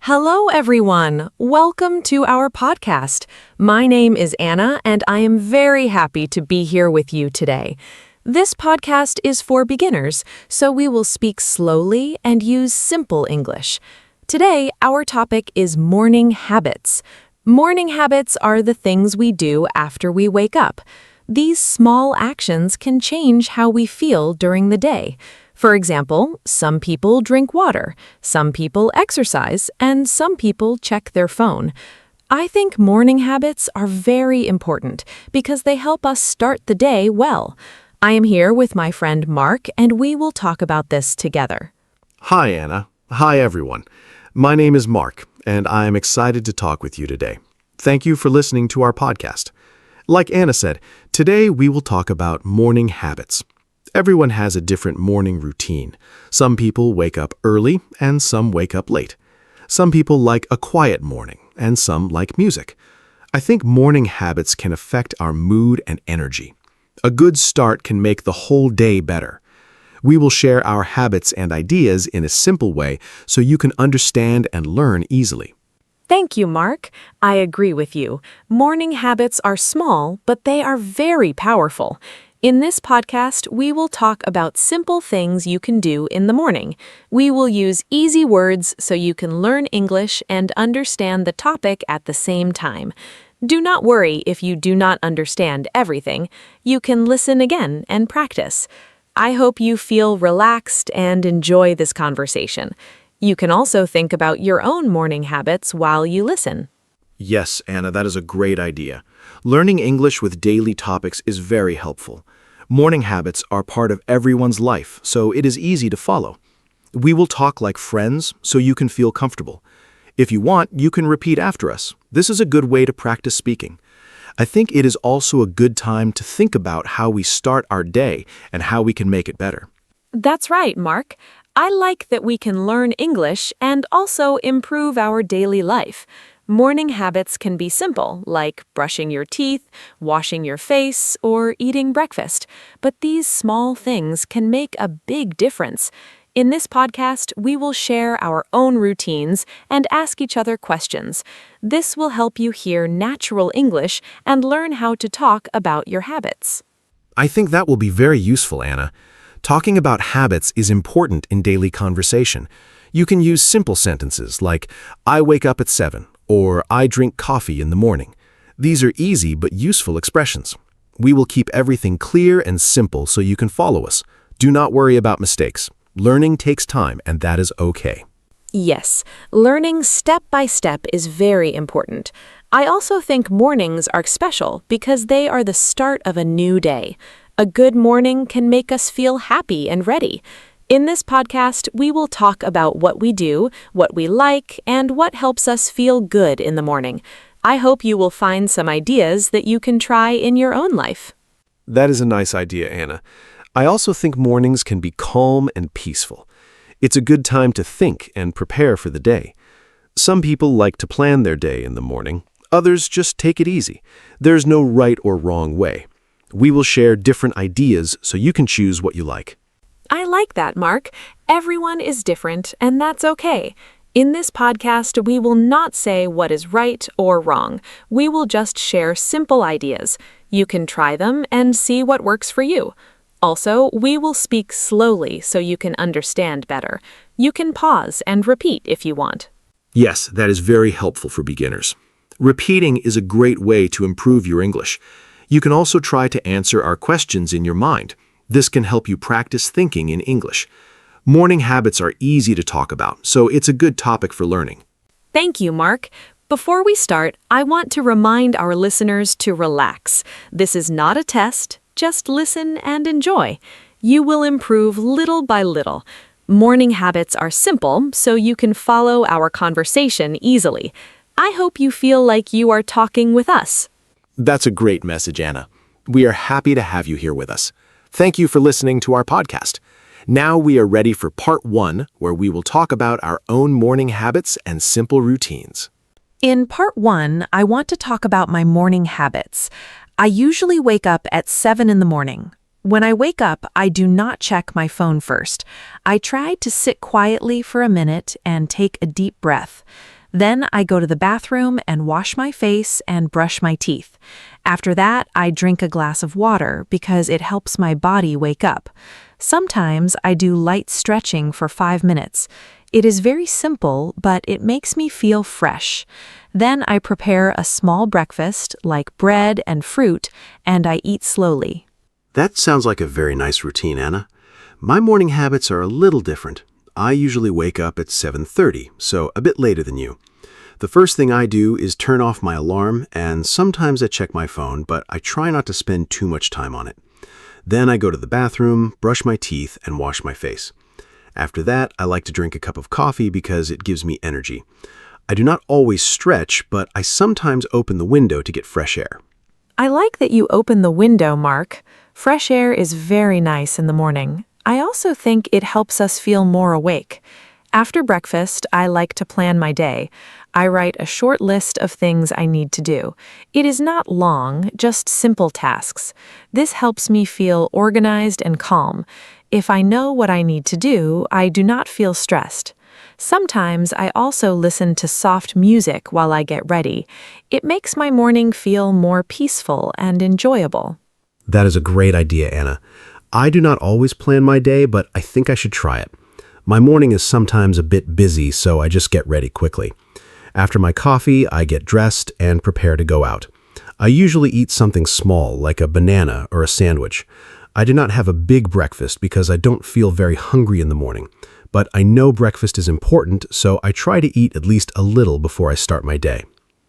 Hello, everyone. Welcome to our podcast. My name is Anna, and I am very happy to be here with you today. This podcast is for beginners, so we will speak slowly and use simple English. Today, our topic is morning habits. Morning habits are the things we do after we wake up. These small actions can change how we feel during the day. For example, some people drink water, some people exercise, and some people check their phone. I think morning habits are very important because they help us start the day well. I am here with my friend Mark, and we will talk about this together. Hi, Anna. Hi, everyone. My name is Mark, and I am excited to talk with you today. Thank you for listening to our podcast. Like Anna said, today we will talk about morning habits. Everyone has a different morning routine. Some people wake up early and some wake up late. Some people like a quiet morning and some like music. I think morning habits can affect our mood and energy. A good start can make the whole day better. We will share our habits and ideas in a simple way so you can understand and learn easily. Thank you, Mark. I agree with you. Morning habits are small, but they are very powerful. In this podcast, we will talk about simple things you can do in the morning. We will use easy words so you can learn English and understand the topic at the same time. Do not worry if you do not understand everything. You can listen again and practice. I hope you feel relaxed and enjoy this conversation. You can also think about your own morning habits while you listen. Yes, Anna, that is a great idea. Learning English with daily topics is very helpful. Morning habits are part of everyone's life, so it is easy to follow. We will talk like friends so you can feel comfortable. If you want, you can repeat after us. This is a good way to practice speaking. I think it is also a good time to think about how we start our day and how we can make it better. That's right, Mark. I like that we can learn English and also improve our daily life. Morning habits can be simple, like brushing your teeth, washing your face, or eating breakfast. But these small things can make a big difference. In this podcast, we will share our own routines and ask each other questions. This will help you hear natural English and learn how to talk about your habits. I think that will be very useful, Anna. Talking about habits is important in daily conversation. You can use simple sentences like, I wake up at 7, or I drink coffee in the morning. These are easy but useful expressions. We will keep everything clear and simple so you can follow us. Do not worry about mistakes. Learning takes time, and that is okay. Yes, learning step by step is very important. I also think mornings are special because they are the start of a new day. A good morning can make us feel happy and ready. In this podcast, we will talk about what we do, what we like, and what helps us feel good in the morning. I hope you will find some ideas that you can try in your own life. That is a nice idea, Anna. I also think mornings can be calm and peaceful. It's a good time to think and prepare for the day. Some people like to plan their day in the morning. Others just take it easy. There's no right or wrong way. We will share different ideas so you can choose what you like. I like that, Mark. Everyone is different, and that's okay. In this podcast, we will not say what is right or wrong. We will just share simple ideas. You can try them and see what works for you. Also, we will speak slowly so you can understand better. You can pause and repeat if you want. Yes, that is very helpful for beginners. Repeating is a great way to improve your English. You can also try to answer our questions in your mind. This can help you practice thinking in English. Morning habits are easy to talk about, so it's a good topic for learning. Thank you, Mark. Before we start, I want to remind our listeners to relax. This is not a test. Just listen and enjoy. You will improve little by little. Morning habits are simple, so you can follow our conversation easily. I hope you feel like you are talking with us. That's a great message, Anna. We are happy to have you here with us. Thank you for listening to our podcast. Now we are ready for part 1, where we will talk about our own morning habits and simple routines. In part 1, I want to talk about my morning habits. I usually wake up at 7 in the morning. When I wake up, I do not check my phone first. I try to sit quietly for a minute and take a deep breath. Then I go to the bathroom and wash my face and brush my teeth. After that, I drink a glass of water because it helps my body wake up. Sometimes I do light stretching for 5 minutes. It is very simple, but it makes me feel fresh. Then I prepare a small breakfast like bread and fruit, and I eat slowly. That sounds like a very nice routine, Anna. My morning habits are a little different. I usually wake up at 7:30, so a bit later than you. The first thing I do is turn off my alarm, and sometimes I check my phone, but I try not to spend too much time on it. Then I go to the bathroom, brush my teeth, and wash my face. After that, I like to drink a cup of coffee because it gives me energy. I do not always stretch, but I sometimes open the window to get fresh air. I like that you open the window, Mark. Fresh air is very nice in the morning. I also think it helps us feel more awake. After breakfast, I like to plan my day. I write a short list of things I need to do. It is not long, just simple tasks. This helps me feel organized and calm. If I know what I need to do, I do not feel stressed. Sometimes I also listen to soft music while I get ready. It makes my morning feel more peaceful and enjoyable. That is a great idea, Anna. I do not always plan my day, but I think I should try it. My morning is sometimes a bit busy, so I just get ready quickly. After my coffee, I get dressed and prepare to go out. I usually eat something small, like a banana or a sandwich. I do not have a big breakfast because I don't feel very hungry in the morning. But I know breakfast is important, so I try to eat at least a little before I start my day.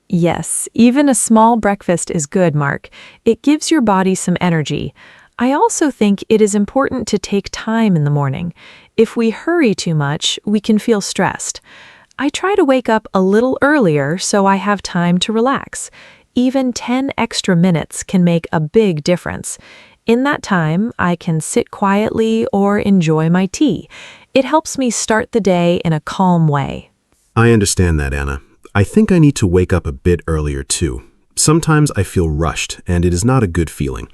Yes, even a small breakfast is good, Mark. It gives your body some energy. I also think it is important to take time in the morning. If we hurry too much, we can feel stressed. I try to wake up a little earlier so I have time to relax. Even 10 extra minutes can make a big difference. In that time, I can sit quietly or enjoy my tea. It helps me start the day in a calm way. I understand that, Anna. I think I need to wake up a bit earlier too. Sometimes I feel rushed, and it is not a good feeling.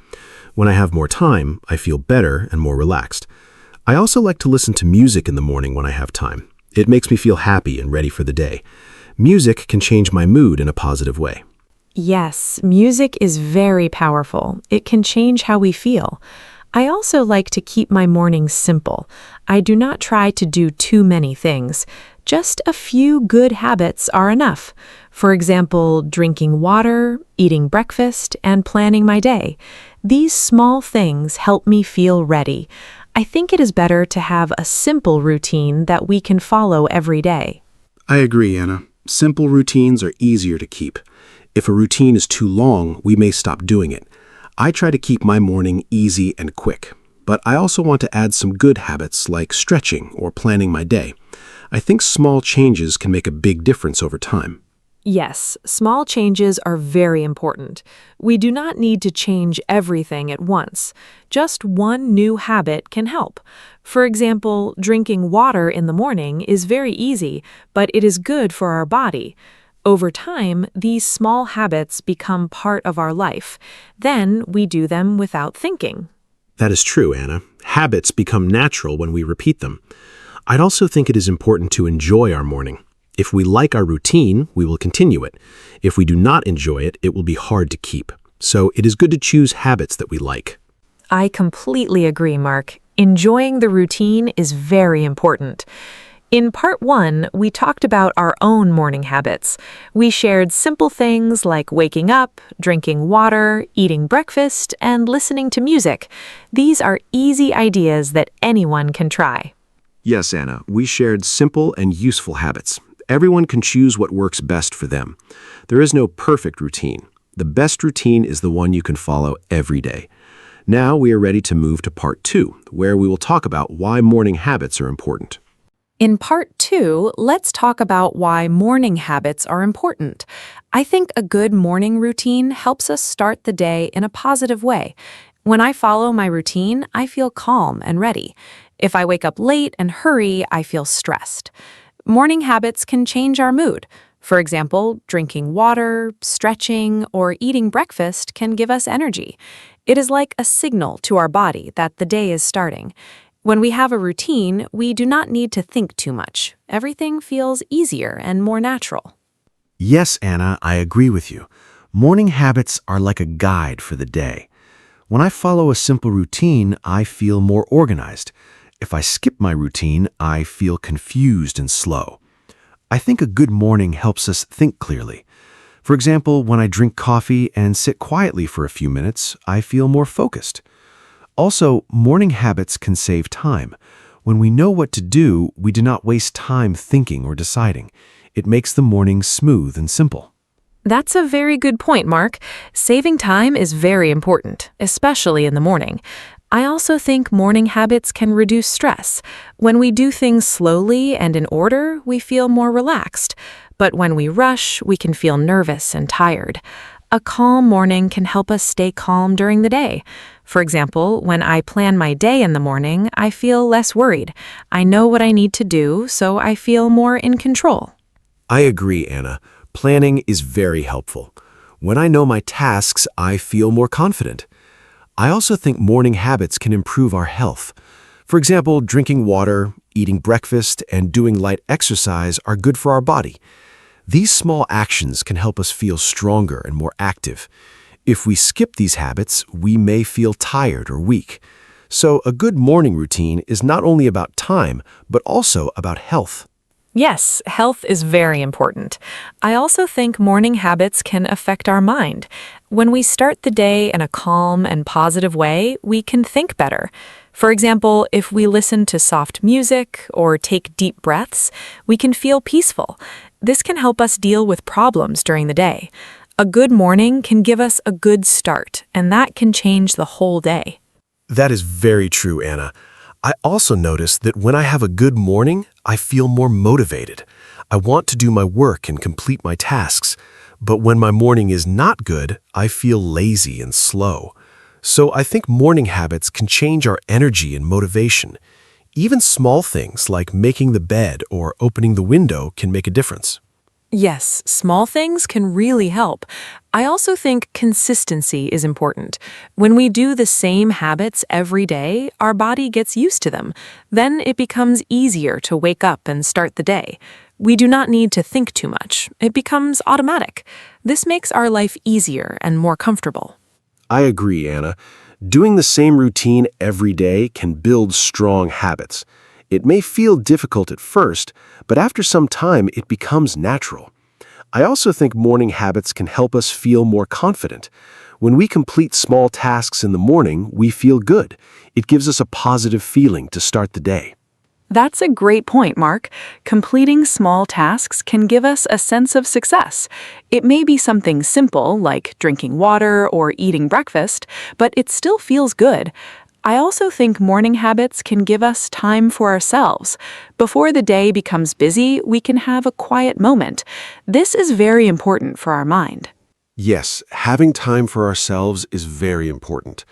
When I have more time, I feel better and more relaxed. I also like to listen to music in the morning when I have time. It makes me feel happy and ready for the day. Music can change my mood in a positive way. Yes, music is very powerful. It can change how we feel. I also like to keep my mornings simple. I do not try to do too many things. Just a few good habits are enough. For example, drinking water, eating breakfast, and planning my day. These small things help me feel ready. I think it is better to have a simple routine that we can follow every day. I agree, Anna. Simple routines are easier to keep. If a routine is too long, we may stop doing it. I try to keep my morning easy and quick, but I also want to add some good habits like stretching or planning my day. I think small changes can make a big difference over time. Yes, small changes are very important. We do not need to change everything at once. Just one new habit can help. For example, drinking water in the morning is very easy, but it is good for our body. Over time, these small habits become part of our life. Then we do them without thinking. That is true, Anna. Habits become natural when we repeat them. I'd also think it is important to enjoy our morning. If we like our routine, we will continue it. If we do not enjoy it, it will be hard to keep. So it is good to choose habits that we like. I completely agree, Mark. Enjoying the routine is very important. In part 1, we talked about our own morning habits. We shared simple things like waking up, drinking water, eating breakfast, and listening to music. These are easy ideas that anyone can try. Yes, Anna, we shared simple and useful habits. Everyone can choose what works best for them. There is no perfect routine. The best routine is the one you can follow every day. Now we are ready to move to part 2, where we will talk about why morning habits are important. In part 2, let's talk about why morning habits are important. I think a good morning routine helps us start the day in a positive way. When I follow my routine, I feel calm and ready. If I wake up late and hurry, I feel stressed. Morning habits can change our mood. For example, drinking water, stretching, or eating breakfast can give us energy. It is like a signal to our body that the day is starting. When we have a routine, we do not need to think too much. Everything feels easier and more natural. Yes, Anna, I agree with you. Morning habits are like a guide for the day. When I follow a simple routine, I feel more organized. If I skip my routine, I feel confused and slow. I think a good morning helps us think clearly. For example, when I drink coffee and sit quietly for a few minutes, I feel more focused. Also, morning habits can save time. When we know what to do, we do not waste time thinking or deciding. It makes the morning smooth and simple. That's a very good point, Mark. Saving time is very important, especially in the morning. I also think morning habits can reduce stress. When we do things slowly and in order, we feel more relaxed. But when we rush, we can feel nervous and tired. A calm morning can help us stay calm during the day. For example, when I plan my day in the morning, I feel less worried. I know what I need to do, so I feel more in control. I agree, Anna. Planning is very helpful. When I know my tasks, I feel more confident. I also think morning habits can improve our health. For example, drinking water, eating breakfast, and doing light exercise are good for our body. These small actions can help us feel stronger and more active. If we skip these habits, we may feel tired or weak. So a good morning routine is not only about time, but also about health. Yes, health is very important. I also think morning habits can affect our mind. When we start the day in a calm and positive way, we can think better. For example, if we listen to soft music or take deep breaths, we can feel peaceful. This can help us deal with problems during the day. A good morning can give us a good start, and that can change the whole day. That is very true, Anna. I also notice that when I have a good morning, I feel more motivated. I want to do my work and complete my tasks. But when my morning is not good, I feel lazy and slow. So I think morning habits can change our energy and motivation. Even small things like making the bed or opening the window can make a difference. Yes, small things can really help. I also think consistency is important. When we do the same habits every day, our body gets used to them. Then it becomes easier to wake up and start the day. We do not need to think too much. It becomes automatic. This makes our life easier and more comfortable. I agree, Anna. Doing the same routine every day can build strong habits. It may feel difficult at first, but after some time it becomes natural. I also think morning habits can help us feel more confident. When we complete small tasks in the morning, we feel good. It gives us a positive feeling to start the day. That's a great point, Mark. Completing small tasks can give us a sense of success. It may be something simple, like drinking water or eating breakfast, but it still feels good. I also think morning habits can give us time for ourselves. Before the day becomes busy, we can have a quiet moment. This is very important for our mind. Yes, having time for ourselves is very important.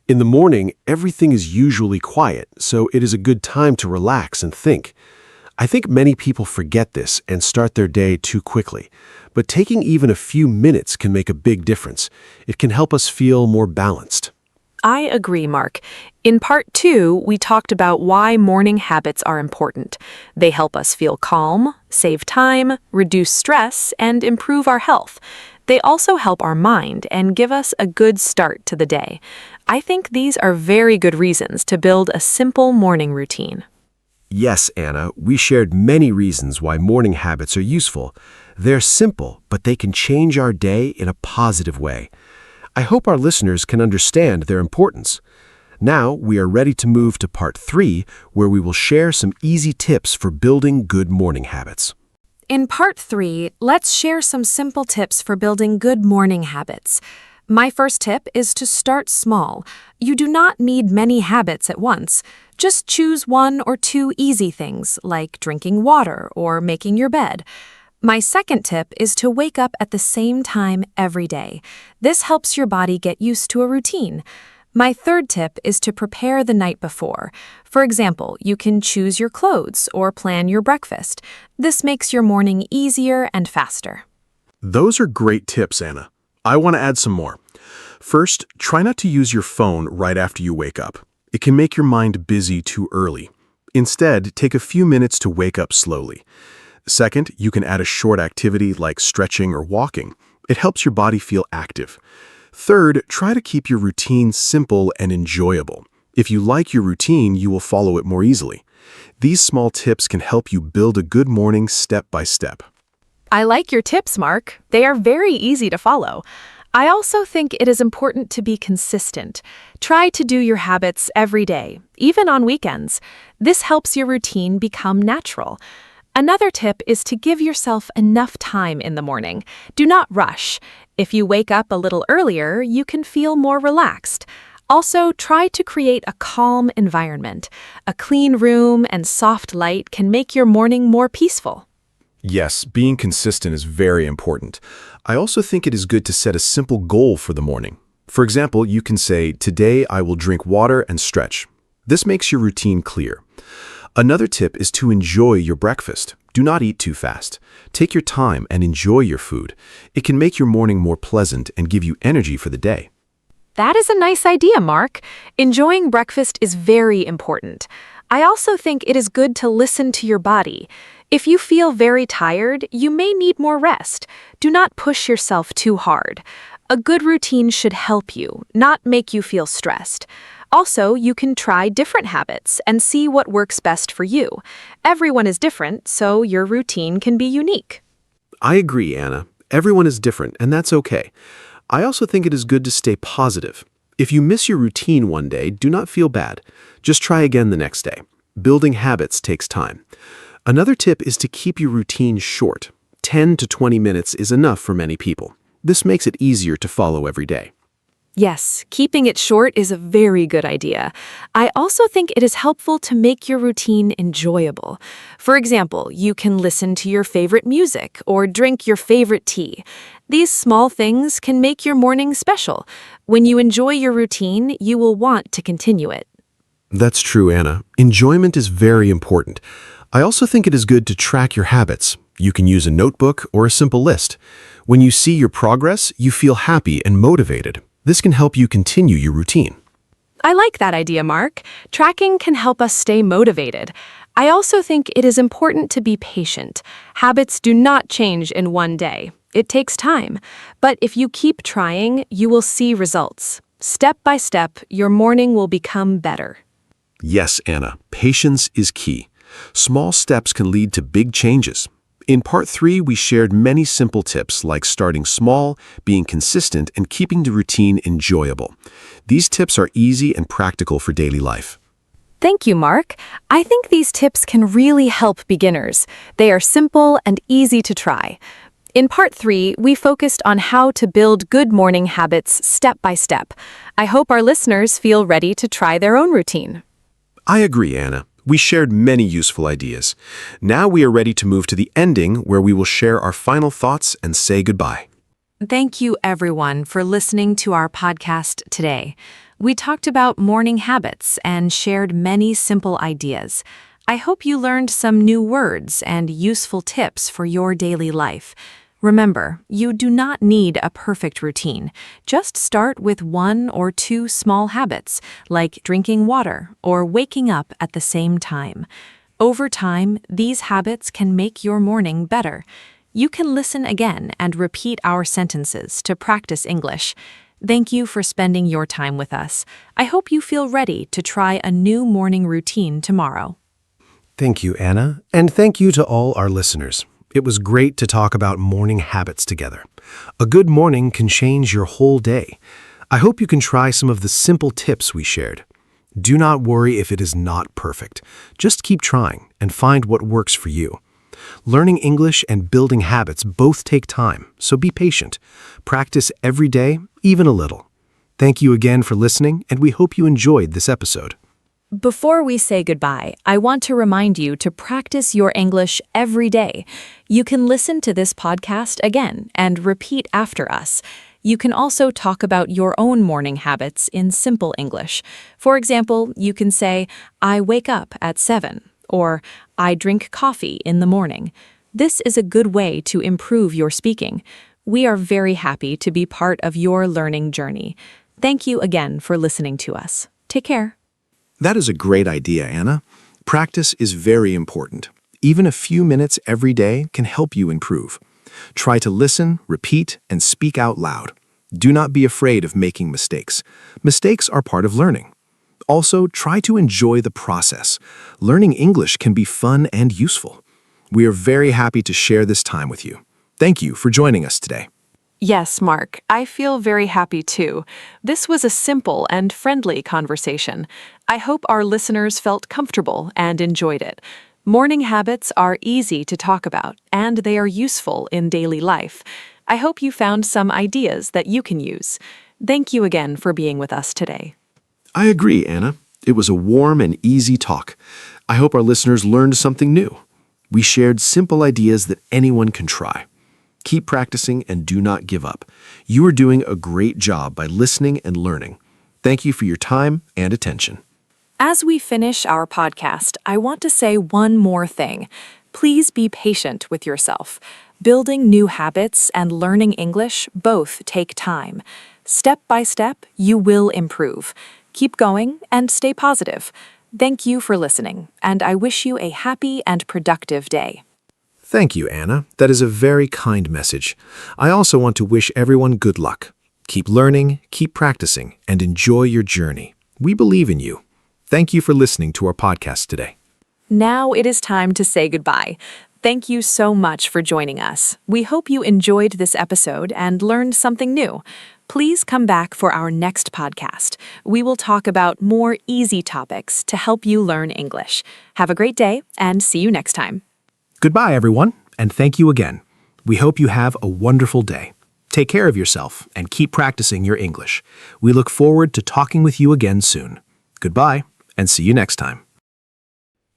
In the morning, everything is usually quiet, so it is a good time to relax and think. I think many people forget this and start their day too quickly, but taking even a few minutes can make a big difference. It can help us feel more balanced. I agree, Mark. In part 2, we talked about why morning habits are important. They help us feel calm, save time, reduce stress, and improve our health. They also help our mind and give us a good start to the day. I think these are very good reasons to build a simple morning routine. Yes, Anna, we shared many reasons why morning habits are useful. They're simple, but they can change our day in a positive way. I hope our listeners can understand their importance. Now, we are ready to move to part 3, where we will share some easy tips for building good morning habits. In part 3, let's share some simple tips for building good morning habits. My first tip is to start small. You do not need many habits at once. Just choose 1 or 2 easy things, like drinking water or making your bed. My second tip is to wake up at the same time every day. This helps your body get used to a routine. My third tip is to prepare the night before. For example, you can choose your clothes or plan your breakfast. This makes your morning easier and faster. Those are great tips, Anna. I want to add some more. First, try not to use your phone right after you wake up. It can make your mind busy too early. Instead, take a few minutes to wake up slowly. Second, you can add a short activity like stretching or walking. It helps your body feel active. Third, try to keep your routine simple and enjoyable. If you like your routine, you will follow it more easily. These small tips can help you build a good morning step by step. I like your tips, Mark. They are very easy to follow. I also think it is important to be consistent. Try to do your habits every day, even on weekends. This helps your routine become natural. Another tip is to give yourself enough time in the morning. Do not rush. If you wake up a little earlier, you can feel more relaxed. Also, try to create a calm environment. A clean room and soft light can make your morning more peaceful. Yes, being consistent is very important. I also think it is good to set a simple goal for the morning. For example, you can say, "Today I will drink water and stretch." This makes your routine clear. Another tip is to enjoy your breakfast. Do not eat too fast. Take your time and enjoy your food. It can make your morning more pleasant and give you energy for the day. That is a nice idea, Mark. Enjoying breakfast is very important. I also think it is good to listen to your body. If you feel very tired, you may need more rest. Do not push yourself too hard. A good routine should help you, not make you feel stressed. Also, you can try different habits and see what works best for you. Everyone is different, so your routine can be unique. I agree, Anna. Everyone is different, and that's okay. I also think it is good to stay positive. If you miss your routine one day, do not feel bad. Just try again the next day. Building habits takes time. Another tip is to keep your routine short. 10 to 20 minutes is enough for many people. This makes it easier to follow every day. Yes, keeping it short is a very good idea. I also think it is helpful to make your routine enjoyable. For example, you can listen to your favorite music or drink your favorite tea. These small things can make your morning special. When you enjoy your routine, you will want to continue it. That's true, Anna. Enjoyment is very important. I also think it is good to track your habits. You can use a notebook or a simple list. When you see your progress, you feel happy and motivated. This can help you continue your routine. I like that idea, Mark. Tracking can help us stay motivated. I also think it is important to be patient. Habits do not change in one day. It takes time. But if you keep trying, you will see results. Step by step, your morning will become better. Yes, Anna, patience is key. Small steps can lead to big changes. In Part 3, we shared many simple tips like starting small, being consistent, and keeping the routine enjoyable. These tips are easy and practical for daily life. Thank you, Mark. I think these tips can really help beginners. They are simple and easy to try. In Part 3, we focused on how to build good morning habits step by step. I hope our listeners feel ready to try their own routine. I agree, Anna. We shared many useful ideas. Now we are ready to move to the ending where we will share our final thoughts and say goodbye. Thank you, everyone, for listening to our podcast today. We talked about morning habits and shared many simple ideas. I hope you learned some new words and useful tips for your daily life. Remember, you do not need a perfect routine. Just start with 1 or 2 small habits, like drinking water or waking up at the same time. Over time, these habits can make your morning better. You can listen again and repeat our sentences to practice English. Thank you for spending your time with us. I hope you feel ready to try a new morning routine tomorrow. Thank you, Anna, and thank you to all our listeners. It was great to talk about morning habits together. A good morning can change your whole day. I hope you can try some of the simple tips we shared. Do not worry if it is not perfect. Just keep trying and find what works for you. Learning English and building habits both take time, so be patient. Practice every day, even a little. Thank you again for listening, and we hope you enjoyed this episode. Before we say goodbye, I want to remind you to practice your English every day. You can listen to this podcast again and repeat after us. You can also talk about your own morning habits in simple English. For example, you can say, I wake up at 7, or I drink coffee in the morning. This is a good way to improve your speaking. We are very happy to be part of your learning journey. Thank you again for listening to us. Take care. That is a great idea, Anna. Practice is very important. Even a few minutes every day can help you improve. Try to listen, repeat, and speak out loud. Do not be afraid of making mistakes. Mistakes are part of learning. Also, try to enjoy the process. Learning English can be fun and useful. We are very happy to share this time with you. Thank you for joining us today. Yes, Mark, I feel very happy too. This was a simple and friendly conversation. I hope our listeners felt comfortable and enjoyed it. Morning habits are easy to talk about, and they are useful in daily life. I hope you found some ideas that you can use. Thank you again for being with us today. I agree, Anna. It was a warm and easy talk. I hope our listeners learned something new. We shared simple ideas that anyone can try. Keep practicing and do not give up. You are doing a great job by listening and learning. Thank you for your time and attention. As we finish our podcast, I want to say one more thing. Please be patient with yourself. Building new habits and learning English both take time. Step by step, you will improve. Keep going and stay positive. Thank you for listening, and I wish you a happy and productive day. Thank you, Anna. That is a very kind message. I also want to wish everyone good luck. Keep learning, keep practicing, and enjoy your journey. We believe in you. Thank you for listening to our podcast today. Now it is time to say goodbye. Thank you so much for joining us. We hope you enjoyed this episode and learned something new. Please come back for our next podcast. We will talk about more easy topics to help you learn English. Have a great day and see you next time. Goodbye, everyone, and thank you again. We hope you have a wonderful day. Take care of yourself and keep practicing your English. We look forward to talking with you again soon. Goodbye, and see you next time.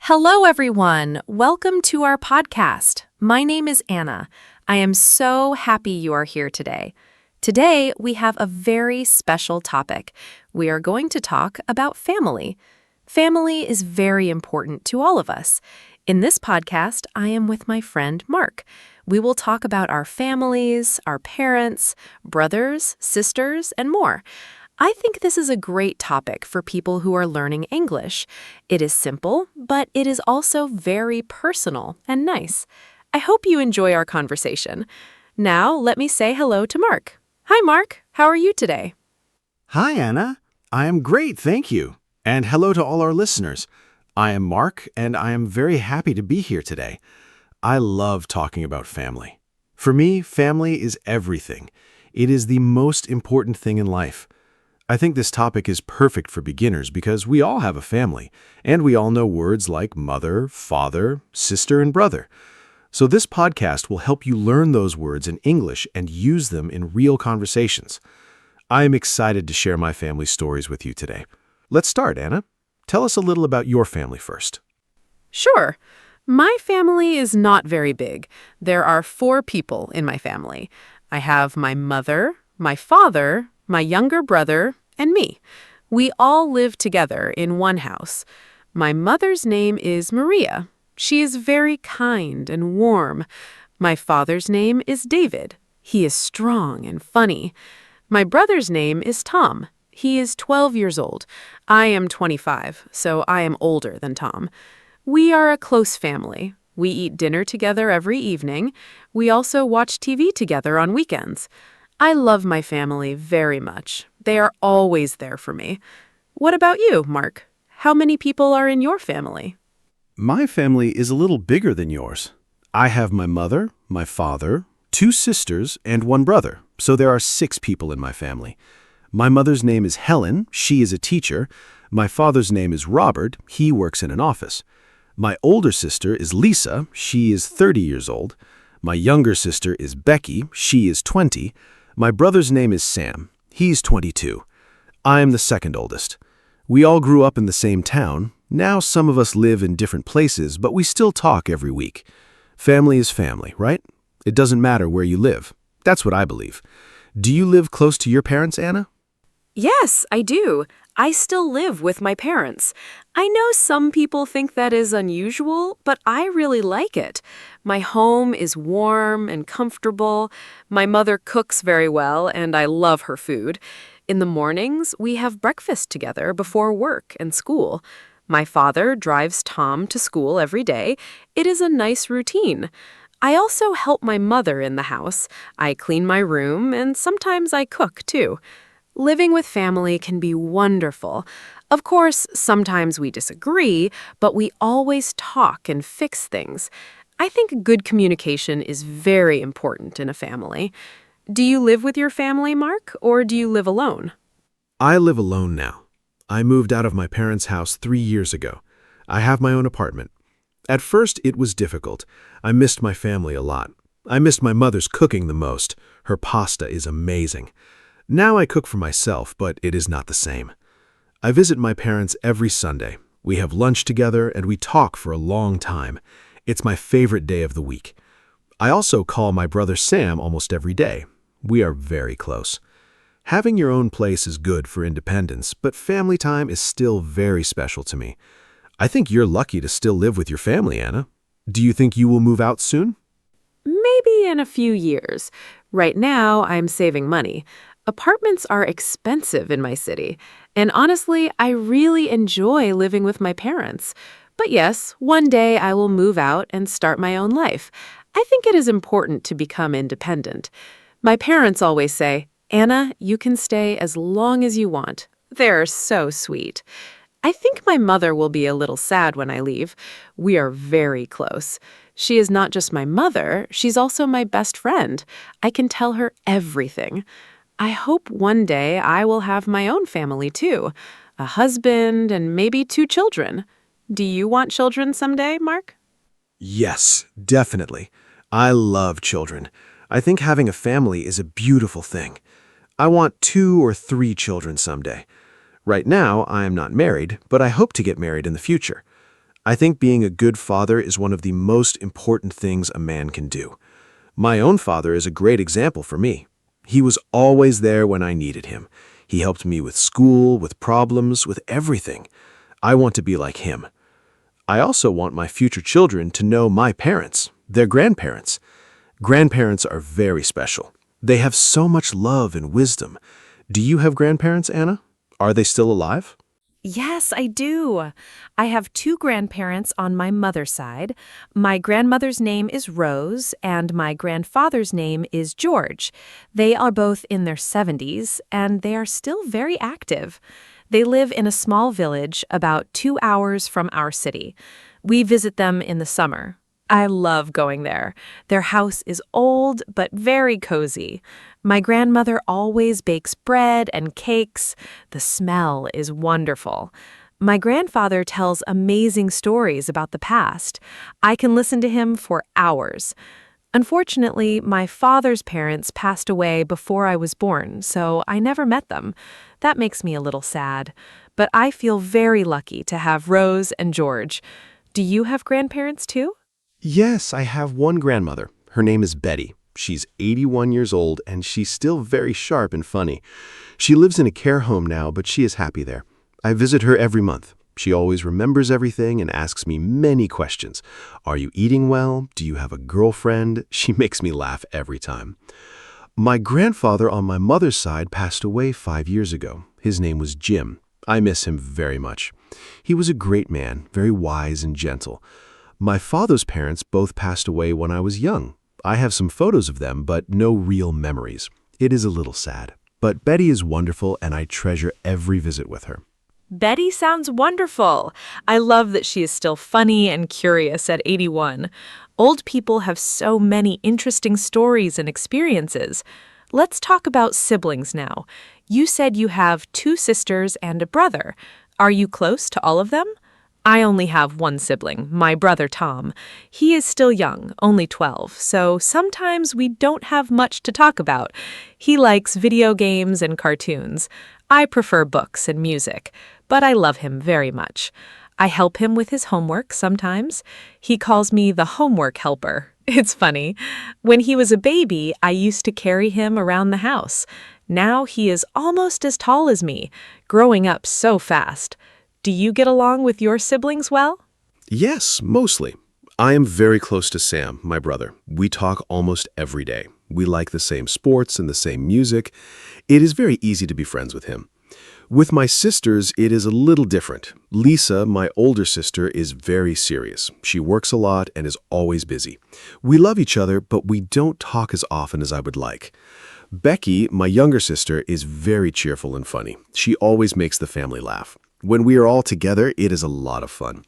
Hello, everyone. Welcome to our podcast. My name is Anna. I am so happy you are here today. Today, we have a very special topic. We are going to talk about family. Family is very important to all of us. In this podcast, I am with my friend Mark. We will talk about our families, our parents, brothers, sisters, and more. I think this is a great topic for people who are learning English. It is simple, but it is also very personal and nice. I hope you enjoy our conversation. Now, let me say hello to Mark. Hi, Mark. How are you today? Hi, Anna. I am great, thank you. And hello to all our listeners. I am Mark, and I am very happy to be here today. I love talking about family. For me, family is everything. It is the most important thing in life. I think this topic is perfect for beginners because we all have a family, and we all know words like mother, father, sister, and brother. So this podcast will help you learn those words in English and use them in real conversations. I am excited to share my family stories with you today. Let's start, Anna. Tell us a little about your family first. Sure. My family is not very big. There are 4 people in my family. I have my mother, my father, my younger brother, and me. We all live together in one house. My mother's name is Maria. She is very kind and warm. My father's name is David. He is strong and funny. My brother's name is Tom. He is 12 years old. I am 25, so I am older than Tom. We are a close family. We eat dinner together every evening. We also watch TV together on weekends. I love my family very much. They are always there for me. What about you, Mark? How many people are in your family? My family is a little bigger than yours. I have my mother, my father, 2 sisters, and 1 brother, so there are 6 people in my family. My mother's name is Helen. She is a teacher. My father's name is Robert. He works in an office. My older sister is Lisa. She is 30 years old. My younger sister is Becky. She is 20. My brother's name is Sam. He's 22. I am the second oldest. We all grew up in the same town. Now some of us live in different places, but we still talk every week. Family is family, right? It doesn't matter where you live. That's what I believe. Do you live close to your parents, Anna? Yes, I do. I still live with my parents. I know some people think that is unusual, but I really like it. My home is warm and comfortable. My mother cooks very well, and I love her food. In the mornings, we have breakfast together before work and school. My father drives Tom to school every day. It is a nice routine. I also help my mother in the house. I clean my room, and sometimes I cook, too. Living with family can be wonderful. Of course, sometimes we disagree, but we always talk and fix things. I think good communication is very important in a family. Do you live with your family, Mark, or do you live alone? I live alone now. I moved out of my parents' house 3 years ago. I have my own apartment. At first, it was difficult. I missed my family a lot. I missed my mother's cooking the most. Her pasta is amazing. Now I cook for myself, but it is not the same. I visit my parents every Sunday. We have lunch together and we talk for a long time. It's my favorite day of the week. I also call my brother Sam almost every day. We are very close. Having your own place is good for independence, but family time is still very special to me. I think you're lucky to still live with your family, Anna. Do you think you will move out soon? Maybe in a few years. Right now, I'm saving money. Apartments are expensive in my city, and honestly, I really enjoy living with my parents. But yes, one day I will move out and start my own life. I think it is important to become independent. My parents always say, "Anna, you can stay as long as you want." They're so sweet. I think my mother will be a little sad when I leave. We are very close. She is not just my mother, she's also my best friend. I can tell her everything. I hope one day I will have my own family too, a husband and maybe 2 children. Do you want children someday, Mark? Yes, definitely. I love children. I think having a family is a beautiful thing. I want 2 or 3 children someday. Right now, I am not married, but I hope to get married in the future. I think being a good father is one of the most important things a man can do. My own father is a great example for me. He was always there when I needed him. He helped me with school, with problems, with everything. I want to be like him. I also want my future children to know my parents, their grandparents. Grandparents are very special. They have so much love and wisdom. Do you have grandparents, Anna? Are they still alive? Yes, I do. I have 2 grandparents on my mother's side. My grandmother's name is Rose, and my grandfather's name is George. They are both in their 70s, and they are still very active. They live in a small village about 2 hours from our city. We visit them in the summer. I love going there. Their house is old but very cozy. My grandmother always bakes bread and cakes. The smell is wonderful. My grandfather tells amazing stories about the past. I can listen to him for hours. Unfortunately, my father's parents passed away before I was born, so I never met them. That makes me a little sad. But I feel very lucky to have Rose and George. Do you have grandparents too? Yes, I have one grandmother. Her name is Betty. She's 81 years old, and she's still very sharp and funny. She lives in a care home now, but she is happy there. I visit her every month. She always remembers everything and asks me many questions. Are you eating well? Do you have a girlfriend? She makes me laugh every time. My grandfather on my mother's side passed away 5 years ago. His name was Jim. I miss him very much. He was a great man, very wise and gentle. My father's parents both passed away when I was young. I have some photos of them, but no real memories. It is a little sad. But Betty is wonderful, and I treasure every visit with her. Betty sounds wonderful. I love that she is still funny and curious at 81. Old people have so many interesting stories and experiences. Let's talk about siblings now. You said you have 2 sisters and a brother. Are you close to all of them? I only have one sibling, my brother Tom. He is still young, only 12, so sometimes we don't have much to talk about. He likes video games and cartoons. I prefer books and music, but I love him very much. I help him with his homework sometimes. He calls me the homework helper. It's funny. When he was a baby, I used to carry him around the house. Now he is almost as tall as me, growing up so fast. Do you get along with your siblings well? Yes, mostly. I am very close to Sam, my brother. We talk almost every day. We like the same sports and the same music. It is very easy to be friends with him. With my sisters, it is a little different. Lisa, my older sister, is very serious. She works a lot and is always busy. We love each other, but we don't talk as often as I would like. Becky, my younger sister, is very cheerful and funny. She always makes the family laugh. When we are all together, it is a lot of fun.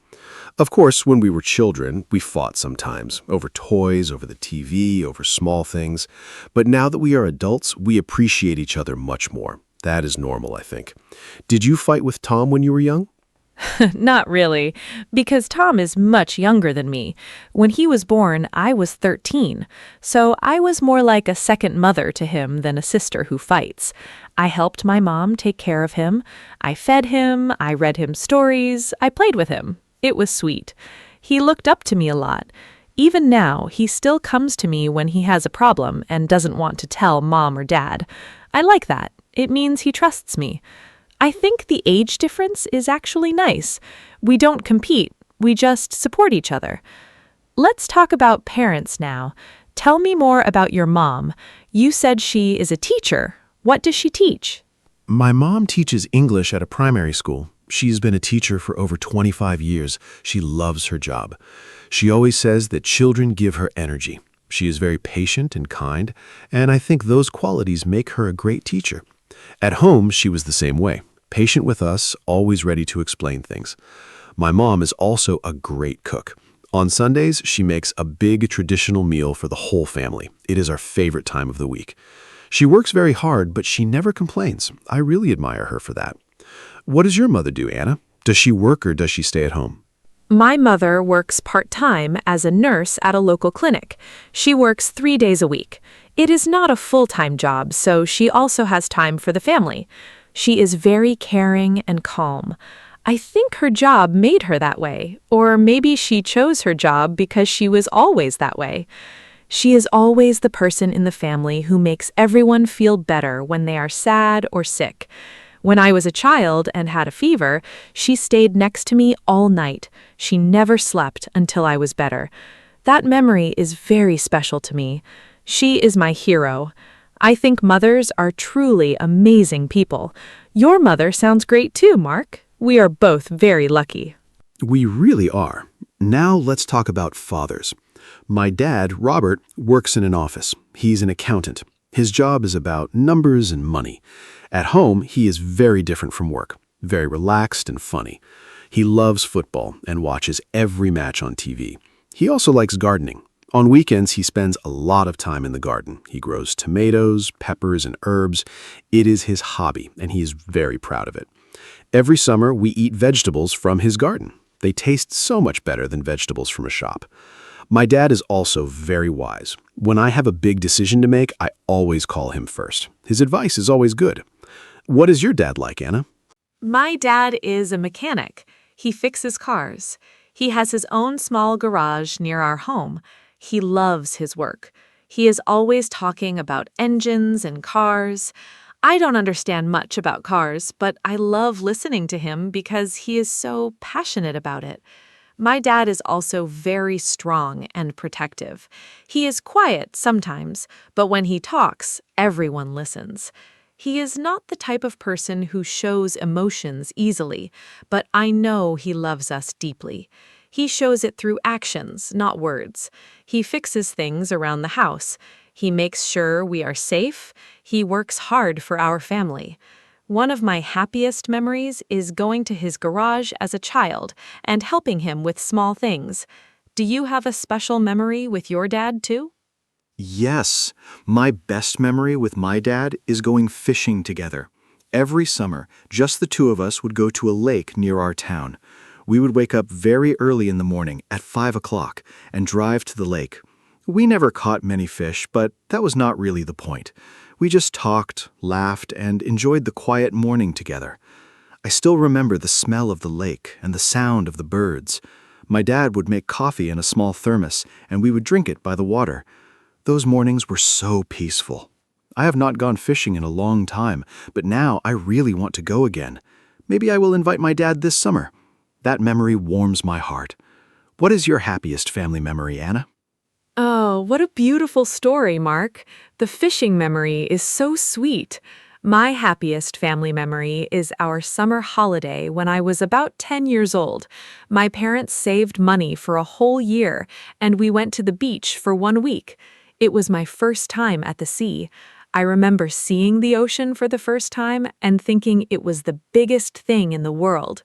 Of course, when we were children, we fought sometimes, over toys, over the TV, over small things. But now that we are adults, we appreciate each other much more. That is normal, I think. Did you fight with Tom when you were young? Not really, because Tom is much younger than me. When he was born, I was 13, so I was more like a second mother to him than a sister who fights. I helped my mom take care of him. I fed him, I read him stories, I played with him. It was sweet. He looked up to me a lot. Even now, he still comes to me when he has a problem and doesn't want to tell mom or dad. I like that. It means he trusts me. I think the age difference is actually nice. We don't compete, we just support each other. Let's talk about parents now. Tell me more about your mom. You said she is a teacher. What does she teach? My mom teaches English at a primary school. She's been a teacher for over 25 years. She loves her job. She always says that children give her energy. She is very patient and kind, and I think those qualities make her a great teacher. At home, she was the same way. Patient with us, always ready to explain things. My mom is also a great cook. On Sundays, she makes a big traditional meal for the whole family. It is our favorite time of the week. She works very hard, but she never complains. I really admire her for that. What does your mother do, Anna? Does she work or does she stay at home? My mother works part-time as a nurse at a local clinic. She works 3 days a week. It is not a full-time job, so she also has time for the family. She is very caring and calm. I think her job made her that way, or maybe she chose her job because she was always that way. She is always the person in the family who makes everyone feel better when they are sad or sick. When I was a child and had a fever, she stayed next to me all night. She never slept until I was better. That memory is very special to me. She is my hero. I think mothers are truly amazing people. Your mother sounds great too, Mark. We are both very lucky. We really are. Now let's talk about fathers. My dad, Robert, works in an office. He's an accountant. His job is about numbers and money. At home, he is very different from work, very relaxed and funny. He loves football and watches every match on TV. He also likes gardening. On weekends, he spends a lot of time in the garden. He grows tomatoes, peppers, and herbs. It is his hobby, and he is very proud of it. Every summer, we eat vegetables from his garden. They taste so much better than vegetables from a shop. My dad is also very wise. When I have a big decision to make, I always call him first. His advice is always good. What is your dad like, Anna? My dad is a mechanic. He fixes cars. He has his own small garage near our home. He loves his work. He is always talking about engines and cars. I don't understand much about cars, but I love listening to him because he is so passionate about it. My dad is also very strong and protective. He is quiet sometimes, but when he talks, everyone listens. He is not the type of person who shows emotions easily, but I know he loves us deeply. He shows it through actions, not words. He fixes things around the house. He makes sure we are safe. He works hard for our family. One of my happiest memories is going to his garage as a child and helping him with small things. Do you have a special memory with your dad, too? Yes, my best memory with my dad is going fishing together. Every summer, just the two of us would go to a lake near our town. We would wake up very early in the morning at 5 o'clock and drive to the lake. We never caught many fish, but that was not really the point. We just talked, laughed, and enjoyed the quiet morning together. I still remember the smell of the lake and the sound of the birds. My dad would make coffee in a small thermos, and we would drink it by the water. Those mornings were so peaceful. I have not gone fishing in a long time, but now I really want to go again. Maybe I will invite my dad this summer. That memory warms my heart. What is your happiest family memory, Anna? Oh, what a beautiful story, Mark. The fishing memory is so sweet. My happiest family memory is our summer holiday when I was about 10 years old. My parents saved money for a whole year, and we went to the beach for 1 week. It was my first time at the sea. I remember seeing the ocean for the first time and thinking it was the biggest thing in the world.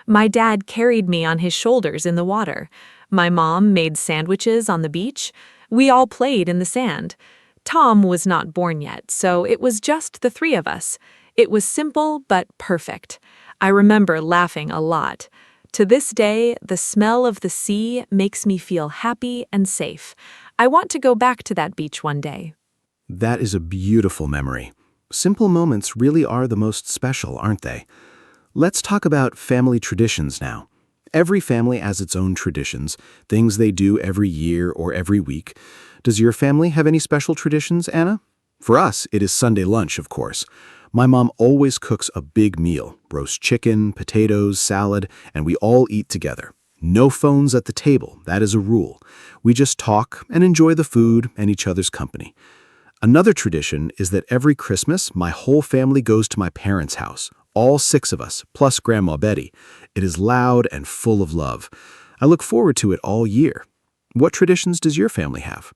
My dad carried me on his shoulders in the water. My mom made sandwiches on the beach. We all played in the sand. Tom was not born yet, so it was just the three of us. It was simple but perfect. I remember laughing a lot. To this day, the smell of the sea makes me feel happy and safe. I want to go back to that beach one day. That is a beautiful memory. Simple moments really are the most special, aren't they? Let's talk about family traditions now. Every family has its own traditions, things they do every year or every week. Does your family have any special traditions, Anna? For us, it is Sunday lunch, of course. My mom always cooks a big meal, roast chicken, potatoes, salad, and we all eat together. No phones at the table, that is a rule. We just talk and enjoy the food and each other's company. Another tradition is that every Christmas, my whole family goes to my parents' house, all 6 of us, plus Grandma Betty. It is loud and full of love. I look forward to it all year. What traditions does your family have?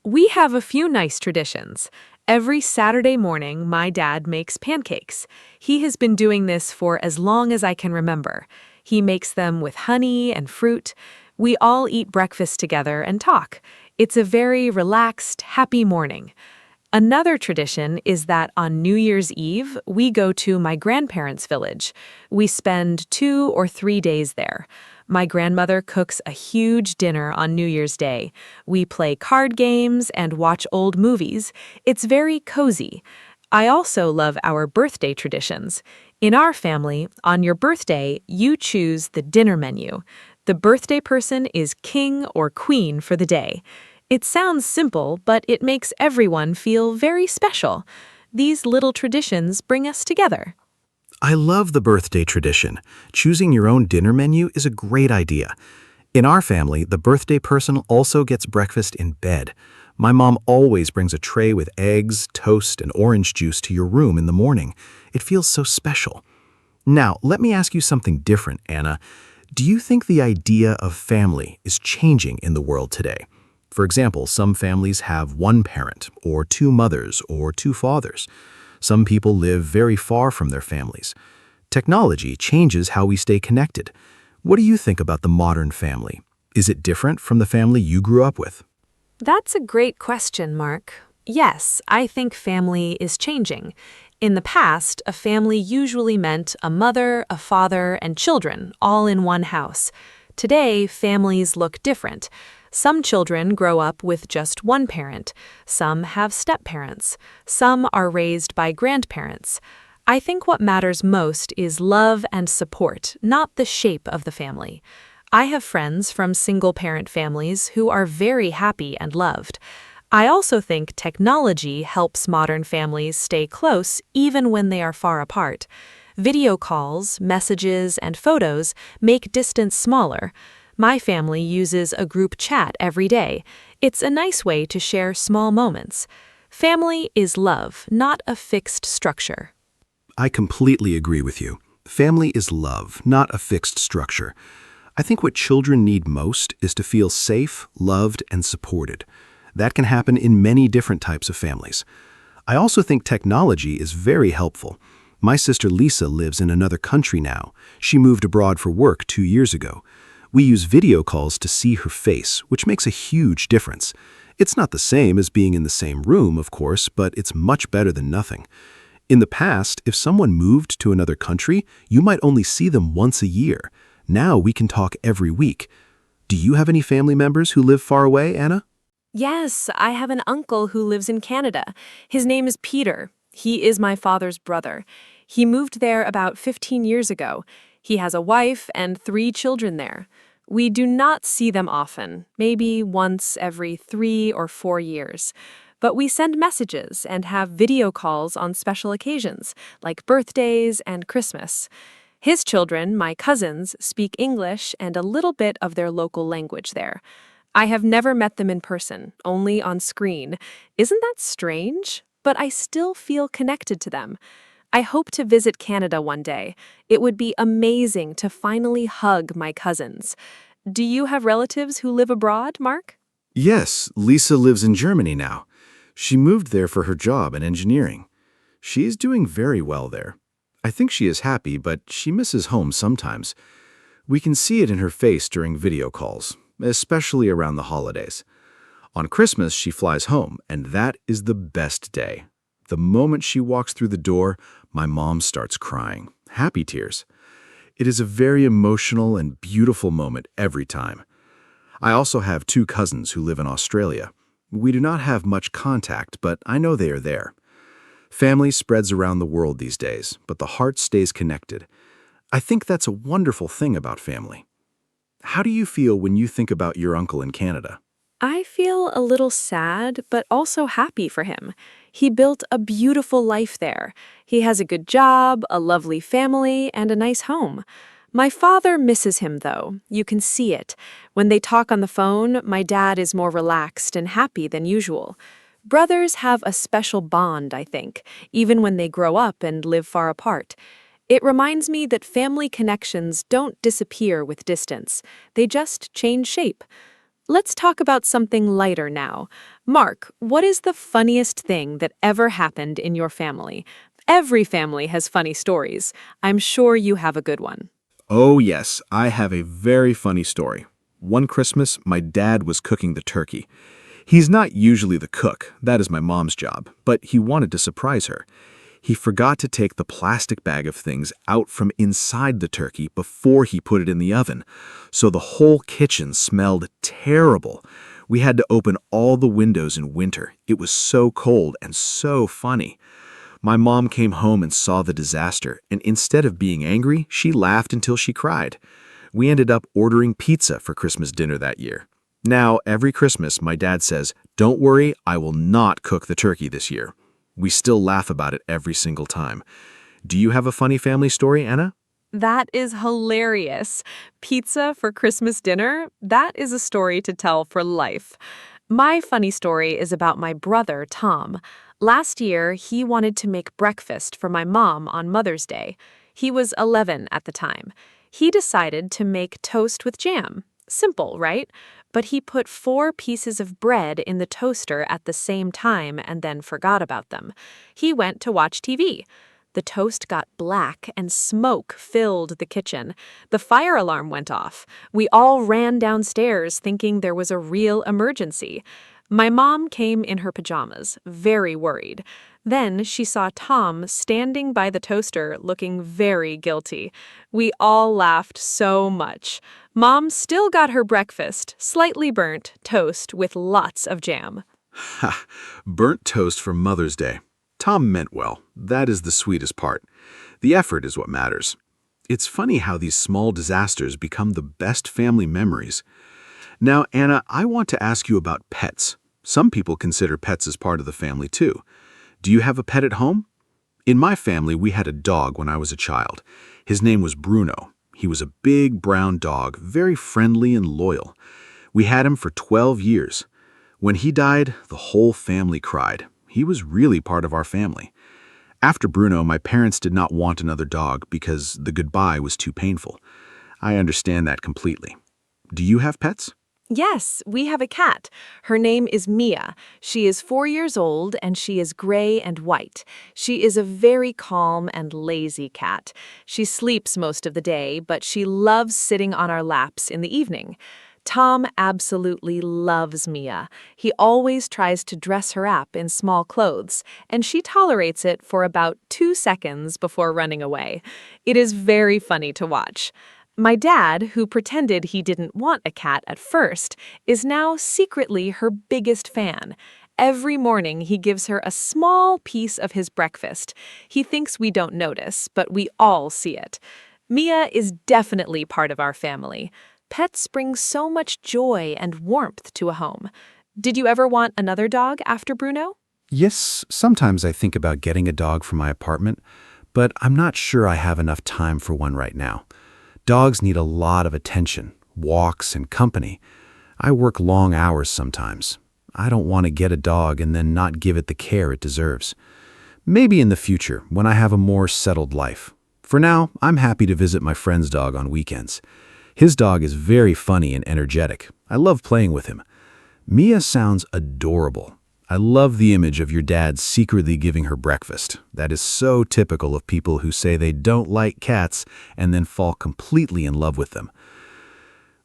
We have a few nice traditions. Every Saturday morning, my dad makes pancakes. He has been doing this for as long as I can remember. He makes them with honey and fruit. We all eat breakfast together and talk. It's a very relaxed, happy morning. Another tradition is that on New Year's Eve, we go to my grandparents' village. We spend 2 or 3 days there. My grandmother cooks a huge dinner on New Year's Day. We play card games and watch old movies. It's very cozy. I also love our birthday traditions. In our family, on your birthday, you choose the dinner menu. The birthday person is king or queen for the day. It sounds simple, but it makes everyone feel very special. These little traditions bring us together. I love the birthday tradition. Choosing your own dinner menu is a great idea. In our family, the birthday person also gets breakfast in bed. My mom always brings a tray with eggs, toast, and orange juice to your room in the morning. It feels so special. Now, let me ask you something different, Anna. Do you think the idea of family is changing in the world today? For example, some families have one parent, or 2 mothers, or 2 fathers. Some people live very far from their families. Technology changes how we stay connected. What do you think about the modern family? Is it different from the family you grew up with? That's a great question, Mark. Yes, I think family is changing. In the past, a family usually meant a mother, a father, and children, all in one house. Today, families look different. Some children grow up with just one parent. Some have step-parents. Some are raised by grandparents. I think what matters most is love and support, not the shape of the family. I have friends from single-parent families who are very happy and loved. I also think technology helps modern families stay close even when they are far apart. Video calls, messages, and photos make distance smaller. My family uses a group chat every day. It's a nice way to share small moments. Family is love, not a fixed structure. I completely agree with you. Family is love, not a fixed structure. I think what children need most is to feel safe, loved, and supported. That can happen in many different types of families. I also think technology is very helpful. My sister Lisa lives in another country now. She moved abroad for work 2 years ago. We use video calls to see her face, which makes a huge difference. It's not the same as being in the same room, of course, but it's much better than nothing. In the past, if someone moved to another country, you might only see them once a year. Now we can talk every week. Do you have any family members who live far away, Anna? Yes, I have an uncle who lives in Canada. His name is Peter. He is my father's brother. He moved there about 15 years ago. He has a wife and 3 children there. We do not see them often, maybe once every 3 or 4 years. But we send messages and have video calls on special occasions, like birthdays and Christmas. His children, my cousins, speak English and a little bit of their local language there. I have never met them in person, only on screen. Isn't that strange? But I still feel connected to them. I hope to visit Canada one day. It would be amazing to finally hug my cousins. Do you have relatives who live abroad, Mark? Yes, Lisa lives in Germany now. She moved there for her job in engineering. She is doing very well there. I think she is happy, but she misses home sometimes. We can see it in her face during video calls, especially around the holidays. On Christmas, she flies home, and that is the best day. The moment she walks through the door, my mom starts crying, happy tears. It is a very emotional and beautiful moment every time. I also have 2 cousins who live in Australia. We do not have much contact, but I know they are there. Family spreads around the world these days, but the heart stays connected. I think that's a wonderful thing about family. How do you feel when you think about your uncle in Canada? I feel a little sad, but also happy for him. He built a beautiful life there. He has a good job, a lovely family, and a nice home. My father misses him, though. You can see it. When they talk on the phone, my dad is more relaxed and happy than usual. Brothers have a special bond, I think, even when they grow up and live far apart. It reminds me that family connections don't disappear with distance. They just change shape. Let's talk about something lighter now. Mark, what is the funniest thing that ever happened in your family? Every family has funny stories. I'm sure you have a good one. Oh yes, I have a very funny story. One Christmas, my dad was cooking the turkey. He's not usually the cook, that is my mom's job, but he wanted to surprise her. He forgot to take the plastic bag of things out from inside the turkey before he put it in the oven, so the whole kitchen smelled terrible. We had to open all the windows in winter. It was so cold and so funny. My mom came home and saw the disaster, and instead of being angry, she laughed until she cried. We ended up ordering pizza for Christmas dinner that year. Now, every Christmas, my dad says, "Don't worry, I will not cook the turkey this year." We still laugh about it every single time. Do you have a funny family story, Anna? That is hilarious. Pizza for Christmas dinner? That is a story to tell for life. My funny story is about my brother, Tom. Last year, he wanted to make breakfast for my mom on Mother's Day. He was 11 at the time. He decided to make toast with jam. Simple, right? But he put 4 pieces of bread in the toaster at the same time and then forgot about them. He went to watch TV. The toast got black and smoke filled the kitchen. The fire alarm went off. We all ran downstairs thinking there was a real emergency. My mom came in her pajamas, very worried. Then she saw Tom standing by the toaster looking very guilty. We all laughed so much. Mom still got her breakfast, slightly burnt toast with lots of jam. Ha! Burnt toast for Mother's Day. Tom meant well. That is the sweetest part. The effort is what matters. It's funny how these small disasters become the best family memories. Now, Anna, I want to ask you about pets. Some people consider pets as part of the family too. Do you have a pet at home? In my family, we had a dog when I was a child. His name was Bruno. He was a big brown dog, very friendly and loyal. We had him for 12 years. When he died, the whole family cried. He was really part of our family. After Bruno, my parents did not want another dog because the goodbye was too painful. I understand that completely. Do you have pets? Yes, we have a cat. Her name is Mia. She is 4 years old and she is gray and white. She is a very calm and lazy cat. She sleeps most of the day, but she loves sitting on our laps in the evening. Tom absolutely loves Mia. He always tries to dress her up in small clothes, and she tolerates it for about 2 seconds before running away. It is very funny to watch. My dad, who pretended he didn't want a cat at first, is now secretly her biggest fan. Every morning he gives her a small piece of his breakfast. He thinks we don't notice, but we all see it. Mia is definitely part of our family. Pets bring so much joy and warmth to a home. Did you ever want another dog after Bruno? Yes, sometimes I think about getting a dog for my apartment, but I'm not sure I have enough time for one right now. Dogs need a lot of attention, walks, and company. I work long hours sometimes. I don't want to get a dog and then not give it the care it deserves. Maybe in the future, when I have a more settled life. For now, I'm happy to visit my friend's dog on weekends. His dog is very funny and energetic. I love playing with him. Mia sounds adorable. I love the image of your dad secretly giving her breakfast. That is so typical of people who say they don't like cats and then fall completely in love with them.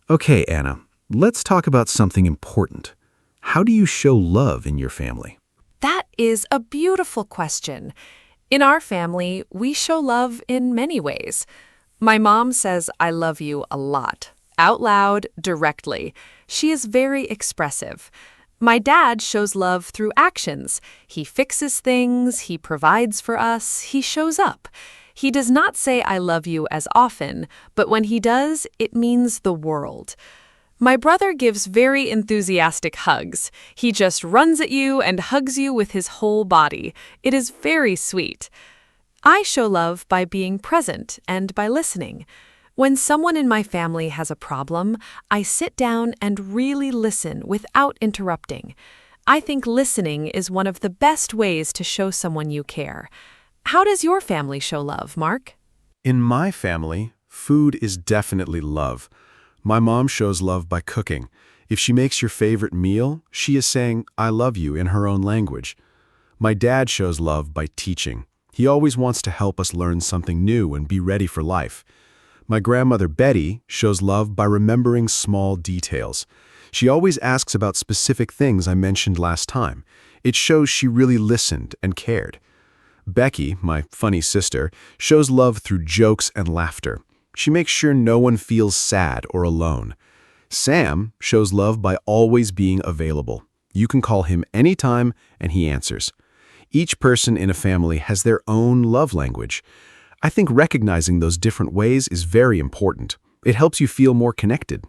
Okay, Anna, let's talk about something important. How do you show love in your family? That is a beautiful question. In our family, we show love in many ways. My mom says I love you a lot, out loud, directly. She is very expressive. My dad shows love through actions. He fixes things, he provides for us, he shows up. He does not say I love you as often, but when he does, it means the world. My brother gives very enthusiastic hugs. He just runs at you and hugs you with his whole body. It is very sweet. I show love by being present and by listening. When someone in my family has a problem, I sit down and really listen without interrupting. I think listening is one of the best ways to show someone you care. How does your family show love, Mark? In my family, food is definitely love. My mom shows love by cooking. If she makes your favorite meal, she is saying, "I love you" in her own language. My dad shows love by teaching. He always wants to help us learn something new and be ready for life. My grandmother Betty shows love by remembering small details. She always asks about specific things I mentioned last time. It shows she really listened and cared. Becky, my funny sister, shows love through jokes and laughter. She makes sure no one feels sad or alone. Sam shows love by always being available. You can call him anytime and he answers. Each person in a family has their own love language. I think recognizing those different ways is very important. It helps you feel more connected.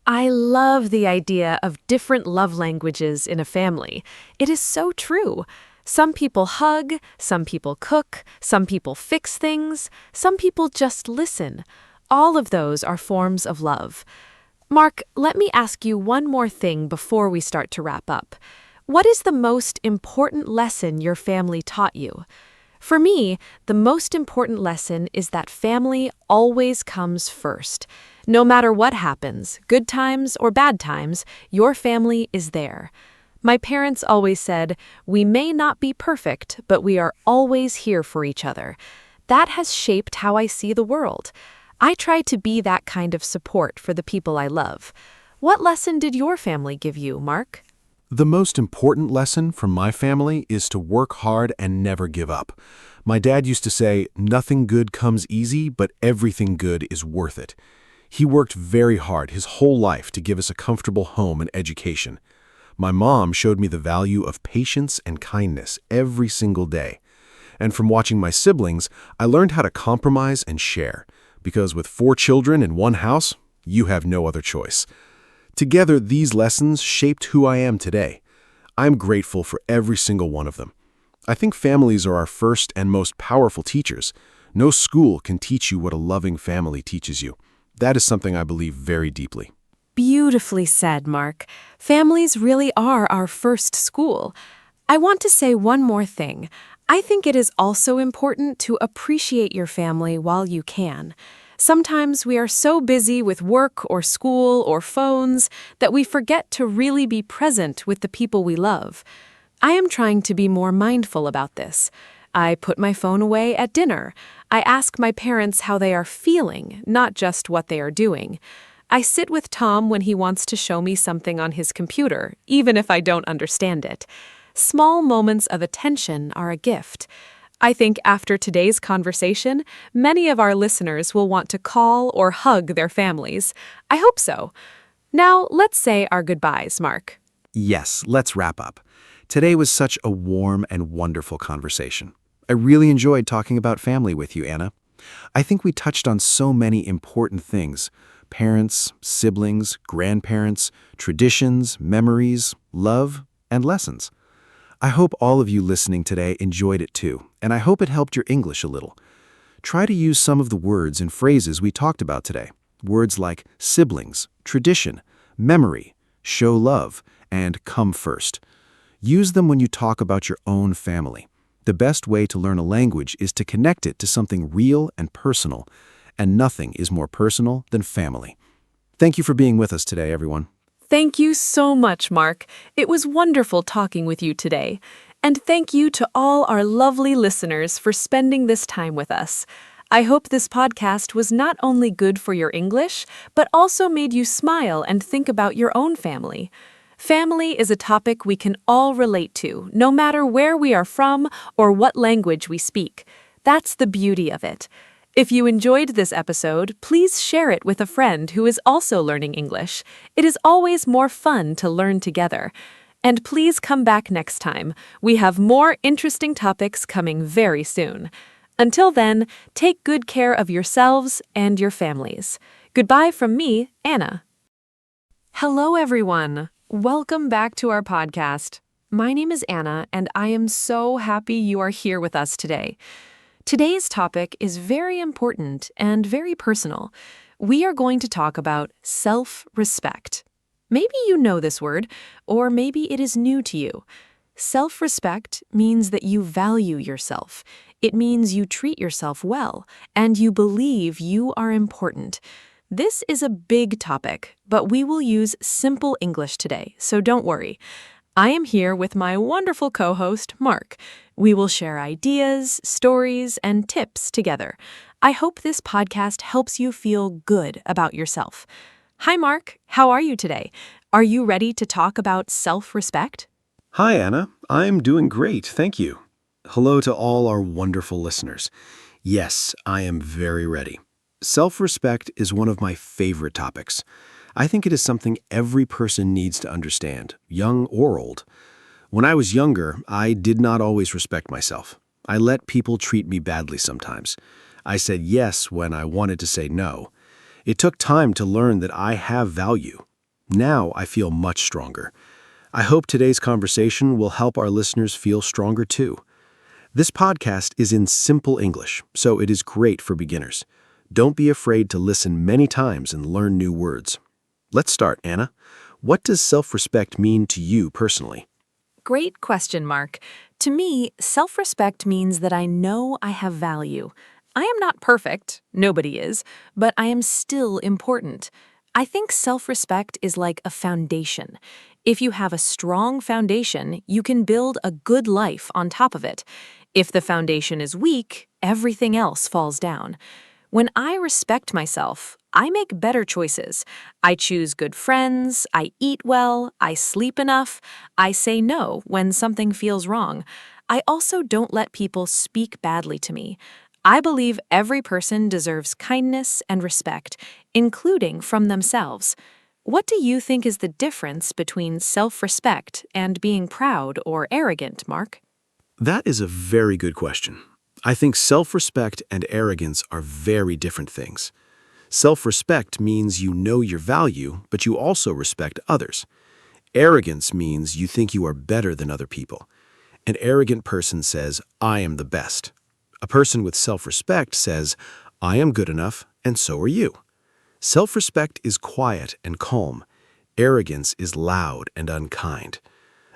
I love the idea of different love languages in a family. It is so true. Some people hug, some people cook, some people fix things, some people just listen. All of those are forms of love. Mark, let me ask you one more thing before we start to wrap up. What is the most important lesson your family taught you? For me, the most important lesson is that family always comes first. No matter what happens, good times or bad times, your family is there. My parents always said, "We may not be perfect, but we are always here for each other." That has shaped how I see the world. I try to be that kind of support for the people I love. What lesson did your family give you, Mark? The most important lesson from my family is to work hard and never give up. My dad used to say, "Nothing good comes easy, but everything good is worth it." He worked very hard his whole life to give us a comfortable home and education. My mom showed me the value of patience and kindness every single day. And from watching my siblings, I learned how to compromise and share. Because with 4 children in one house, you have no other choice. Together, these lessons shaped who I am today. I'm grateful for every single one of them. I think families are our first and most powerful teachers. No school can teach you what a loving family teaches you. That is something I believe very deeply. Beautifully said, Mark. Families really are our first school. I want to say one more thing. I think it is also important to appreciate your family while you can. Sometimes we are so busy with work or school or phones that we forget to really be present with the people we love. I am trying to be more mindful about this. I put my phone away at dinner. I ask my parents how they are feeling, not just what they are doing. I sit with Tom when he wants to show me something on his computer, even if I don't understand it. Small moments of attention are a gift. I think after today's conversation, many of our listeners will want to call or hug their families. I hope so. Now, let's say our goodbyes, Mark. Yes, let's wrap up. Today was such a warm and wonderful conversation. I really enjoyed talking about family with you, Anna. I think we touched on so many important things, parents, siblings, grandparents, traditions, memories, love, and lessons. I hope all of you listening today enjoyed it too, and I hope it helped your English a little. Try to use some of the words and phrases we talked about today. Words like siblings, tradition, memory, show love, and come first. Use them when you talk about your own family. The best way to learn a language is to connect it to something real and personal, and nothing is more personal than family. Thank you for being with us today, everyone. Thank you so much, Mark. It was wonderful talking with you today. And thank you to all our lovely listeners for spending this time with us. I hope this podcast was not only good for your English, but also made you smile and think about your own family. Family is a topic we can all relate to, no matter where we are from or what language we speak. That's the beauty of it. If you enjoyed this episode, please share it with a friend who is also learning English. It is always more fun to learn together. And please come back next time. We have more interesting topics coming very soon. Until then, take good care of yourselves and your families. Goodbye from me, Anna. Hello, everyone. Welcome back to our podcast. My name is Anna, and I am so happy you are here with us today. Today's topic is very important and very personal. We are going to talk about self-respect. Maybe you know this word, or maybe it is new to you. Self-respect means that you value yourself. It means you treat yourself well, and you believe you are important. This is a big topic, but we will use simple English today, so don't worry. I am here with my wonderful co-host, Mark. We will share ideas, stories, and tips together. I hope this podcast helps you feel good about yourself. Hi, Mark. How are you today? Are you ready to talk about self-respect? Hi, Anna. I'm doing great, thank you. Hello to all our wonderful listeners. Yes, I am very ready. Self-respect is one of my favorite topics. I think it is something every person needs to understand, young or old. When I was younger, I did not always respect myself. I let people treat me badly sometimes. I said yes when I wanted to say no. It took time to learn that I have value. Now I feel much stronger. I hope today's conversation will help our listeners feel stronger too. This podcast is in simple English, so it is great for beginners. Don't be afraid to listen many times and learn new words. Let's start, Anna. What does self-respect mean to you personally? Great question, Mark. To me, self-respect means that I know I have value. I am not perfect, nobody is, but I am still important. I think self-respect is like a foundation. If you have a strong foundation, you can build a good life on top of it. If the foundation is weak, everything else falls down. When I respect myself, I make better choices. I choose good friends, I eat well, I sleep enough, I say no when something feels wrong. I also don't let people speak badly to me. I believe every person deserves kindness and respect, including from themselves. What do you think is the difference between self-respect and being proud or arrogant, Mark? That is a very good question. I think self-respect and arrogance are very different things. Self-respect means you know your value, but you also respect others. Arrogance means you think you are better than other people. An arrogant person says, I am the best. A person with self-respect says, I am good enough, and so are you. Self-respect is quiet and calm. Arrogance is loud and unkind.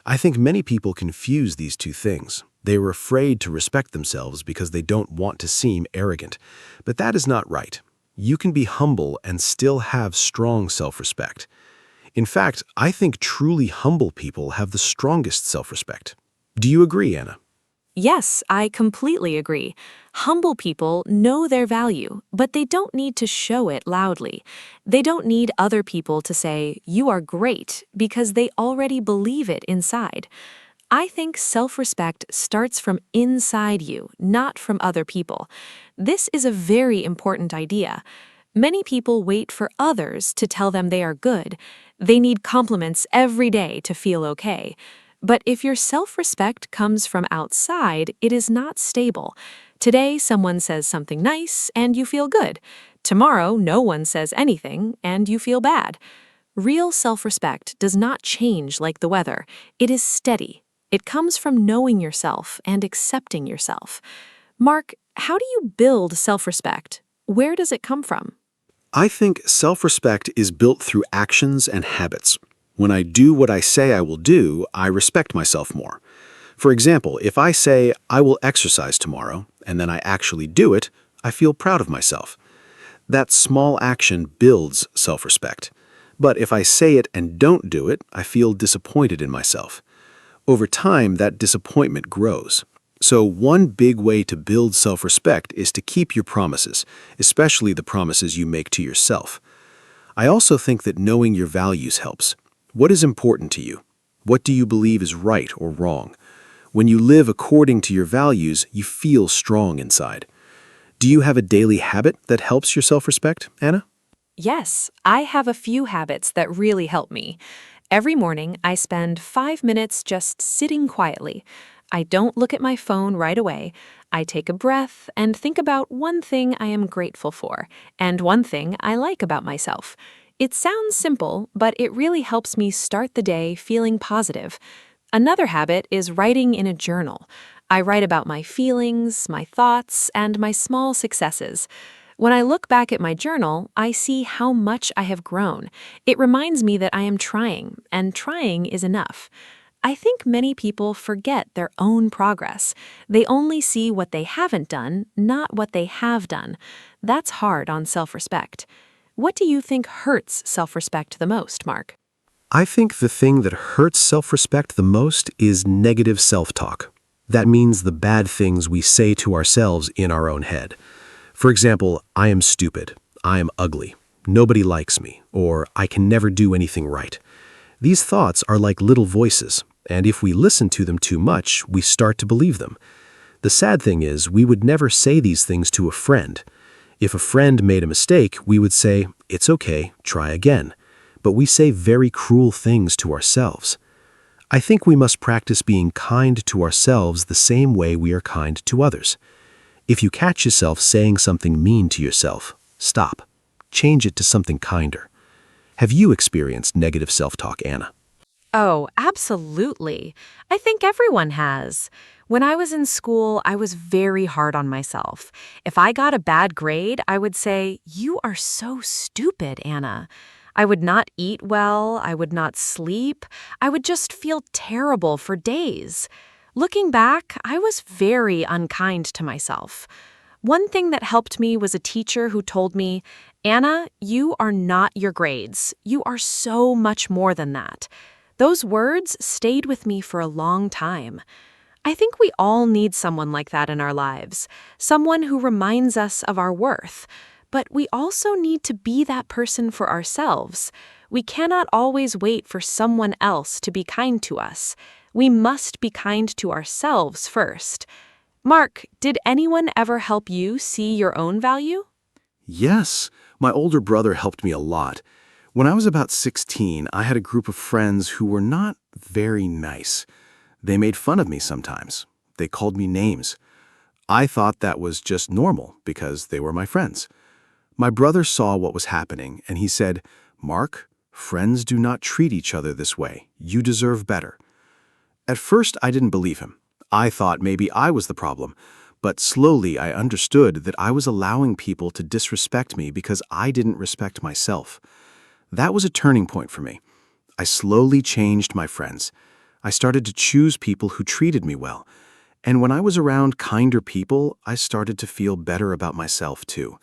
I think many people confuse these two things. They are afraid to respect themselves because they don't want to seem arrogant. But that is not right. You can be humble and still have strong self-respect. In fact, I think truly humble people have the strongest self-respect. Do you agree, Anna? Yes, I completely agree. Humble people know their value, but they don't need to show it loudly. They don't need other people to say, you are great, because they already believe it inside. I think self-respect starts from inside you, not from other people. This is a very important idea. Many people wait for others to tell them they are good. They need compliments every day to feel okay. But if your self-respect comes from outside, it is not stable. Today, someone says something nice and you feel good. Tomorrow, no one says anything, and you feel bad. Real self-respect does not change like the weather. It is steady. It comes from knowing yourself and accepting yourself. Mark, how do you build self-respect? Where does it come from? I think self-respect is built through actions and habits. When I do what I say I will do, I respect myself more. For example, if I say I will exercise tomorrow, and then I actually do it, I feel proud of myself. That small action builds self-respect. But if I say it and don't do it, I feel disappointed in myself. Over time, that disappointment grows. So one big way to build self-respect is to keep your promises, especially the promises you make to yourself. I also think that knowing your values helps. What is important to you? What do you believe is right or wrong? When you live according to your values, you feel strong inside. Do you have a daily habit that helps your self-respect, Anna? Yes, I have a few habits that really help me. Every morning, I spend 5 minutes just sitting quietly. I don't look at my phone right away. I take a breath and think about one thing I am grateful for and one thing I like about myself. It sounds simple, but it really helps me start the day feeling positive. Another habit is writing in a journal. I write about my feelings, my thoughts, and my small successes. When I look back at my journal, I see how much I have grown. It reminds me that I am trying, and trying is enough. I think many people forget their own progress. They only see what they haven't done, not what they have done. That's hard on self-respect. What do you think hurts self-respect the most, Mark? I think the thing that hurts self-respect the most is negative self-talk. That means the bad things we say to ourselves in our own head. For example, I am stupid, I am ugly, nobody likes me, or I can never do anything right. These thoughts are like little voices, and if we listen to them too much, we start to believe them. The sad thing is, we would never say these things to a friend. If a friend made a mistake, we would say, "It's okay, try again." But we say very cruel things to ourselves. I think we must practice being kind to ourselves the same way we are kind to others. If you catch yourself saying something mean to yourself, stop. Change it to something kinder. Have you experienced negative self-talk, Anna? Oh, absolutely. I think everyone has. When I was in school, I was very hard on myself. If I got a bad grade, I would say, "You are so stupid, Anna." I would not eat well, I would not sleep, I would just feel terrible for days. Looking back, I was very unkind to myself. One thing that helped me was a teacher who told me, "Anna, you are not your grades. You are so much more than that." Those words stayed with me for a long time. I think we all need someone like that in our lives, someone who reminds us of our worth. But we also need to be that person for ourselves. We cannot always wait for someone else to be kind to us. We must be kind to ourselves first. Mark, did anyone ever help you see your own value? Yes, my older brother helped me a lot. When I was about 16, I had a group of friends who were not very nice. They made fun of me sometimes. They called me names. I thought that was just normal because they were my friends. My brother saw what was happening and he said, "Mark, friends do not treat each other this way. You deserve better." At first, I didn't believe him. I thought maybe I was the problem, but slowly I understood that I was allowing people to disrespect me because I didn't respect myself. That was a turning point for me. I slowly changed my friends. I started to choose people who treated me well. And when I was around kinder people, I started to feel better about myself too.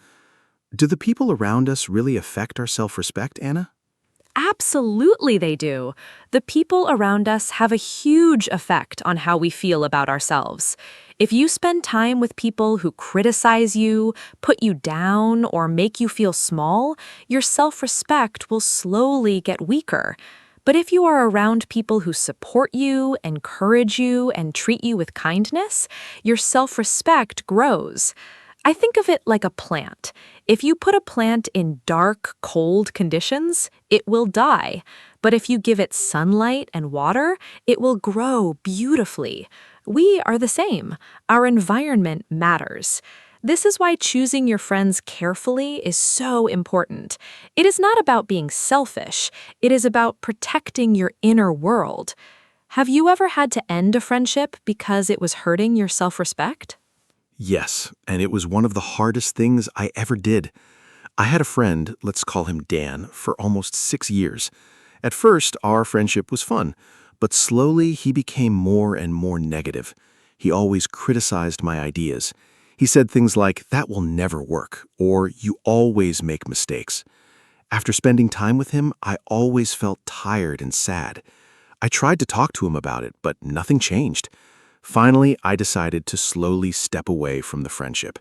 Do the people around us really affect our self-respect, Anna? Absolutely they do. The people around us have a huge effect on how we feel about ourselves. If you spend time with people who criticize you, put you down, or make you feel small, your self-respect will slowly get weaker. But if you are around people who support you, encourage you, and treat you with kindness, your self-respect grows. I think of it like a plant. If you put a plant in dark, cold conditions, it will die. But if you give it sunlight and water, it will grow beautifully. We are the same. Our environment matters. This is why choosing your friends carefully is so important. It is not about being selfish, it is about protecting your inner world. Have you ever had to end a friendship because it was hurting your self-respect? Yes, and it was one of the hardest things I ever did. I had a friend, let's call him Dan, for almost 6 years. At first, our friendship was fun, but slowly he became more and more negative. He always criticized my ideas. He said things like, "That will never work," or "You always make mistakes." After spending time with him, I always felt tired and sad. I tried to talk to him about it, but nothing changed. Finally, I decided to slowly step away from the friendship.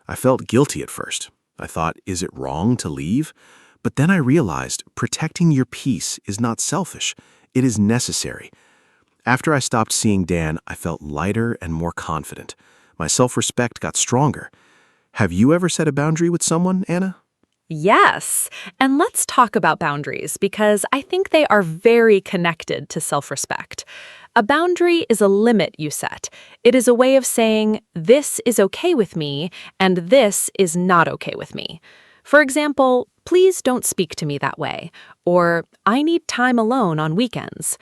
I felt guilty at first. I thought, is it wrong to leave? But then I realized protecting your peace is not selfish. It is necessary. After I stopped seeing Dan, I felt lighter and more confident. My self-respect got stronger. Have you ever set a boundary with someone, Anna? Yes, and let's talk about boundaries because I think they are very connected to self-respect. A boundary is a limit you set. It is a way of saying, this is okay with me, and this is not okay with me. For example, please don't speak to me that way, or I need time alone on weekends.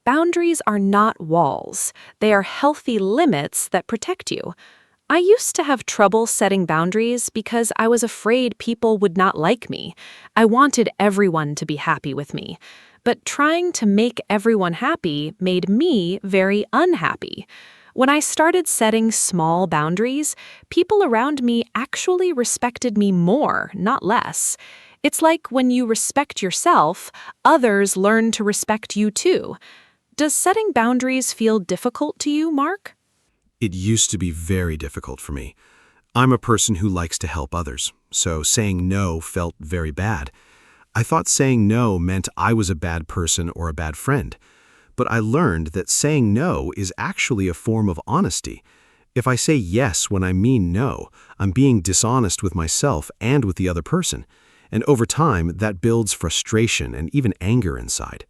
Boundaries are not walls. They are healthy limits that protect you. I used to have trouble setting boundaries because I was afraid people would not like me. I wanted everyone to be happy with me. But trying to make everyone happy made me very unhappy. When I started setting small boundaries, people around me actually respected me more, not less. It's like when you respect yourself, others learn to respect you too. Does setting boundaries feel difficult to you, Mark? It used to be very difficult for me. I'm a person who likes to help others, so saying no felt very bad. I thought saying no meant I was a bad person or a bad friend. But I learned that saying no is actually a form of honesty. If I say yes when I mean no, I'm being dishonest with myself and with the other person. And over time, that builds frustration and even anger inside.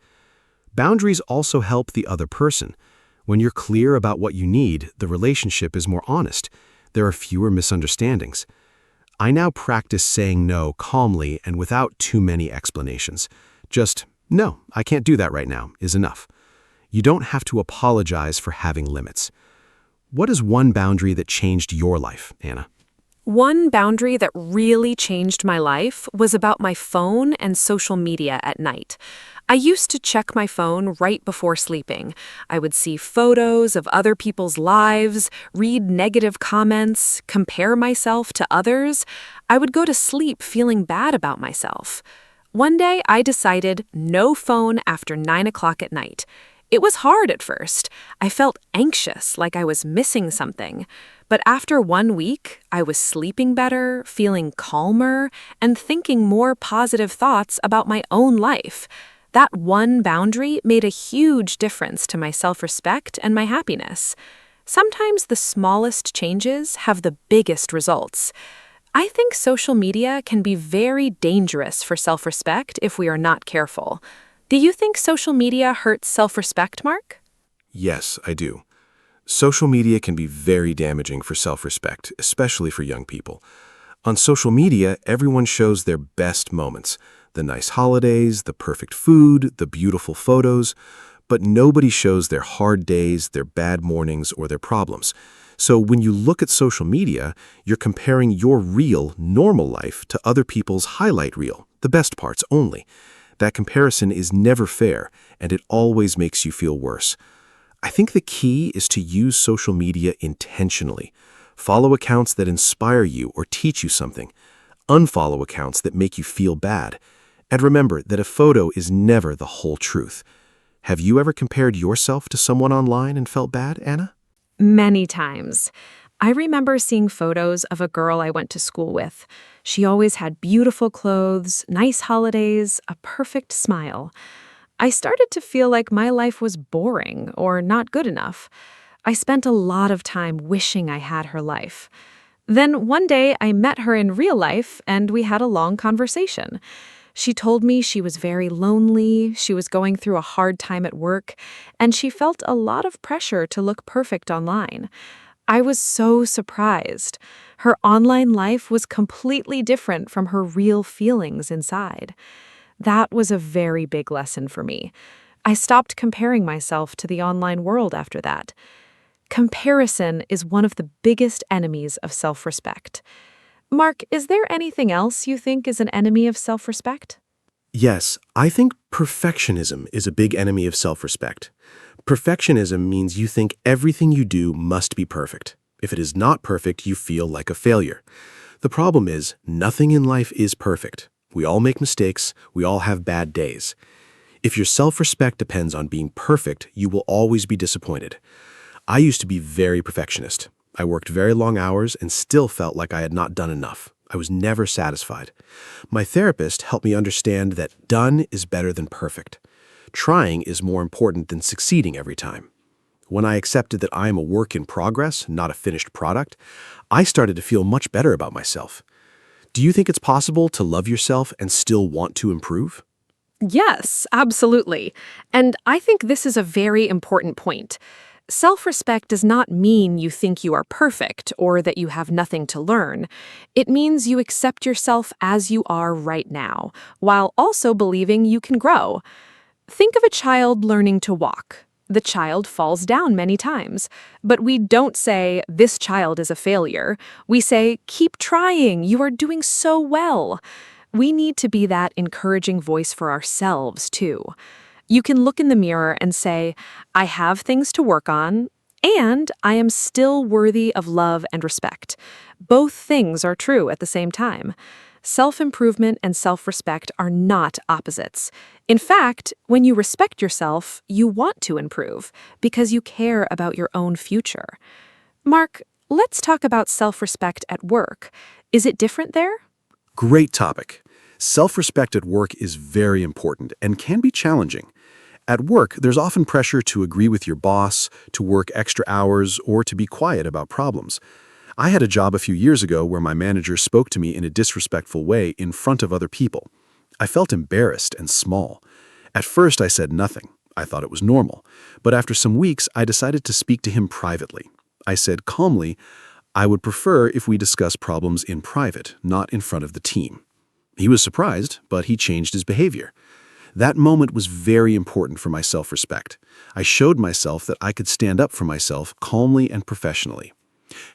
Boundaries also help the other person. When you're clear about what you need, the relationship is more honest. There are fewer misunderstandings. I now practice saying no calmly and without too many explanations. Just, "No, I can't do that right now," is enough. You don't have to apologize for having limits. What is one boundary that changed your life, Anna? One boundary that really changed my life was about my phone and social media at night. I used to check my phone right before sleeping. I would see photos of other people's lives, read negative comments, compare myself to others. I would go to sleep feeling bad about myself. One day, I decided no phone after 9 o'clock at night. It was hard at first. I felt anxious, like I was missing something. But after 1 week, I was sleeping better, feeling calmer, and thinking more positive thoughts about my own life. That one boundary made a huge difference to my self-respect and my happiness. Sometimes the smallest changes have the biggest results. I think social media can be very dangerous for self-respect if we are not careful. Do you think social media hurts self-respect, Mark? Yes, I do. Social media can be very damaging for self-respect, especially for young people. On social media, everyone shows their best moments, the nice holidays, the perfect food, the beautiful photos, but nobody shows their hard days, their bad mornings, or their problems. So when you look at social media, you're comparing your real, normal life to other people's highlight reel, the best parts only. That comparison is never fair, and it always makes you feel worse. I think the key is to use social media intentionally. Follow accounts that inspire you or teach you something. Unfollow accounts that make you feel bad. And remember that a photo is never the whole truth. Have you ever compared yourself to someone online and felt bad, Anna? Many times. I remember seeing photos of a girl I went to school with. She always had beautiful clothes, nice holidays, a perfect smile. I started to feel like my life was boring or not good enough. I spent a lot of time wishing I had her life. Then one day I met her in real life and we had a long conversation. She told me she was very lonely, she was going through a hard time at work, and she felt a lot of pressure to look perfect online. I was so surprised. Her online life was completely different from her real feelings inside. That was a very big lesson for me. I stopped comparing myself to the online world after that. Comparison is one of the biggest enemies of self-respect. Mark, is there anything else you think is an enemy of self-respect? Yes, I think perfectionism is a big enemy of self-respect. Perfectionism means you think everything you do must be perfect. If it is not perfect, you feel like a failure. The problem is, nothing in life is perfect. We all make mistakes, we all have bad days. If your self-respect depends on being perfect, you will always be disappointed. I used to be very perfectionist. I worked very long hours and still felt like I had not done enough. I was never satisfied. My therapist helped me understand that done is better than perfect. Trying is more important than succeeding every time. When I accepted that I am a work in progress, not a finished product, I started to feel much better about myself. Do you think it's possible to love yourself and still want to improve? Yes, absolutely. And I think this is a very important point. Self-respect does not mean you think you are perfect or that you have nothing to learn. It means you accept yourself as you are right now, while also believing you can grow. Think of a child learning to walk. The child falls down many times, but we don't say, "This child is a failure." We say, "Keep trying, you are doing so well." We need to be that encouraging voice for ourselves, too. You can look in the mirror and say, "I have things to work on, and I am still worthy of love and respect." Both things are true at the same time. Self-improvement and self-respect are not opposites. In fact, when you respect yourself, you want to improve because you care about your own future. Mark, let's talk about self-respect at work. Is it different there? Great topic. Self-respect at work is very important and can be challenging. At work, there's often pressure to agree with your boss, to work extra hours, or to be quiet about problems. I had a job a few years ago where my manager spoke to me in a disrespectful way in front of other people. I felt embarrassed and small. At first, I said nothing. I thought it was normal. But after some weeks, I decided to speak to him privately. I said calmly, "I would prefer if we discuss problems in private, not in front of the team." He was surprised, but he changed his behavior. That moment was very important for my self-respect. I showed myself that I could stand up for myself calmly and professionally.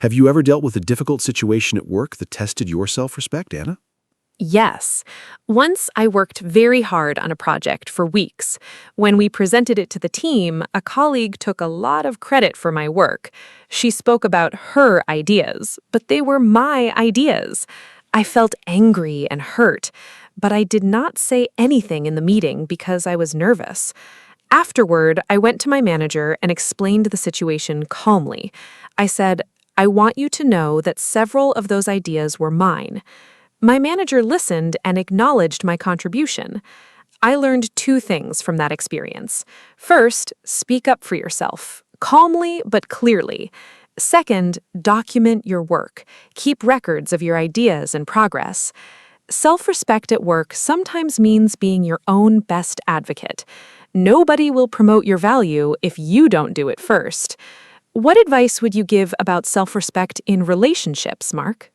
Have you ever dealt with a difficult situation at work that tested your self-respect, Anna? Yes. Once I worked very hard on a project for weeks. When we presented it to the team, a colleague took a lot of credit for my work. She spoke about her ideas, but they were my ideas. I felt angry and hurt, but I did not say anything in the meeting because I was nervous. Afterward, I went to my manager and explained the situation calmly. I said, "I want you to know that several of those ideas were mine." My manager listened and acknowledged my contribution. I learned two things from that experience. First, speak up for yourself, calmly but clearly. Second, document your work. Keep records of your ideas and progress. Self-respect at work sometimes means being your own best advocate. Nobody will promote your value if you don't do it first. What advice would you give about self-respect in relationships, Mark?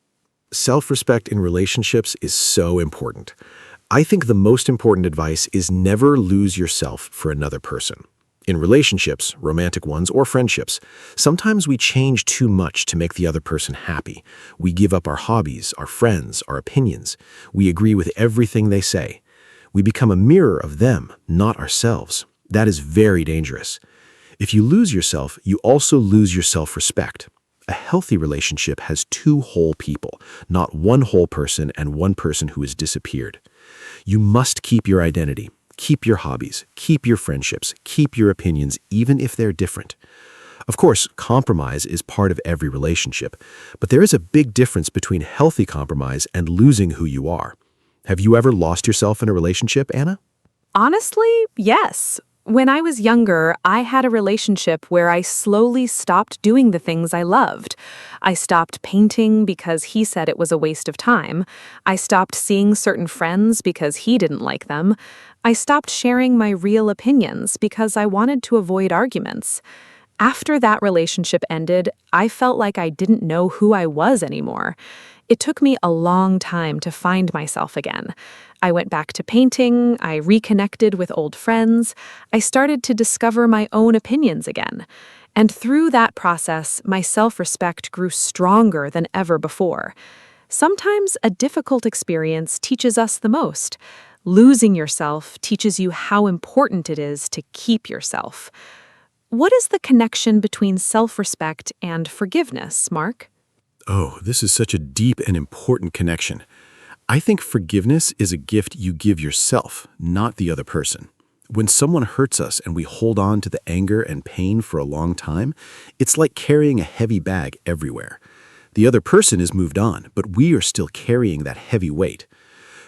Self-respect in relationships is so important. I think the most important advice is never lose yourself for another person. In relationships, romantic ones or friendships, sometimes we change too much to make the other person happy. We give up our hobbies, our friends, our opinions. We agree with everything they say. We become a mirror of them, not ourselves. That is very dangerous. If you lose yourself, you also lose your self-respect. A healthy relationship has two whole people, not one whole person and one person who has disappeared. You must keep your identity, keep your hobbies, keep your friendships, keep your opinions, even if they're different. Of course, compromise is part of every relationship, but there is a big difference between healthy compromise and losing who you are. Have you ever lost yourself in a relationship, Anna? Honestly, yes. When I was younger, I had a relationship where I slowly stopped doing the things I loved. I stopped painting because he said it was a waste of time. I stopped seeing certain friends because he didn't like them. I stopped sharing my real opinions because I wanted to avoid arguments. After that relationship ended, I felt like I didn't know who I was anymore. It took me a long time to find myself again. I went back to painting, I reconnected with old friends, I started to discover my own opinions again. And through that process, my self-respect grew stronger than ever before. Sometimes a difficult experience teaches us the most. Losing yourself teaches you how important it is to keep yourself. What is the connection between self-respect and forgiveness, Mark? Oh, this is such a deep and important connection. I think forgiveness is a gift you give yourself, not the other person. When someone hurts us and we hold on to the anger and pain for a long time, it's like carrying a heavy bag everywhere. The other person is moved on, but we are still carrying that heavy weight.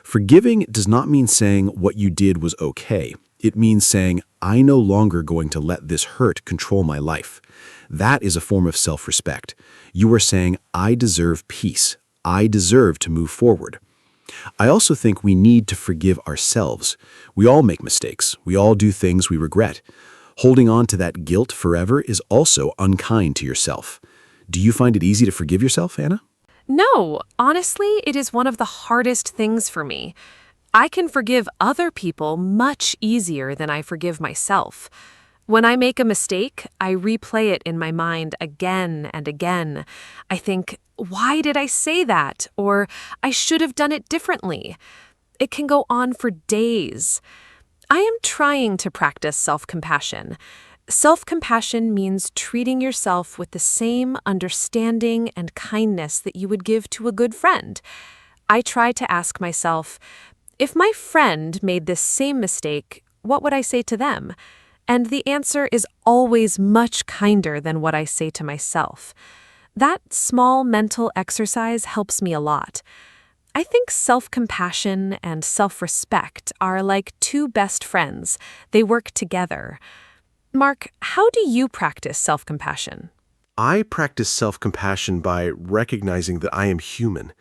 Forgiving does not mean saying what you did was okay. It means saying, I'm no longer going to let this hurt control my life. That is a form of self-respect. You are saying, I deserve peace. I deserve to move forward. I also think we need to forgive ourselves. We all make mistakes. We all do things we regret. Holding on to that guilt forever is also unkind to yourself. Do you find it easy to forgive yourself, Anna? No, honestly, it is one of the hardest things for me. I can forgive other people much easier than I forgive myself. When I make a mistake, I replay it in my mind again and again. I think, why did I say that? Or I should have done it differently. It can go on for days. I am trying to practice self-compassion. Self-compassion means treating yourself with the same understanding and kindness that you would give to a good friend. I try to ask myself, if my friend made this same mistake, what would I say to them? And the answer is always much kinder than what I say to myself. That small mental exercise helps me a lot. I think self-compassion and self-respect are like two best friends. They work together. Mark, how do you practice self-compassion? I practice self-compassion by recognizing that I am human.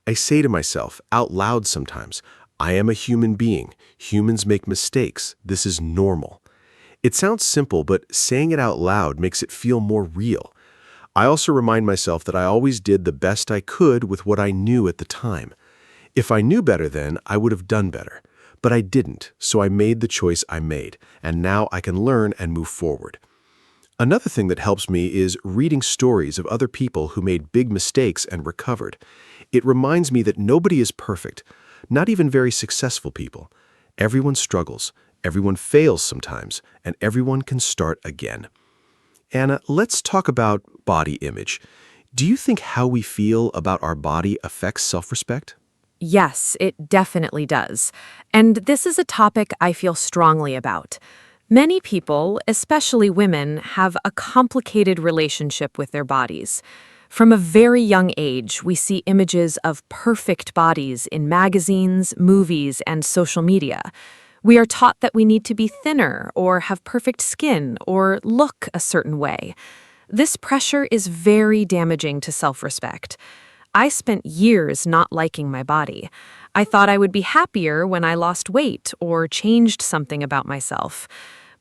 I say to myself out loud sometimes, I am a human being. Humans make mistakes. This is normal. It sounds simple, but saying it out loud makes it feel more real. I also remind myself that I always did the best I could with what I knew at the time. If I knew better then, I would have done better. But I didn't, so I made the choice I made, and now I can learn and move forward. Another thing that helps me is reading stories of other people who made big mistakes and recovered. It reminds me that nobody is perfect, not even very successful people. Everyone struggles, everyone fails sometimes, and everyone can start again. Anna, let's talk about body image. Do you think how we feel about our body affects self-respect? Yes, it definitely does. And this is a topic I feel strongly about. Many people, especially women, have a complicated relationship with their bodies. From a very young age, we see images of perfect bodies in magazines, movies, and social media. We are taught that we need to be thinner or have perfect skin or look a certain way. This pressure is very damaging to self-respect. I spent years not liking my body. I thought I would be happier when I lost weight or changed something about myself.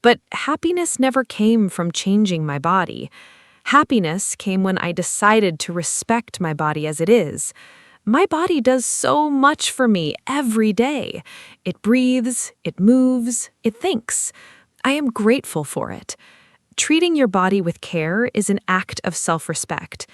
But happiness never came from changing my body. Happiness came when I decided to respect my body as it is. My body does so much for me every day. It breathes, it moves, it thinks. I am grateful for it. Treating your body with care is an act of self-respect.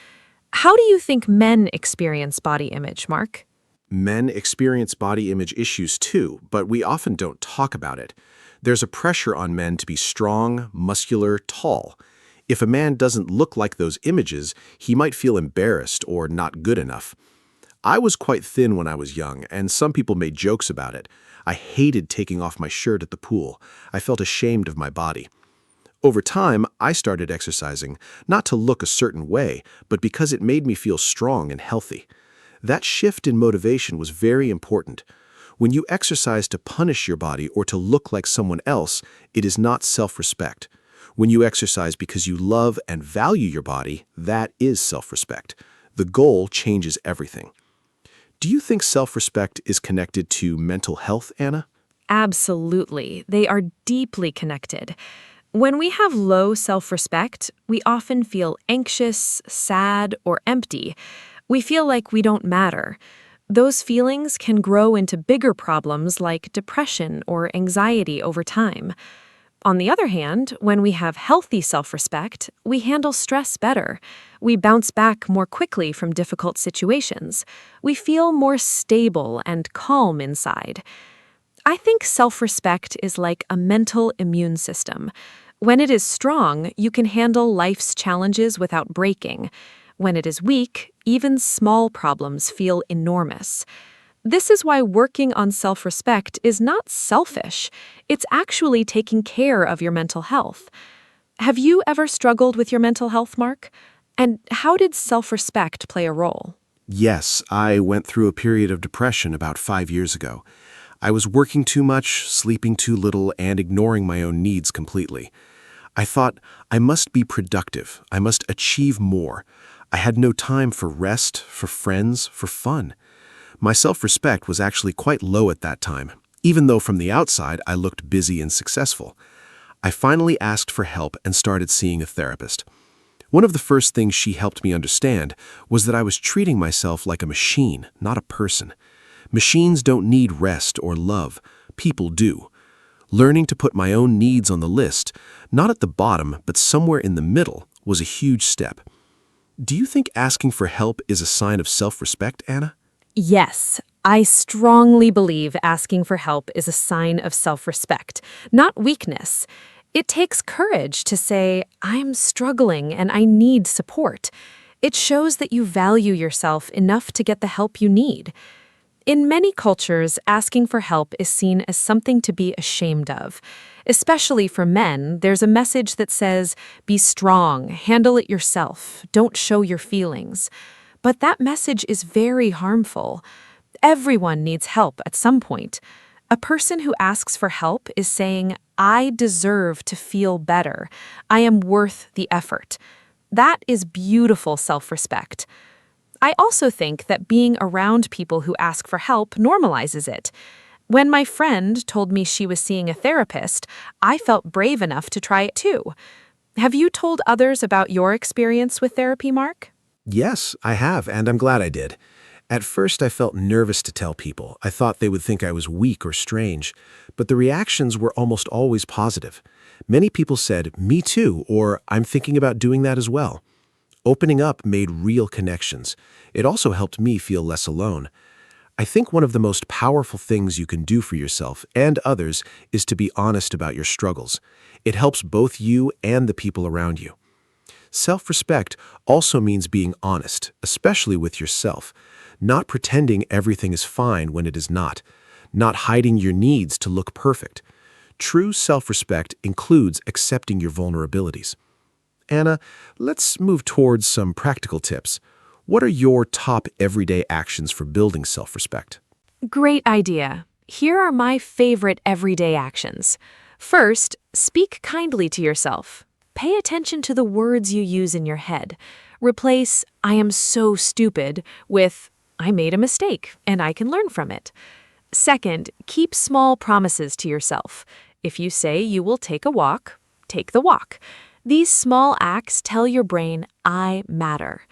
How do you think men experience body image, Mark? Men experience body image issues too, but we often don't talk about it. There's a pressure on men to be strong, muscular, tall. If a man doesn't look like those images, he might feel embarrassed or not good enough. I was quite thin when I was young, and some people made jokes about it. I hated taking off my shirt at the pool. I felt ashamed of my body. Over time, I started exercising, not to look a certain way, but because it made me feel strong and healthy. That shift in motivation was very important. When you exercise to punish your body or to look like someone else, it is not self-respect. When you exercise because you love and value your body, that is self-respect. The goal changes everything. Do you think self-respect is connected to mental health, Anna? Absolutely. They are deeply connected. When we have low self-respect, we often feel anxious, sad, or empty. We feel like we don't matter. Those feelings can grow into bigger problems like depression or anxiety over time. On the other hand, when we have healthy self-respect, we handle stress better. We bounce back more quickly from difficult situations. We feel more stable and calm inside. I think self-respect is like a mental immune system. When it is strong, you can handle life's challenges without breaking. When it is weak, even small problems feel enormous. This is why working on self-respect is not selfish. It's actually taking care of your mental health. Have you ever struggled with your mental health, Mark? And how did self-respect play a role? Yes, I went through a period of depression about 5 years ago. I was working too much, sleeping too little, and ignoring my own needs completely. I thought, I must be productive. I must achieve more. I had no time for rest, for friends, for fun. My self-respect was actually quite low at that time, even though from the outside I looked busy and successful. I finally asked for help and started seeing a therapist. One of the first things she helped me understand was that I was treating myself like a machine, not a person. Machines don't need rest or love. People do. Learning to put my own needs on the list, not at the bottom, but somewhere in the middle, was a huge step. Do you think asking for help is a sign of self-respect, Anna? Yes, I strongly believe asking for help is a sign of self-respect, not weakness. It takes courage to say, I'm struggling and I need support. It shows that you value yourself enough to get the help you need. In many cultures, asking for help is seen as something to be ashamed of. Especially for men, there's a message that says, be strong, handle it yourself, don't show your feelings. But that message is very harmful. Everyone needs help at some point. A person who asks for help is saying, I deserve to feel better. I am worth the effort. That is beautiful self-respect. I also think that being around people who ask for help normalizes it. When my friend told me she was seeing a therapist, I felt brave enough to try it too. Have you told others about your experience with therapy, Mark? Yes, I have, and I'm glad I did. At first, I felt nervous to tell people. I thought they would think I was weak or strange, but the reactions were almost always positive. Many people said, me too, or I'm thinking about doing that as well. Opening up made real connections. It also helped me feel less alone. I think one of the most powerful things you can do for yourself and others is to be honest about your struggles. It helps both you and the people around you. Self-respect also means being honest, especially with yourself, not pretending everything is fine when it is not hiding your needs to look perfect. True self-respect includes accepting your vulnerabilities. Anna, let's move towards some practical tips. What are your top everyday actions for building self-respect? Great idea. Here are my favorite everyday actions. First, speak kindly to yourself. Pay attention to the words you use in your head. Replace, I am so stupid, with, I made a mistake and I can learn from it. Second, keep small promises to yourself. If you say you will take a walk, take the walk. These small acts tell your brain, I matter.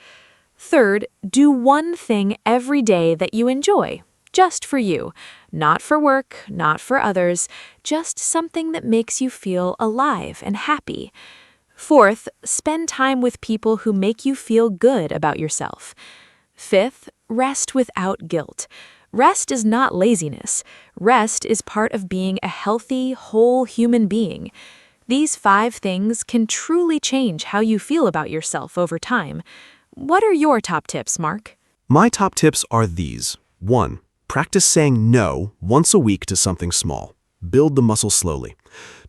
Third, do one thing every day that you enjoy, just for you. Not for work, not for others, just something that makes you feel alive and happy. Fourth, spend time with people who make you feel good about yourself. Fifth, rest without guilt. Rest is not laziness. Rest is part of being a healthy, whole human being. These 5 things can truly change how you feel about yourself over time. What are your top tips, Mark? My top tips are these. 1. Practice saying no once a week to something small. Build the muscle slowly.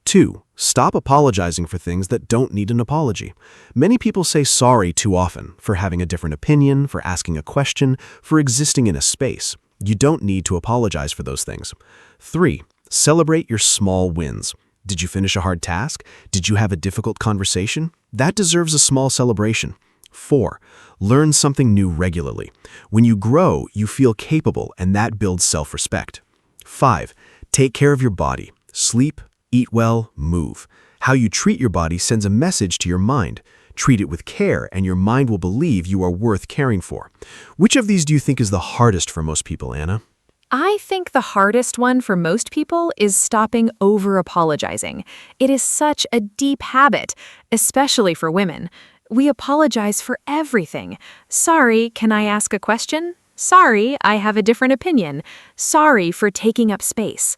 2. Stop apologizing for things that don't need an apology. Many people say sorry too often for having a different opinion, for asking a question, for existing in a space. You don't need to apologize for those things. 3. Celebrate your small wins. Did you finish a hard task? Did you have a difficult conversation? That deserves a small celebration. 4. Learn something new regularly. When you grow, you feel capable, and that builds self-respect. 5. Take care of your body. Sleep, eat well, move. How you treat your body sends a message to your mind. Treat it with care, and your mind will believe you are worth caring for. Which of these do you think is the hardest for most people, Anna? I think the hardest one for most people is stopping over-apologizing. It is such a deep habit, especially for women. We apologize for everything. Sorry, can I ask a question? Sorry, I have a different opinion. Sorry for taking up space.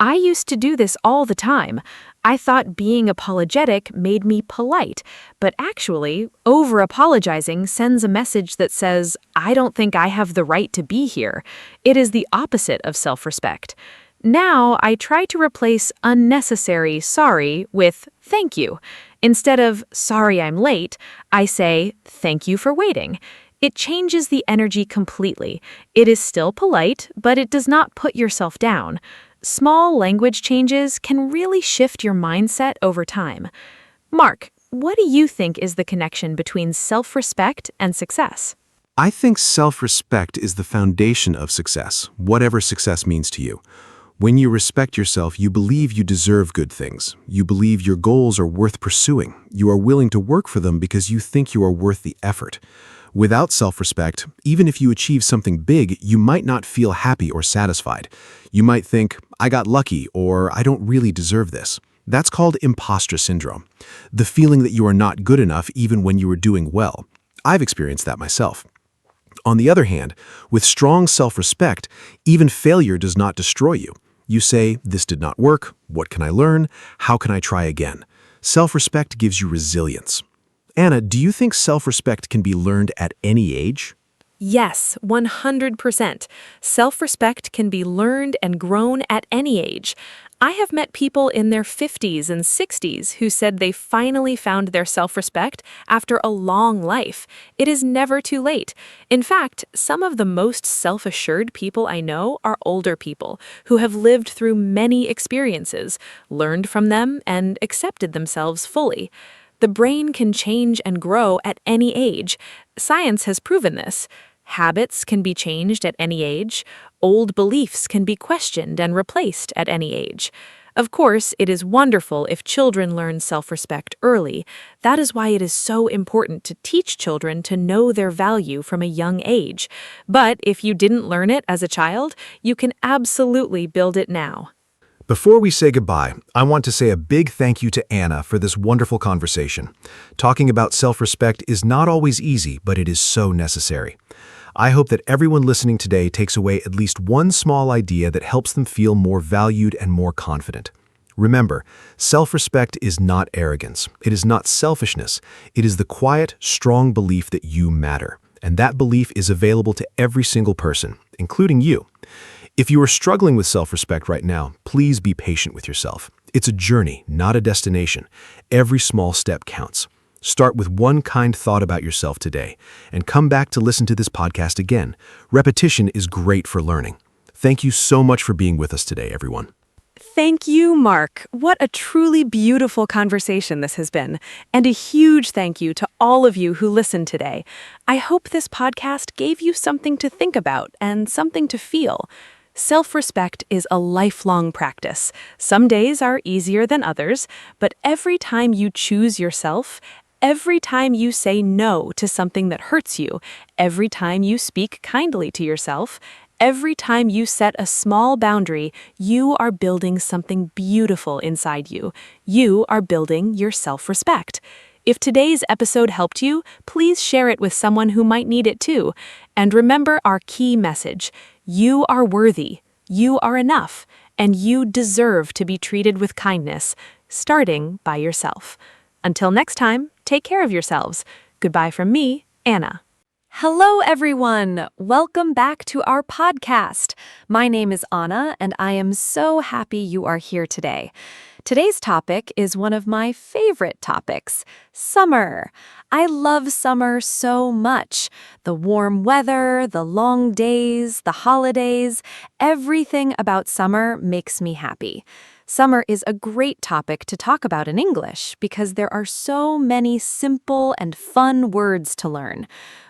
I used to do this all the time. I thought being apologetic made me polite, but actually, over-apologizing sends a message that says, I don't think I have the right to be here. It is the opposite of self-respect. Now, I try to replace unnecessary sorry with thank you. Instead of sorry I'm late, I say thank you for waiting. It changes the energy completely. It is still polite, but it does not put yourself down. Small language changes can really shift your mindset over time. Mark, what do you think is the connection between self-respect and success? I think self-respect is the foundation of success, whatever success means to you. When you respect yourself, you believe you deserve good things. You believe your goals are worth pursuing. You are willing to work for them because you think you are worth the effort. Without self-respect, even if you achieve something big, you might not feel happy or satisfied. You might think, I got lucky, or I don't really deserve this. That's called imposter syndrome, the feeling that you are not good enough even when you are doing well. I've experienced that myself. On the other hand, with strong self-respect, even failure does not destroy you. You say, this did not work, what can I learn, how can I try again? Self-respect gives you resilience. Anna, do you think self-respect can be learned at any age? Yes, 100%. Self-respect can be learned and grown at any age. I have met people in their 50s and 60s who said they finally found their self-respect after a long life. It is never too late. In fact, some of the most self-assured people I know are older people who have lived through many experiences, learned from them, and accepted themselves fully. The brain can change and grow at any age. Science has proven this. Habits can be changed at any age. Old beliefs can be questioned and replaced at any age. Of course, it is wonderful if children learn self-respect early. That is why it is so important to teach children to know their value from a young age. But if you didn't learn it as a child, you can absolutely build it now. Before we say goodbye, I want to say a big thank you to Anna for this wonderful conversation. Talking about self-respect is not always easy, but it is so necessary. I hope that everyone listening today takes away at least one small idea that helps them feel more valued and more confident. Remember, self-respect is not arrogance. It is not selfishness. It is the quiet, strong belief that you matter. And that belief is available to every single person, including you. If you are struggling with self-respect right now, please be patient with yourself. It's a journey, not a destination. Every small step counts. Start with one kind thought about yourself today, and come back to listen to this podcast again. Repetition is great for learning. Thank you so much for being with us today, everyone. Thank you, Mark. What a truly beautiful conversation this has been. And a huge thank you to all of you who listened today. I hope this podcast gave you something to think about and something to feel. Self-respect is a lifelong practice. Some days are easier than others, but every time you choose yourself, every time you say no to something that hurts you, every time you speak kindly to yourself, every time you set a small boundary, you are building something beautiful inside you. You are building your self-respect. If today's episode helped you, please share it with someone who might need it too. And remember our key message. You are worthy, you are enough, and you deserve to be treated with kindness, starting by yourself. Until next time, take care of yourselves. Goodbye from me, Anna. Hello, everyone. Welcome back to our podcast. My name is Anna, and I am so happy you are here today. Today's topic is one of my favorite topics, summer. I love summer so much. The warm weather, the long days, the holidays, everything about summer makes me happy. Summer is a great topic to talk about in English because there are so many simple and fun words to learn.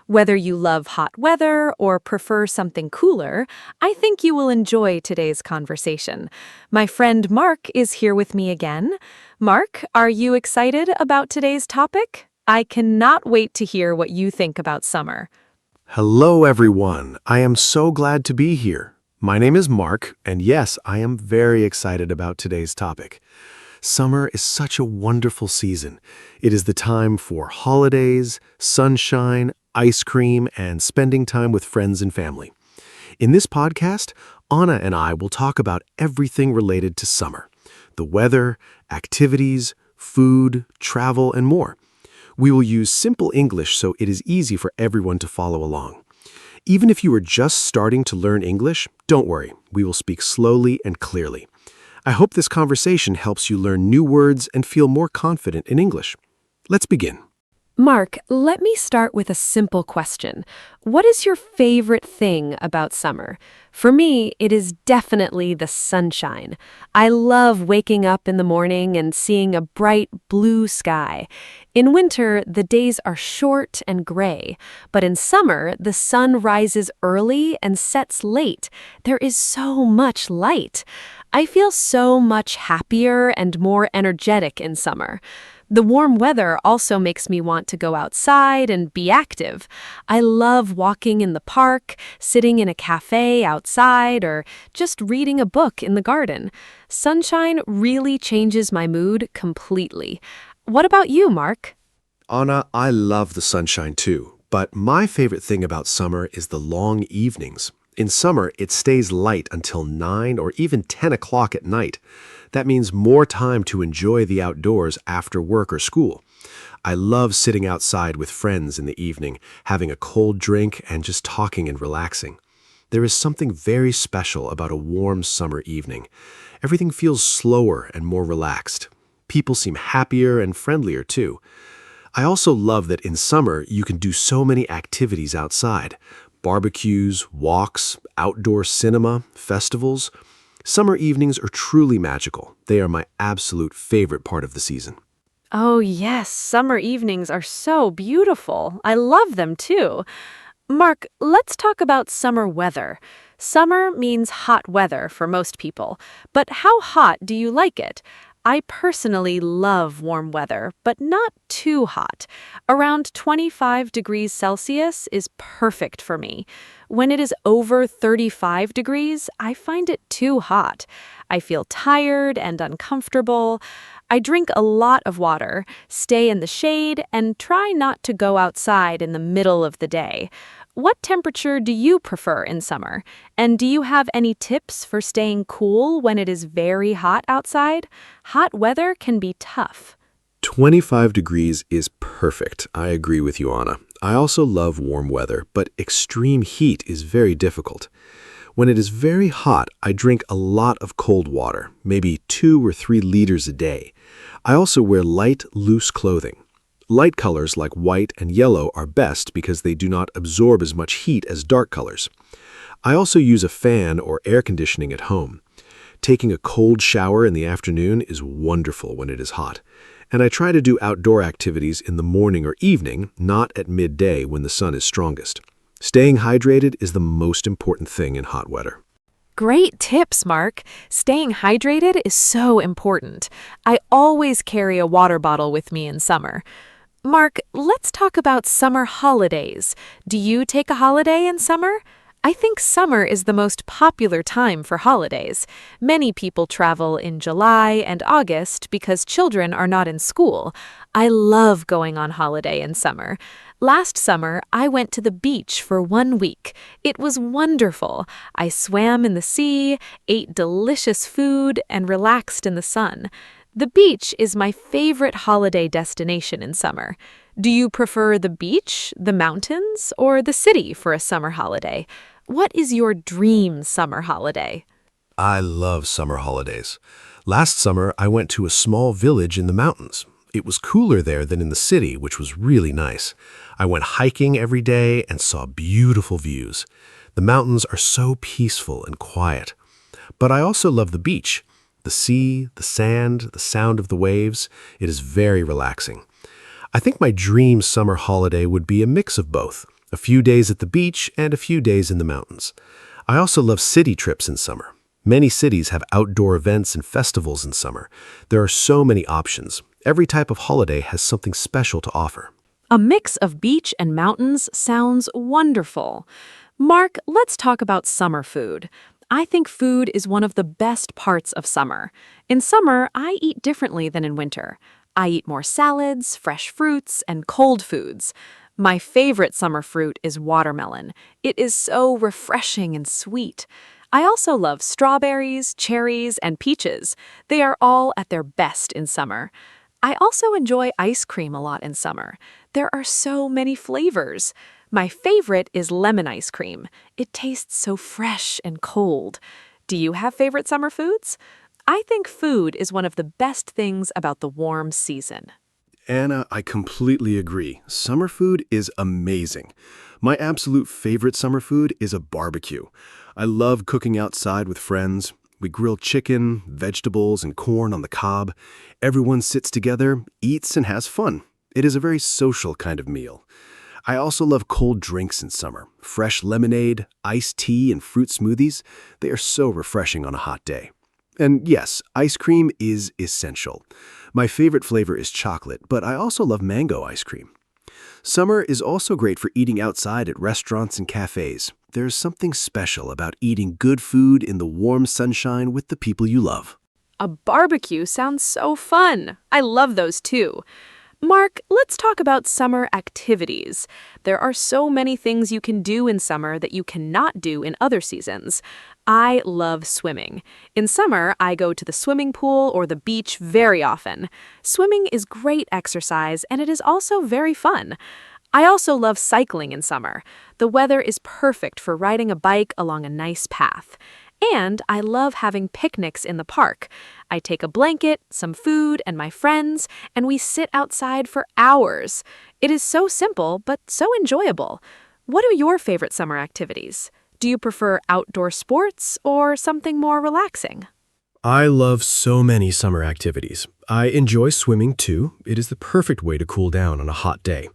Whether you love hot weather or prefer something cooler, I think you will enjoy today's conversation. My friend Mark is here with me again. Mark, are you excited about today's topic? I cannot wait to hear what you think about summer. Hello, everyone. I am so glad to be here. My name is Mark, and yes, I am very excited about today's topic. Summer is such a wonderful season. It is the time for holidays, sunshine, ice cream, and spending time with friends and family. In this podcast, Anna and I will talk about everything related to summer: the weather, activities, food, travel, and more. We will use simple English so it is easy for everyone to follow along. Even if you are just starting to learn English, don't worry, we will speak slowly and clearly. I hope this conversation helps you learn new words and feel more confident in English. Let's begin. Mark, let me start with a simple question. What is your favorite thing about summer? For me, it is definitely the sunshine. I love waking up in the morning and seeing a bright blue sky. In winter, the days are short and gray, but in summer, the sun rises early and sets late. There is so much light. I feel so much happier and more energetic in summer. The warm weather also makes me want to go outside and be active. I love walking in the park, sitting in a cafe outside, or just reading a book in the garden. Sunshine really changes my mood completely. What about you, Mark? Anna, I love the sunshine too, but my favorite thing about summer is the long evenings. In summer, it stays light until 9 or even 10 o'clock at night. That means more time to enjoy the outdoors after work or school. I love sitting outside with friends in the evening, having a cold drink and just talking and relaxing. There is something very special about a warm summer evening. Everything feels slower and more relaxed. People seem happier and friendlier too. I also love that in summer you can do so many activities outside. Barbecues, walks, outdoor cinema, festivals. Summer evenings are truly magical. They are my absolute favorite part of the season. Oh, yes, summer evenings are so beautiful. I love them too. Mark, let's talk about summer weather. Summer means hot weather for most people, but how hot do you like it? I personally love warm weather, but not too hot. Around 25 degrees Celsius is perfect for me. When it is over 35 degrees, I find it too hot. I feel tired and uncomfortable. I drink a lot of water, stay in the shade, and try not to go outside in the middle of the day. What temperature do you prefer in summer? And do you have any tips for staying cool when it is very hot outside? Hot weather can be tough. 25 degrees is perfect. I agree with you, Anna. I also love warm weather, but extreme heat is very difficult. When it is very hot, I drink a lot of cold water, maybe 2 or 3 liters a day. I also wear light, loose clothing. Light colors like white and yellow are best because they do not absorb as much heat as dark colors. I also use a fan or air conditioning at home. Taking a cold shower in the afternoon is wonderful when it is hot. And I try to do outdoor activities in the morning or evening, not at midday when the sun is strongest. Staying hydrated is the most important thing in hot weather. Great tips, Mark. Staying hydrated is so important. I always carry a water bottle with me in summer. Mark, let's talk about summer holidays. Do you take a holiday in summer? I think summer is the most popular time for holidays. Many people travel in July and August because children are not in school. I love going on holiday in summer. Last summer, I went to the beach for 1 week. It was wonderful. I swam in the sea, ate delicious food, and relaxed in the sun. The beach is my favorite holiday destination in summer. Do you prefer the beach, the mountains, or the city for a summer holiday? What is your dream summer holiday? I love summer holidays. Last summer, I went to a small village in the mountains. It was cooler there than in the city, which was really nice. I went hiking every day and saw beautiful views. The mountains are so peaceful and quiet. But I also love the beach. The sea, the sand, the sound of the waves, it is very relaxing. I think my dream summer holiday would be a mix of both, a few days at the beach and a few days in the mountains. I also love city trips in summer. Many cities have outdoor events and festivals in summer. There are so many options. Every type of holiday has something special to offer. A mix of beach and mountains sounds wonderful. Mark, let's talk about summer food. I think food is one of the best parts of summer. In summer, I eat differently than in winter. I eat more salads, fresh fruits, and cold foods. My favorite summer fruit is watermelon. It is so refreshing and sweet. I also love strawberries, cherries, and peaches. They are all at their best in summer. I also enjoy ice cream a lot in summer. There are so many flavors. My favorite is lemon ice cream. It tastes so fresh and cold. Do you have favorite summer foods? I think food is one of the best things about the warm season. Anna, I completely agree. Summer food is amazing. My absolute favorite summer food is a barbecue. I love cooking outside with friends. We grill chicken, vegetables, and corn on the cob. Everyone sits together, eats, and has fun. It is a very social kind of meal. I also love cold drinks in summer. Fresh lemonade, iced tea, and fruit smoothies. They are so refreshing on a hot day. And yes, ice cream is essential. My favorite flavor is chocolate, but I also love mango ice cream. Summer is also great for eating outside at restaurants and cafes. There's something special about eating good food in the warm sunshine with the people you love. A barbecue sounds so fun. I love those too. Mark, let's talk about summer activities. There are so many things you can do in summer that you cannot do in other seasons. I love swimming. In summer, I go to the swimming pool or the beach very often. Swimming is great exercise and it is also very fun. I also love cycling in summer. The weather is perfect for riding a bike along a nice path. And I love having picnics in the park. I take a blanket, some food, and my friends, and we sit outside for hours. It is so simple, but so enjoyable. What are your favorite summer activities? Do you prefer outdoor sports or something more relaxing? I love so many summer activities. I enjoy swimming too. It is the perfect way to cool down on a hot day.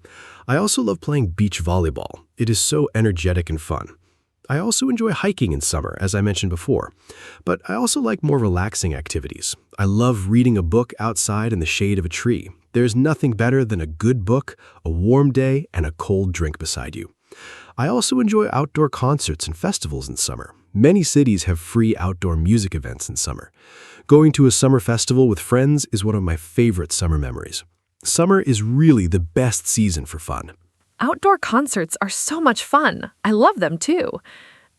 I also love playing beach volleyball. It is so energetic and fun. I also enjoy hiking in summer, as I mentioned before, but I also like more relaxing activities. I love reading a book outside in the shade of a tree. There's nothing better than a good book, a warm day, and a cold drink beside you. I also enjoy outdoor concerts and festivals in summer. Many cities have free outdoor music events in summer. Going to a summer festival with friends is one of my favorite summer memories. Summer is really the best season for fun. Outdoor concerts are so much fun. I love them too.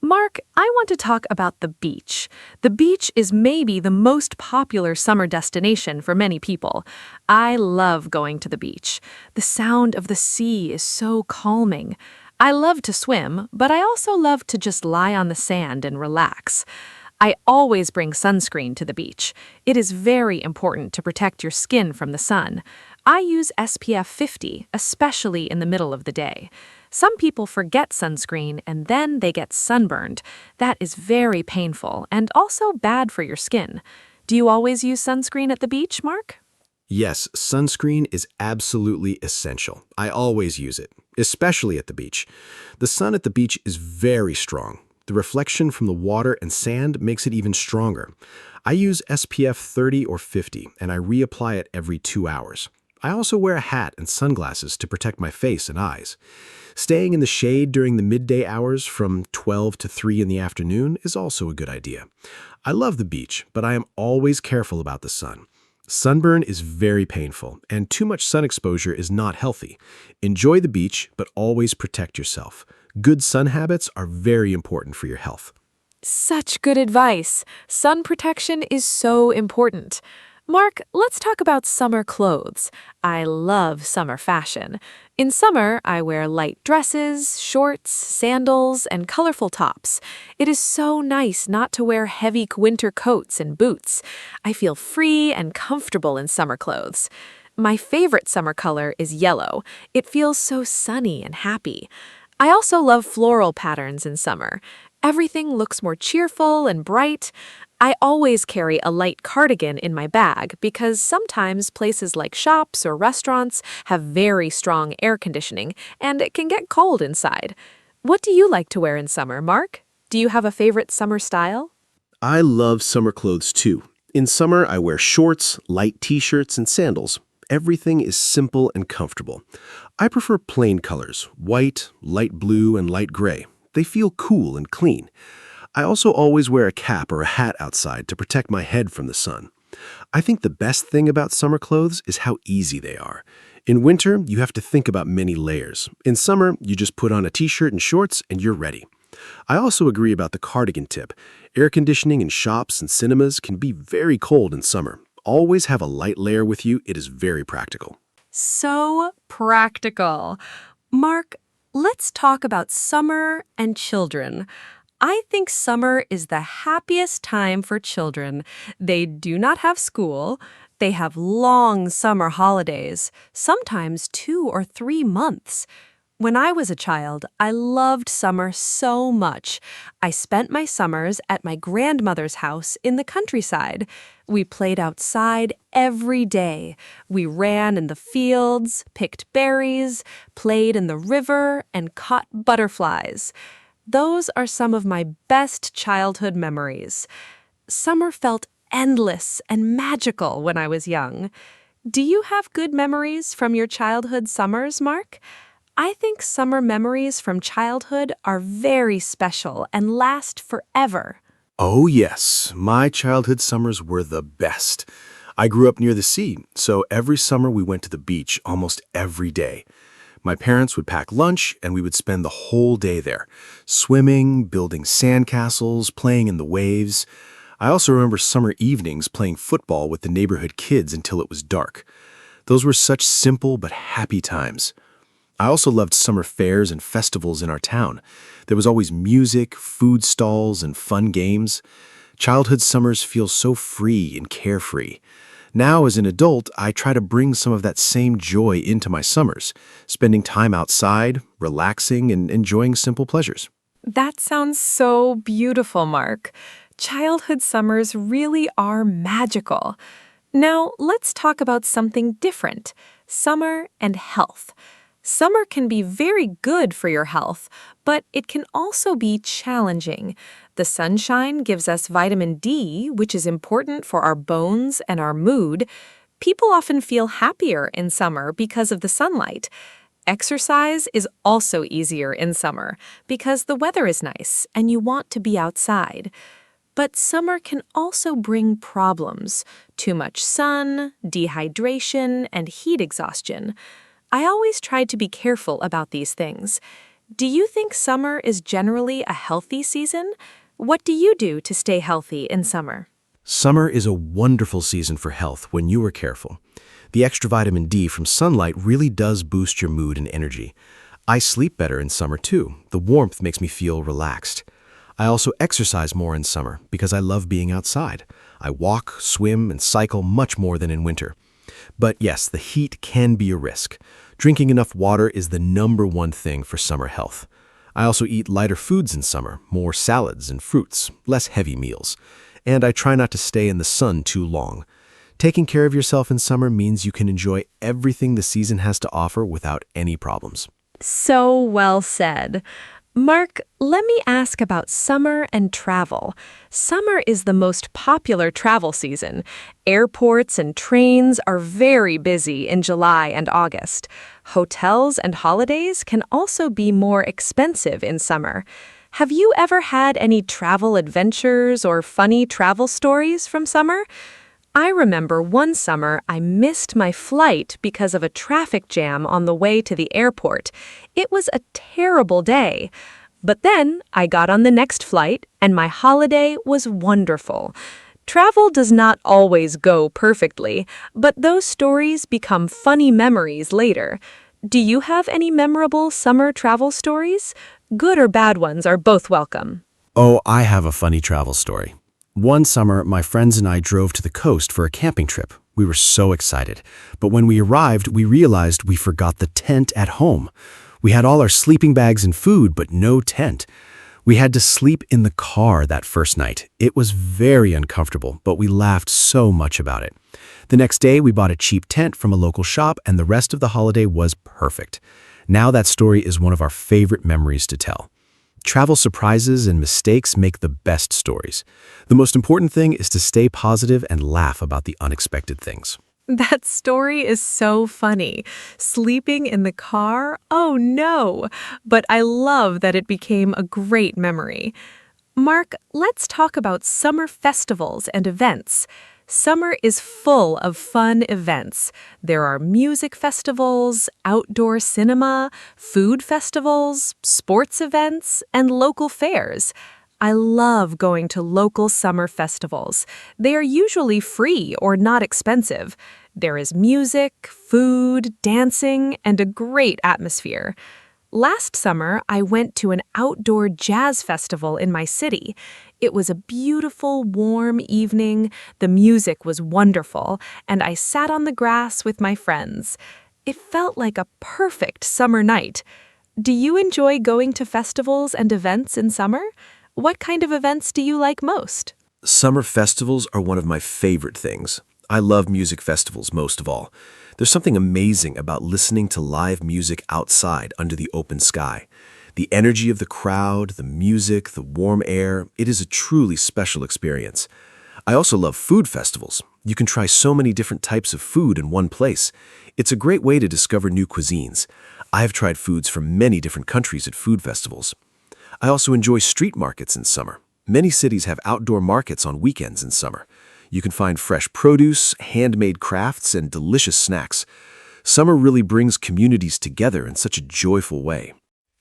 Mark, I want to talk about the beach. The beach is maybe the most popular summer destination for many people. I love going to the beach. The sound of the sea is so calming. I love to swim, but I also love to just lie on the sand and relax. I always bring sunscreen to the beach. It is very important to protect your skin from the sun. I use SPF 50, especially in the middle of the day. Some people forget sunscreen and then they get sunburned. That is very painful and also bad for your skin. Do you always use sunscreen at the beach, Mark? Yes, sunscreen is absolutely essential. I always use it, especially at the beach. The sun at the beach is very strong. The reflection from the water and sand makes it even stronger. I use SPF 30 or 50, and I reapply it every 2 hours. I also wear a hat and sunglasses to protect my face and eyes. Staying in the shade during the midday hours from 12 to 3 in the afternoon is also a good idea. I love the beach, but I am always careful about the sun. Sunburn is very painful, and too much sun exposure is not healthy. Enjoy the beach, but always protect yourself. Good sun habits are very important for your health. Such good advice. Sun protection is so important. Mark, let's talk about summer clothes. I love summer fashion. In summer, I wear light dresses, shorts, sandals, and colorful tops. It is so nice not to wear heavy winter coats and boots. I feel free and comfortable in summer clothes. My favorite summer color is yellow. It feels so sunny and happy. I also love floral patterns in summer. Everything looks more cheerful and bright. I always carry a light cardigan in my bag because sometimes places like shops or restaurants have very strong air conditioning and it can get cold inside. What do you like to wear in summer, Mark? Do you have a favorite summer style? I love summer clothes too. In summer, I wear shorts, light t-shirts, and sandals. Everything is simple and comfortable. I prefer plain colors, white, light blue, and light gray. They feel cool and clean. I also always wear a cap or a hat outside to protect my head from the sun. I think the best thing about summer clothes is how easy they are. In winter, you have to think about many layers. In summer, you just put on a t-shirt and shorts and you're ready. I also agree about the cardigan tip. Air conditioning in shops and cinemas can be very cold in summer. Always have a light layer with you. It is very practical. So practical. Mark, let's talk about summer and children. I think summer is the happiest time for children. They do not have school. They have long summer holidays, sometimes 2 or 3 months. When I was a child, I loved summer so much. I spent my summers at my grandmother's house in the countryside. We played outside every day. We ran in the fields, picked berries, played in the river, and caught butterflies. Those are some of my best childhood memories. Summer felt endless and magical when I was young. Do you have good memories from your childhood summers, Mark? I think summer memories from childhood are very special and last forever. Oh yes, my childhood summers were the best. I grew up near the sea, so every summer we went to the beach almost every day. My parents would pack lunch and we would spend the whole day there, swimming, building sandcastles, playing in the waves. I also remember summer evenings playing football with the neighborhood kids until it was dark. Those were such simple but happy times. I also loved summer fairs and festivals in our town. There was always music, food stalls, and fun games. Childhood summers feel so free and carefree. Now, as an adult, I try to bring some of that same joy into my summers, spending time outside, relaxing, and enjoying simple pleasures. That sounds so beautiful, Mark. Childhood summers really are magical. Now, let's talk about something different: summer and health. Summer can be very good for your health, but it can also be challenging. The sunshine gives us vitamin D, which is important for our bones and our mood. People often feel happier in summer because of the sunlight. Exercise is also easier in summer because the weather is nice and you want to be outside. But summer can also bring problems: too much sun, dehydration, and heat exhaustion. I always try to be careful about these things. Do you think summer is generally a healthy season? What do you do to stay healthy in summer? Summer is a wonderful season for health when you are careful. The extra vitamin D from sunlight really does boost your mood and energy. I sleep better in summer too. The warmth makes me feel relaxed. I also exercise more in summer because I love being outside. I walk, swim, and cycle much more than in winter. But yes, the heat can be a risk. Drinking enough water is the #1 thing for summer health. I also eat lighter foods in summer, more salads and fruits, less heavy meals. And I try not to stay in the sun too long. Taking care of yourself in summer means you can enjoy everything the season has to offer without any problems. So well said. Mark, let me ask about summer and travel. Summer is the most popular travel season. Airports and trains are very busy in July and August. Hotels and holidays can also be more expensive in summer. Have you ever had any travel adventures or funny travel stories from summer? I remember one summer I missed my flight because of a traffic jam on the way to the airport. It was a terrible day. But then I got on the next flight and my holiday was wonderful. Travel does not always go perfectly, but those stories become funny memories later. Do you have any memorable summer travel stories? Good or bad ones are both welcome. Oh, I have a funny travel story. One summer, my friends and I drove to the coast for a camping trip. We were so excited. But when we arrived, we realized we forgot the tent at home. We had all our sleeping bags and food, but no tent. We had to sleep in the car that first night. It was very uncomfortable, but we laughed so much about it. The next day, we bought a cheap tent from a local shop, and the rest of the holiday was perfect. Now that story is one of our favorite memories to tell. Travel surprises and mistakes make the best stories. The most important thing is to stay positive and laugh about the unexpected things. That story is so funny. Sleeping in the car? Oh no! But I love that it became a great memory. Mark, let's talk about summer festivals and events. Summer is full of fun events. There are music festivals, outdoor cinema, food festivals, sports events, and local fairs. I love going to local summer festivals. They are usually free or not expensive. There is music, food, dancing, and a great atmosphere. Last summer, I went to an outdoor jazz festival in my city. It was a beautiful, warm evening, the music was wonderful, and I sat on the grass with my friends. It felt like a perfect summer night. Do you enjoy going to festivals and events in summer? What kind of events do you like most? Summer festivals are one of my favorite things. I love music festivals most of all. There's something amazing about listening to live music outside under the open sky. The energy of the crowd, the music, the warm air, it is a truly special experience. I also love food festivals. You can try so many different types of food in one place. It's a great way to discover new cuisines. I have tried foods from many different countries at food festivals. I also enjoy street markets in summer. Many cities have outdoor markets on weekends in summer. You can find fresh produce, handmade crafts, and delicious snacks. Summer really brings communities together in such a joyful way.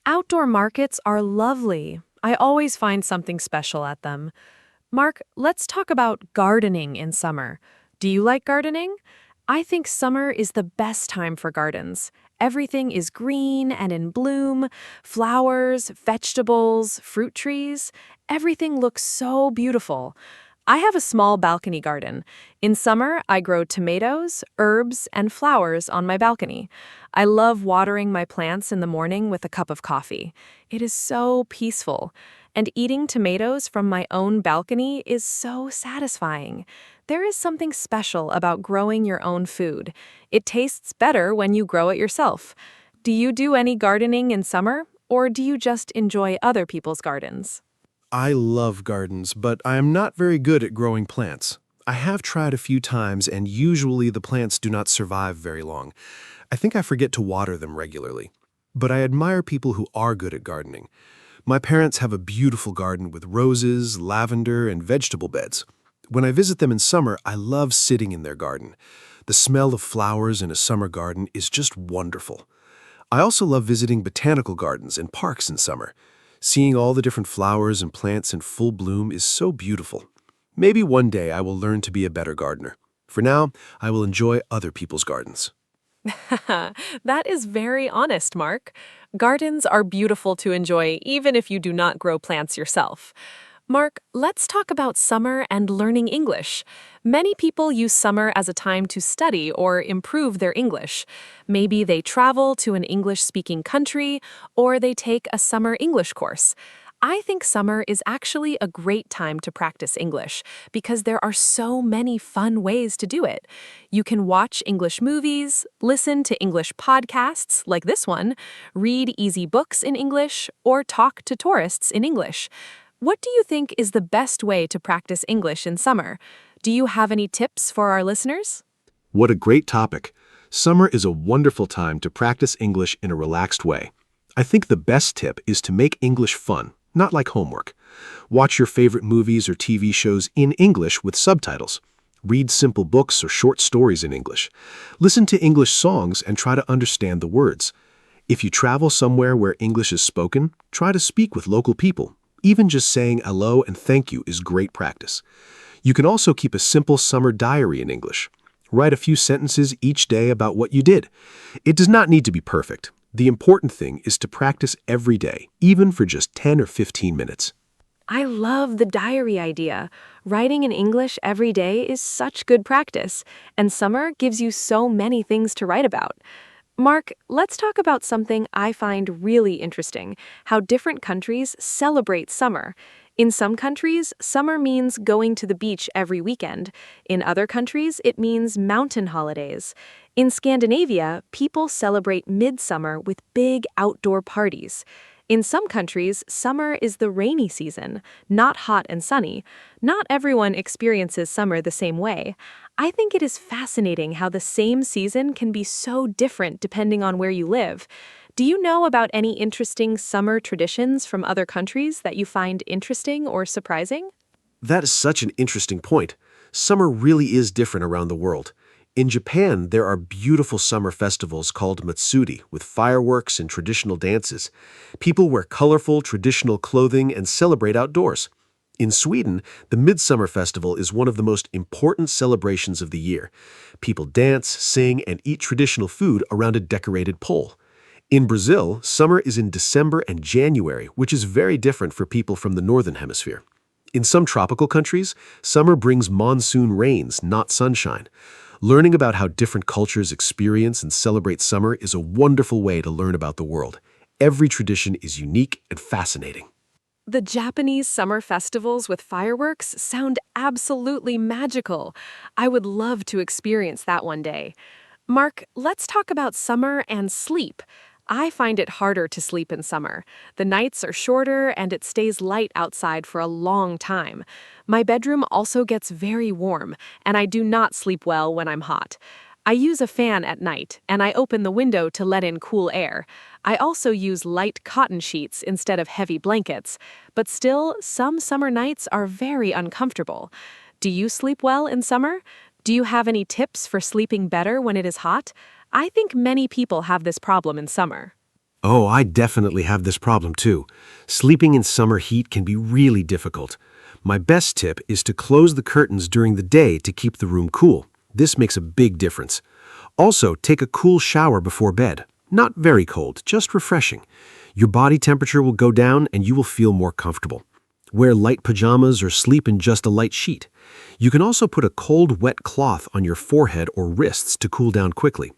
Outdoor markets are lovely. I always find something special at them. Mark, let's talk about gardening in summer. Do you like gardening? I think summer is the best time for gardens. Everything is green and in bloom. Flowers, vegetables, fruit trees. Everything looks so beautiful. I have a small balcony garden. In summer, I grow tomatoes, herbs, and flowers on my balcony. I love watering my plants in the morning with a cup of coffee. It is so peaceful. And eating tomatoes from my own balcony is so satisfying. There is something special about growing your own food. It tastes better when you grow it yourself. Do you do any gardening in summer, or do you just enjoy other people's gardens? I love gardens, but I am not very good at growing plants. I have tried a few times, and usually the plants do not survive very long. I think I forget to water them regularly. But I admire people who are good at gardening. My parents have a beautiful garden with roses, lavender, and vegetable beds. When I visit them in summer, I love sitting in their garden. The smell of flowers in a summer garden is just wonderful. I also love visiting botanical gardens and parks in summer. Seeing all the different flowers and plants in full bloom is so beautiful. Maybe one day I will learn to be a better gardener. For now, I will enjoy other people's gardens. That is very honest, Mark. Gardens are beautiful to enjoy even if you do not grow plants yourself. Mark, let's talk about summer and learning English. Many people use summer as a time to study or improve their English. Maybe they travel to an English-speaking country, or they take a summer English course. I think summer is actually a great time to practice English because there are so many fun ways to do it. You can watch English movies, listen to English podcasts like this one, read easy books in English, or talk to tourists in English. What do you think is the best way to practice English in summer? Do you have any tips for our listeners? What a great topic. Summer is a wonderful time to practice English in a relaxed way. I think the best tip is to make English fun, not like homework. Watch your favorite movies or TV shows in English with subtitles. Read simple books or short stories in English. Listen to English songs and try to understand the words. If you travel somewhere where English is spoken, try to speak with local people. Even just saying hello and thank you is great practice. You can also keep a simple summer diary in English. Write a few sentences each day about what you did. It does not need to be perfect. The important thing is to practice every day, even for just 10 or 15 minutes. I love the diary idea. Writing in English every day is such good practice, and summer gives you so many things to write about. Mark, let's talk about something I find really interesting, how different countries celebrate summer. In some countries, summer means going to the beach every weekend. In other countries, it means mountain holidays. In Scandinavia, people celebrate midsummer with big outdoor parties. In some countries, summer is the rainy season, not hot and sunny. Not everyone experiences summer the same way. I think it is fascinating how the same season can be so different depending on where you live. Do you know about any interesting summer traditions from other countries that you find interesting or surprising? That is such an interesting point. Summer really is different around the world. In Japan, there are beautiful summer festivals called Matsuri with fireworks and traditional dances. People wear colorful, traditional clothing and celebrate outdoors. In Sweden, the Midsummer Festival is one of the most important celebrations of the year. People dance, sing, and eat traditional food around a decorated pole. In Brazil, summer is in December and January, which is very different for people from the Northern Hemisphere. In some tropical countries, summer brings monsoon rains, not sunshine. Learning about how different cultures experience and celebrate summer is a wonderful way to learn about the world. Every tradition is unique and fascinating. The Japanese summer festivals with fireworks sound absolutely magical. I would love to experience that one day. Mark, let's talk about summer and sleep. I find it harder to sleep in summer. The nights are shorter and it stays light outside for a long time. My bedroom also gets very warm, and I do not sleep well when I'm hot. I use a fan at night, and I open the window to let in cool air. I also use light cotton sheets instead of heavy blankets. But still, some summer nights are very uncomfortable. Do you sleep well in summer? Do you have any tips for sleeping better when it is hot? I think many people have this problem in summer. Oh, I definitely have this problem too. Sleeping in summer heat can be really difficult. My best tip is to close the curtains during the day to keep the room cool. This makes a big difference. Also, take a cool shower before bed. Not very cold, just refreshing. Your body temperature will go down and you will feel more comfortable. Wear light pajamas or sleep in just a light sheet. You can also put a cold, wet cloth on your forehead or wrists to cool down quickly.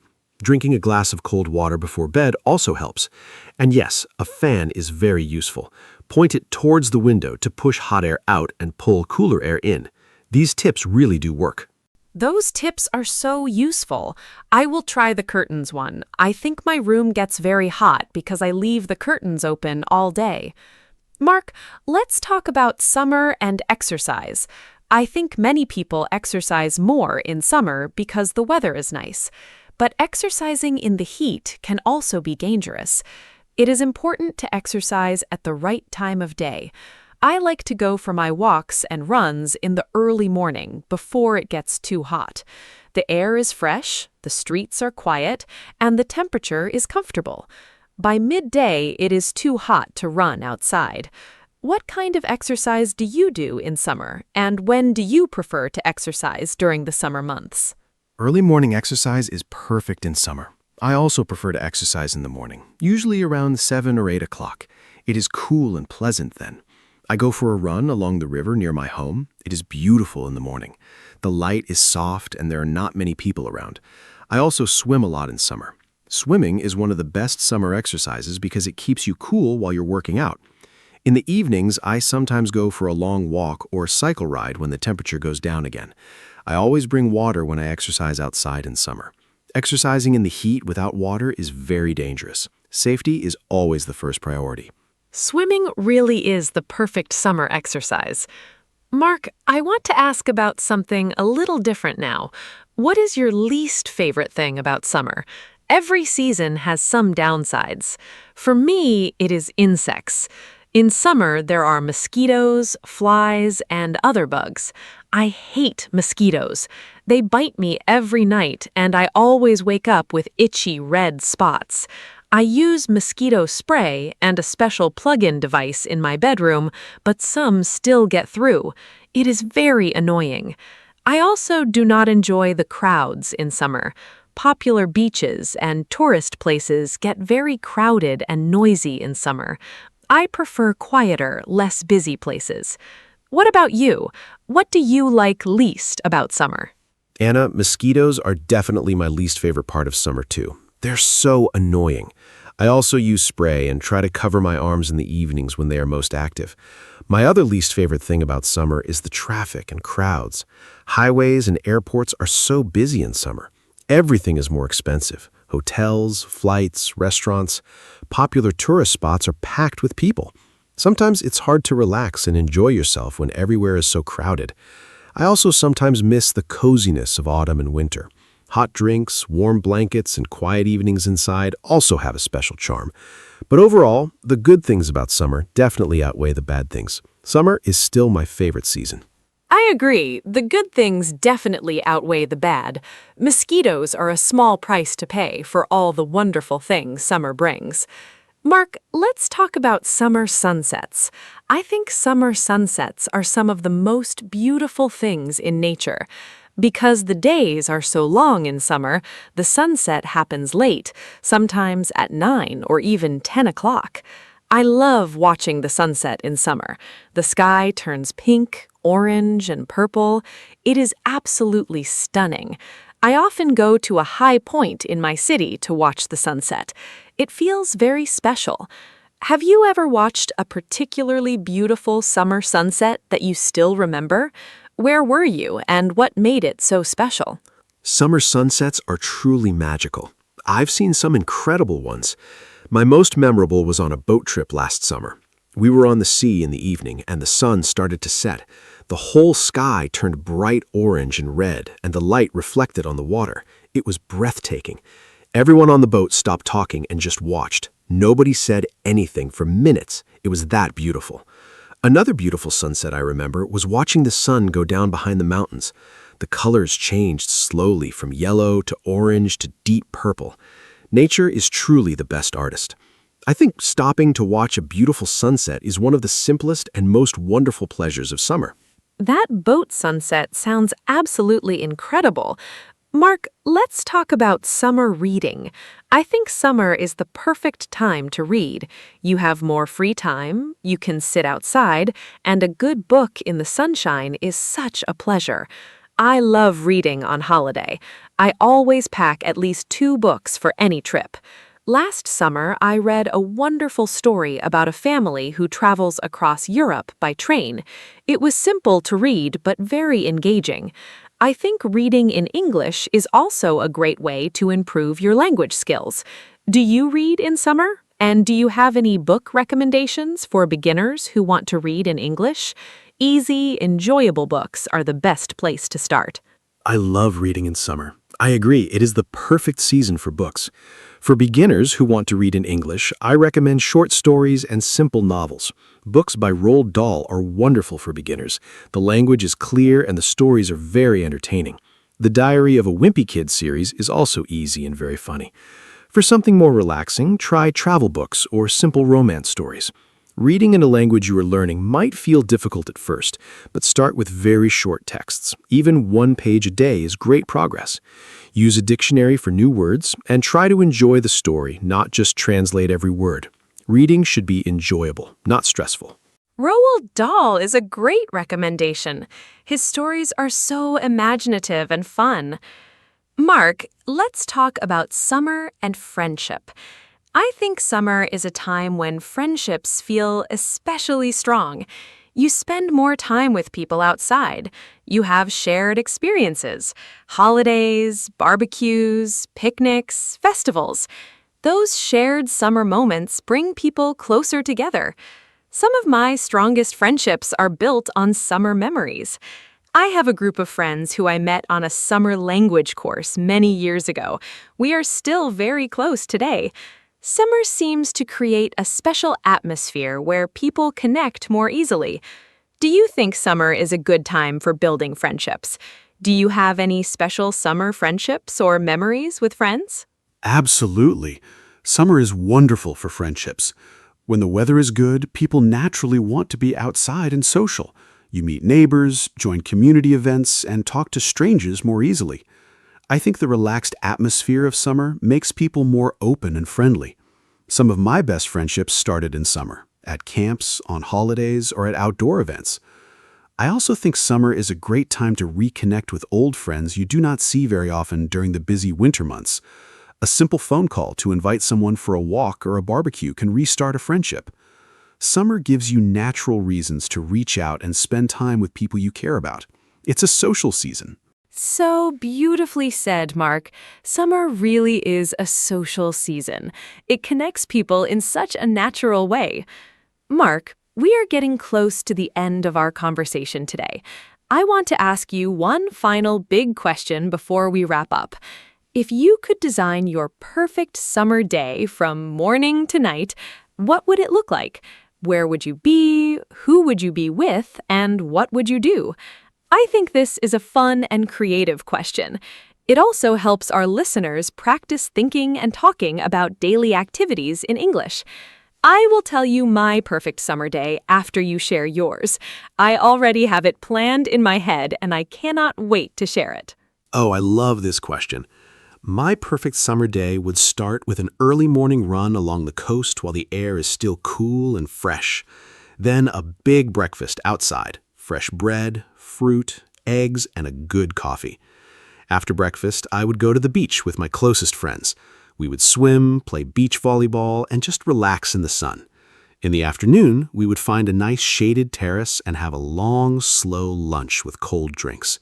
Drinking a glass of cold water before bed also helps. And yes, a fan is very useful. Point it towards the window to push hot air out and pull cooler air in. These tips really do work. Those tips are so useful. I will try the curtains one. I think my room gets very hot because I leave the curtains open all day. Mark, let's talk about summer and exercise. I think many people exercise more in summer because the weather is nice. But exercising in the heat can also be dangerous. It is important to exercise at the right time of day. I like to go for my walks and runs in the early morning before it gets too hot. The air is fresh, the streets are quiet, and the temperature is comfortable. By midday, it is too hot to run outside. What kind of exercise do you do in summer, and when do you prefer to exercise during the summer months? Early morning exercise is perfect in summer. I also prefer to exercise in the morning, usually around 7 or 8 o'clock. It is cool and pleasant then. I go for a run along the river near my home. It is beautiful in the morning. The light is soft and there are not many people around. I also swim a lot in summer. Swimming is one of the best summer exercises because it keeps you cool while you're working out. In the evenings, I sometimes go for a long walk or cycle ride when the temperature goes down again. I always bring water when I exercise outside in summer. Exercising in the heat without water is very dangerous. Safety is always the first priority. Swimming really is the perfect summer exercise. Mark, I want to ask about something a little different now. What is your least favorite thing about summer? Every season has some downsides. For me, it is insects. In summer, there are mosquitoes, flies, and other bugs. I hate mosquitoes. They bite me every night, and I always wake up with itchy red spots. I use mosquito spray and a special plug-in device in my bedroom, but some still get through. It is very annoying. I also do not enjoy the crowds in summer. Popular beaches and tourist places get very crowded and noisy in summer. I prefer quieter, less busy places. What about you? What do you like least about summer? Anna, mosquitoes are definitely my least favorite part of summer too. They're so annoying. I also use spray and try to cover my arms in the evenings when they are most active. My other least favorite thing about summer is the traffic and crowds. Highways and airports are so busy in summer. Everything is more expensive. Hotels, flights, restaurants, popular tourist spots are packed with people. Sometimes it's hard to relax and enjoy yourself when everywhere is so crowded. I also sometimes miss the coziness of autumn and winter. Hot drinks, warm blankets, and quiet evenings inside also have a special charm. But overall, the good things about summer definitely outweigh the bad things. Summer is still my favorite season. I agree. The good things definitely outweigh the bad. Mosquitoes are a small price to pay for all the wonderful things summer brings. Mark, let's talk about summer sunsets. I think summer sunsets are some of the most beautiful things in nature. Because the days are so long in summer, the sunset happens late, sometimes at 9 or even 10 o'clock. I love watching the sunset in summer. The sky turns pink, orange, and purple. It is absolutely stunning. I often go to a high point in my city to watch the sunset. It feels very special. Have you ever watched a particularly beautiful summer sunset that you still remember? Where were you, and what made it so special? Summer sunsets are truly magical. I've seen some incredible ones. My most memorable was on a boat trip last summer. We were on the sea in the evening, and the sun started to set. The whole sky turned bright orange and red, and the light reflected on the water. It was breathtaking. Everyone on the boat stopped talking and just watched. Nobody said anything for minutes. It was that beautiful. Another beautiful sunset I remember was watching the sun go down behind the mountains. The colors changed slowly from yellow to orange to deep purple. Nature is truly the best artist. I think stopping to watch a beautiful sunset is one of the simplest and most wonderful pleasures of summer. That boat sunset sounds absolutely incredible. Mark, let's talk about summer reading. I think summer is the perfect time to read. You have more free time, you can sit outside, and a good book in the sunshine is such a pleasure. I love reading on holiday. I always pack at least 2 books for any trip. Last summer, I read a wonderful story about a family who travels across Europe by train. It was simple to read, but very engaging. I think reading in English is also a great way to improve your language skills. Do you read in summer? And do you have any book recommendations for beginners who want to read in English? Easy, enjoyable books are the best place to start. I love reading in summer. I agree, it is the perfect season for books. For beginners who want to read in English, I recommend short stories and simple novels. Books by Roald Dahl are wonderful for beginners. The language is clear and the stories are very entertaining. The Diary of a Wimpy Kid series is also easy and very funny. For something more relaxing, try travel books or simple romance stories. Reading in a language you are learning might feel difficult at first, but start with very short texts. Even 1 page a day is great progress. Use a dictionary for new words and try to enjoy the story, not just translate every word. Reading should be enjoyable, not stressful. Roald Dahl is a great recommendation. His stories are so imaginative and fun. Mark, let's talk about summer and friendship. I think summer is a time when friendships feel especially strong. You spend more time with people outside. You have shared experiences, holidays, barbecues, picnics, festivals. Those shared summer moments bring people closer together. Some of my strongest friendships are built on summer memories. I have a group of friends who I met on a summer language course many years ago. We are still very close today. Summer seems to create a special atmosphere where people connect more easily. Do you think summer is a good time for building friendships? Do you have any special summer friendships or memories with friends? Absolutely. Summer is wonderful for friendships. When the weather is good, people naturally want to be outside and social. You meet neighbors, join community events, and talk to strangers more easily. I think the relaxed atmosphere of summer makes people more open and friendly. Some of my best friendships started in summer, at camps, on holidays, or at outdoor events. I also think summer is a great time to reconnect with old friends you do not see very often during the busy winter months. A simple phone call to invite someone for a walk or a barbecue can restart a friendship. Summer gives you natural reasons to reach out and spend time with people you care about. It's a social season. So beautifully said, Mark. Summer really is a social season. It connects people in such a natural way. Mark, we are getting close to the end of our conversation today. I want to ask you one final big question before we wrap up. If you could design your perfect summer day from morning to night, what would it look like? Where would you be? Who would you be with? And what would you do? I think this is a fun and creative question. It also helps our listeners practice thinking and talking about daily activities in English. I will tell you my perfect summer day after you share yours. I already have it planned in my head, and I cannot wait to share it. Oh, I love this question. My perfect summer day would start with an early morning run along the coast while the air is still cool and fresh. Then a big breakfast outside, fresh bread, fruit, eggs, and a good coffee. After breakfast, I would go to the beach with my closest friends. We would swim, play beach volleyball, and just relax in the sun. In the afternoon, we would find a nice shaded terrace and have a long, slow lunch with cold drinks.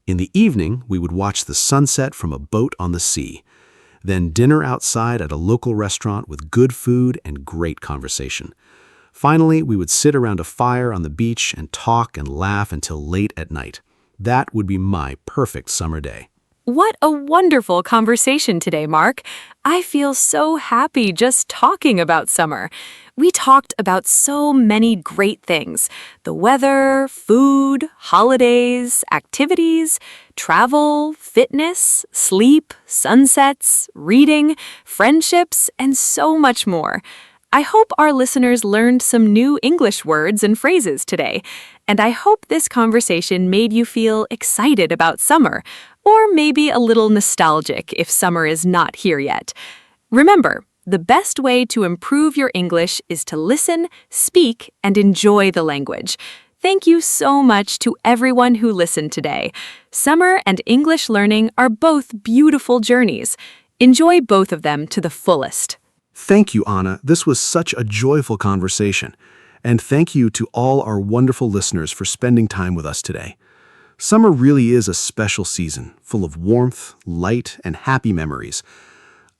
In the evening, we would watch the sunset from a boat on the sea. Then dinner outside at a local restaurant with good food and great conversation. Finally, we would sit around a fire on the beach and talk and laugh until late at night. That would be my perfect summer day. What a wonderful conversation today, Mark. I feel so happy just talking about summer. We talked about so many great things: the weather, food, holidays, activities, travel, fitness, sleep, sunsets, reading, friendships, and so much more. I hope our listeners learned some new English words and phrases today, and I hope this conversation made you feel excited about summer, or maybe a little nostalgic if summer is not here yet. Remember, the best way to improve your English is to listen, speak, and enjoy the language. Thank you so much to everyone who listened today. Summer and English learning are both beautiful journeys. Enjoy both of them to the fullest. Thank you, Anna. This was such a joyful conversation. And thank you to all our wonderful listeners for spending time with us today. Summer really is a special season, full of warmth, light, and happy memories.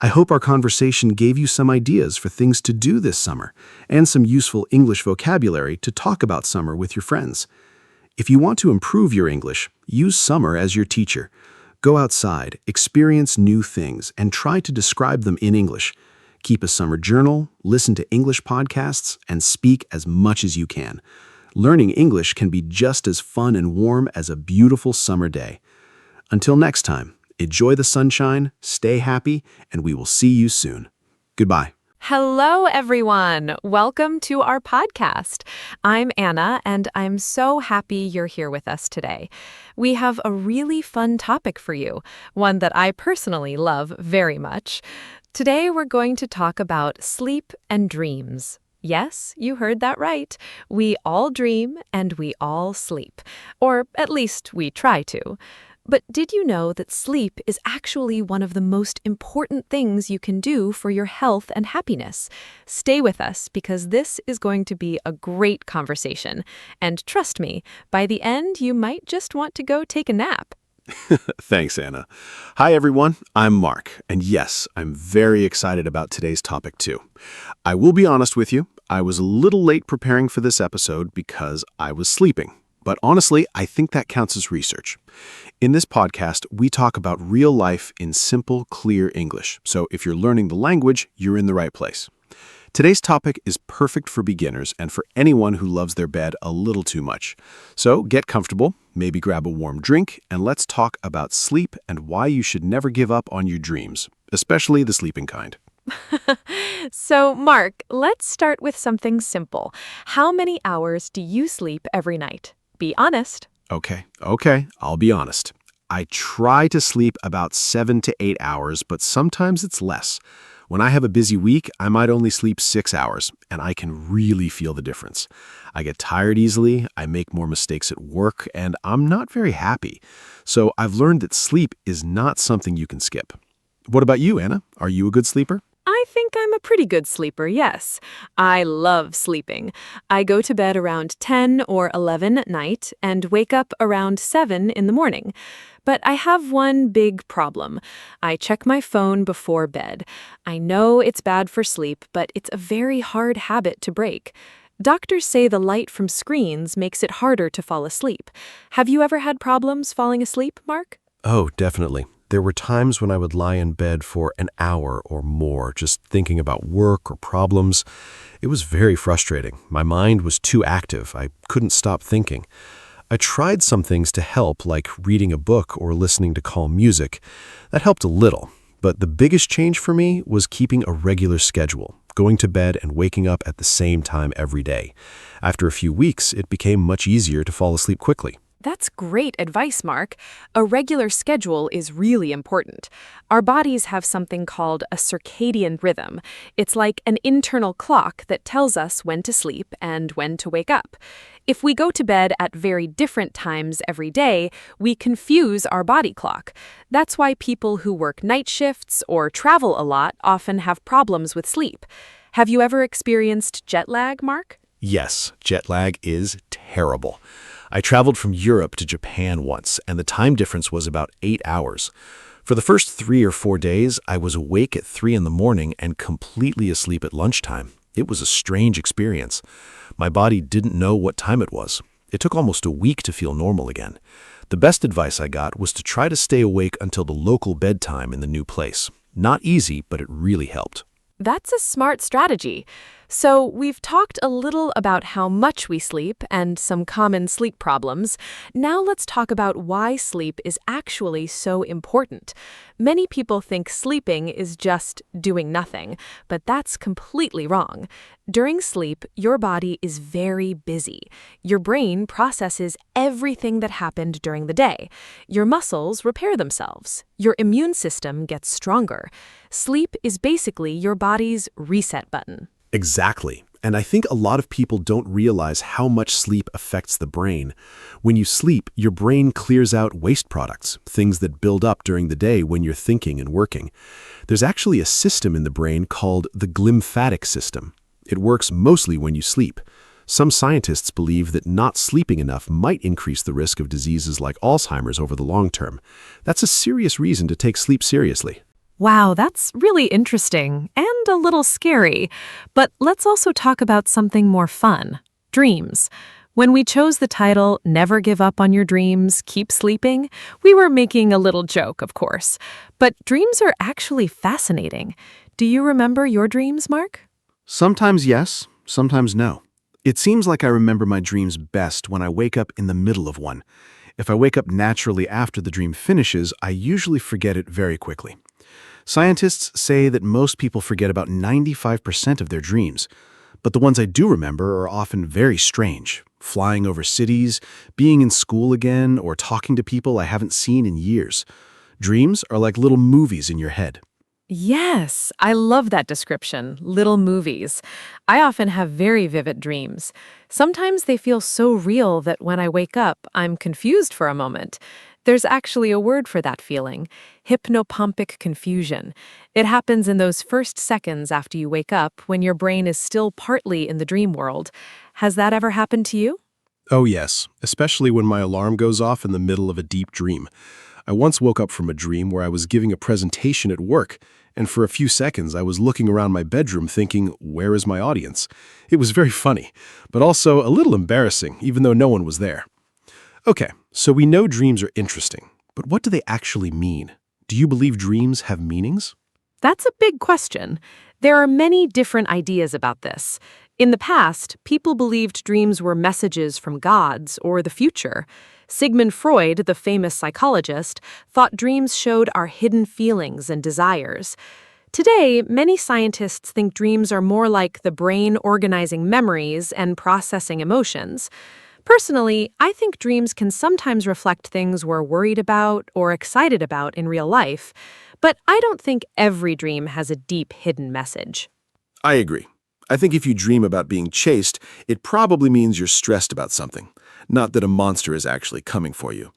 I hope our conversation gave you some ideas for things to do this summer and some useful English vocabulary to talk about summer with your friends. If you want to improve your English, use summer as your teacher. Go outside, experience new things, and try to describe them in English. Keep a summer journal, listen to English podcasts, and speak as much as you can. Learning English can be just as fun and warm as a beautiful summer day. Until next time, enjoy the sunshine, stay happy, and we will see you soon. Goodbye. Hello, everyone. Welcome to our podcast. I'm Anna, and I'm so happy you're here with us today. We have a really fun topic for you, one that I personally love very much. Today, we're going to talk about sleep and dreams. Yes, you heard that right. We all dream and we all sleep, or at least we try to. But did you know that sleep is actually one of the most important things you can do for your health and happiness? Stay with us because this is going to be a great conversation. And trust me, by the end, you might just want to go take a nap. Thanks, Anna. Hi, everyone. I'm Mark. And yes, I'm very excited about today's topic, too. I will be honest with you. I was a little late preparing for this episode because I was sleeping. But honestly, I think that counts as research. In this podcast, we talk about real life in simple, clear English. So if you're learning the language, you're in the right place. Today's topic is perfect for beginners and for anyone who loves their bed a little too much. So get comfortable, maybe grab a warm drink, and let's talk about sleep and why you should never give up on your dreams, especially the sleeping kind. So, Mark, let's start with something simple. How many hours do you sleep every night? Be honest. Okay, I'll be honest. I try to sleep about 7 to 8 hours, but sometimes it's less. When I have a busy week, I might only sleep 6 hours, and I can really feel the difference. I get tired easily, I make more mistakes at work, and I'm not very happy. So I've learned that sleep is not something you can skip. What about you, Anna? Are you a good sleeper? I think I'm a pretty good sleeper, yes. I love sleeping. I go to bed around 10 or 11 at night and wake up around 7 in the morning. But I have one big problem. I check my phone before bed. I know it's bad for sleep, but it's a very hard habit to break. Doctors say the light from screens makes it harder to fall asleep. Have you ever had problems falling asleep, Mark? Oh, definitely. There were times when I would lie in bed for an hour or more, just thinking about work or problems. It was very frustrating. My mind was too active. I couldn't stop thinking. I tried some things to help, like reading a book or listening to calm music. That helped a little. But the biggest change for me was keeping a regular schedule, going to bed and waking up at the same time every day. After a few weeks, it became much easier to fall asleep quickly. That's great advice, Mark. A regular schedule is really important. Our bodies have something called a circadian rhythm. It's like an internal clock that tells us when to sleep and when to wake up. If we go to bed at very different times every day, we confuse our body clock. That's why people who work night shifts or travel a lot often have problems with sleep. Have you ever experienced jet lag, Mark? Yes, jet lag is terrible. I traveled from Europe to Japan once, and the time difference was about 8 hours. For the first 3 or 4 days, I was awake at 3 in the morning and completely asleep at lunchtime. It was a strange experience. My body didn't know what time it was. It took almost a week to feel normal again. The best advice I got was to try to stay awake until the local bedtime in the new place. Not easy, but it really helped. That's a smart strategy. So, we've talked a little about how much we sleep and some common sleep problems. Now let's talk about why sleep is actually so important. Many people think sleeping is just doing nothing, but that's completely wrong. During sleep, your body is very busy. Your brain processes everything that happened during the day. Your muscles repair themselves. Your immune system gets stronger. Sleep is basically your body's reset button. Exactly. And I think a lot of people don't realize how much sleep affects the brain. When you sleep, your brain clears out waste products, things that build up during the day when you're thinking and working. There's actually a system in the brain called the glymphatic system. It works mostly when you sleep. Some scientists believe that not sleeping enough might increase the risk of diseases like Alzheimer's over the long term. That's a serious reason to take sleep seriously. Wow, that's really interesting and a little scary. But let's also talk about something more fun, dreams. When we chose the title, Never Give Up on Your Dreams, Keep Sleeping, we were making a little joke, of course. But dreams are actually fascinating. Do you remember your dreams, Mark? Sometimes yes, sometimes no. It seems like I remember my dreams best when I wake up in the middle of one. If I wake up naturally after the dream finishes, I usually forget it very quickly. Scientists say that most people forget about 95% of their dreams, but the ones I do remember are often very strange. Flying over cities, being in school again, or talking to people I haven't seen in years. Dreams are like little movies in your head. Yes, I love that description, little movies. I often have very vivid dreams. Sometimes they feel so real that when I wake up, I'm confused for a moment. There's actually a word for that feeling, hypnopompic confusion. It happens in those first seconds after you wake up when your brain is still partly in the dream world. Has that ever happened to you? Oh yes, especially when my alarm goes off in the middle of a deep dream. I once woke up from a dream where I was giving a presentation at work, and for a few seconds I was looking around my bedroom thinking, where is my audience? It was very funny, but also a little embarrassing, even though no one was there. Okay, so we know dreams are interesting, but what do they actually mean? Do you believe dreams have meanings? That's a big question. There are many different ideas about this. In the past, people believed dreams were messages from gods or the future. Sigmund Freud, the famous psychologist, thought dreams showed our hidden feelings and desires. Today, many scientists think dreams are more like the brain organizing memories and processing emotions. Personally, I think dreams can sometimes reflect things we're worried about or excited about in real life, but I don't think every dream has a deep hidden message. I agree. I think if you dream about being chased, it probably means you're stressed about something, not that a monster is actually coming for you.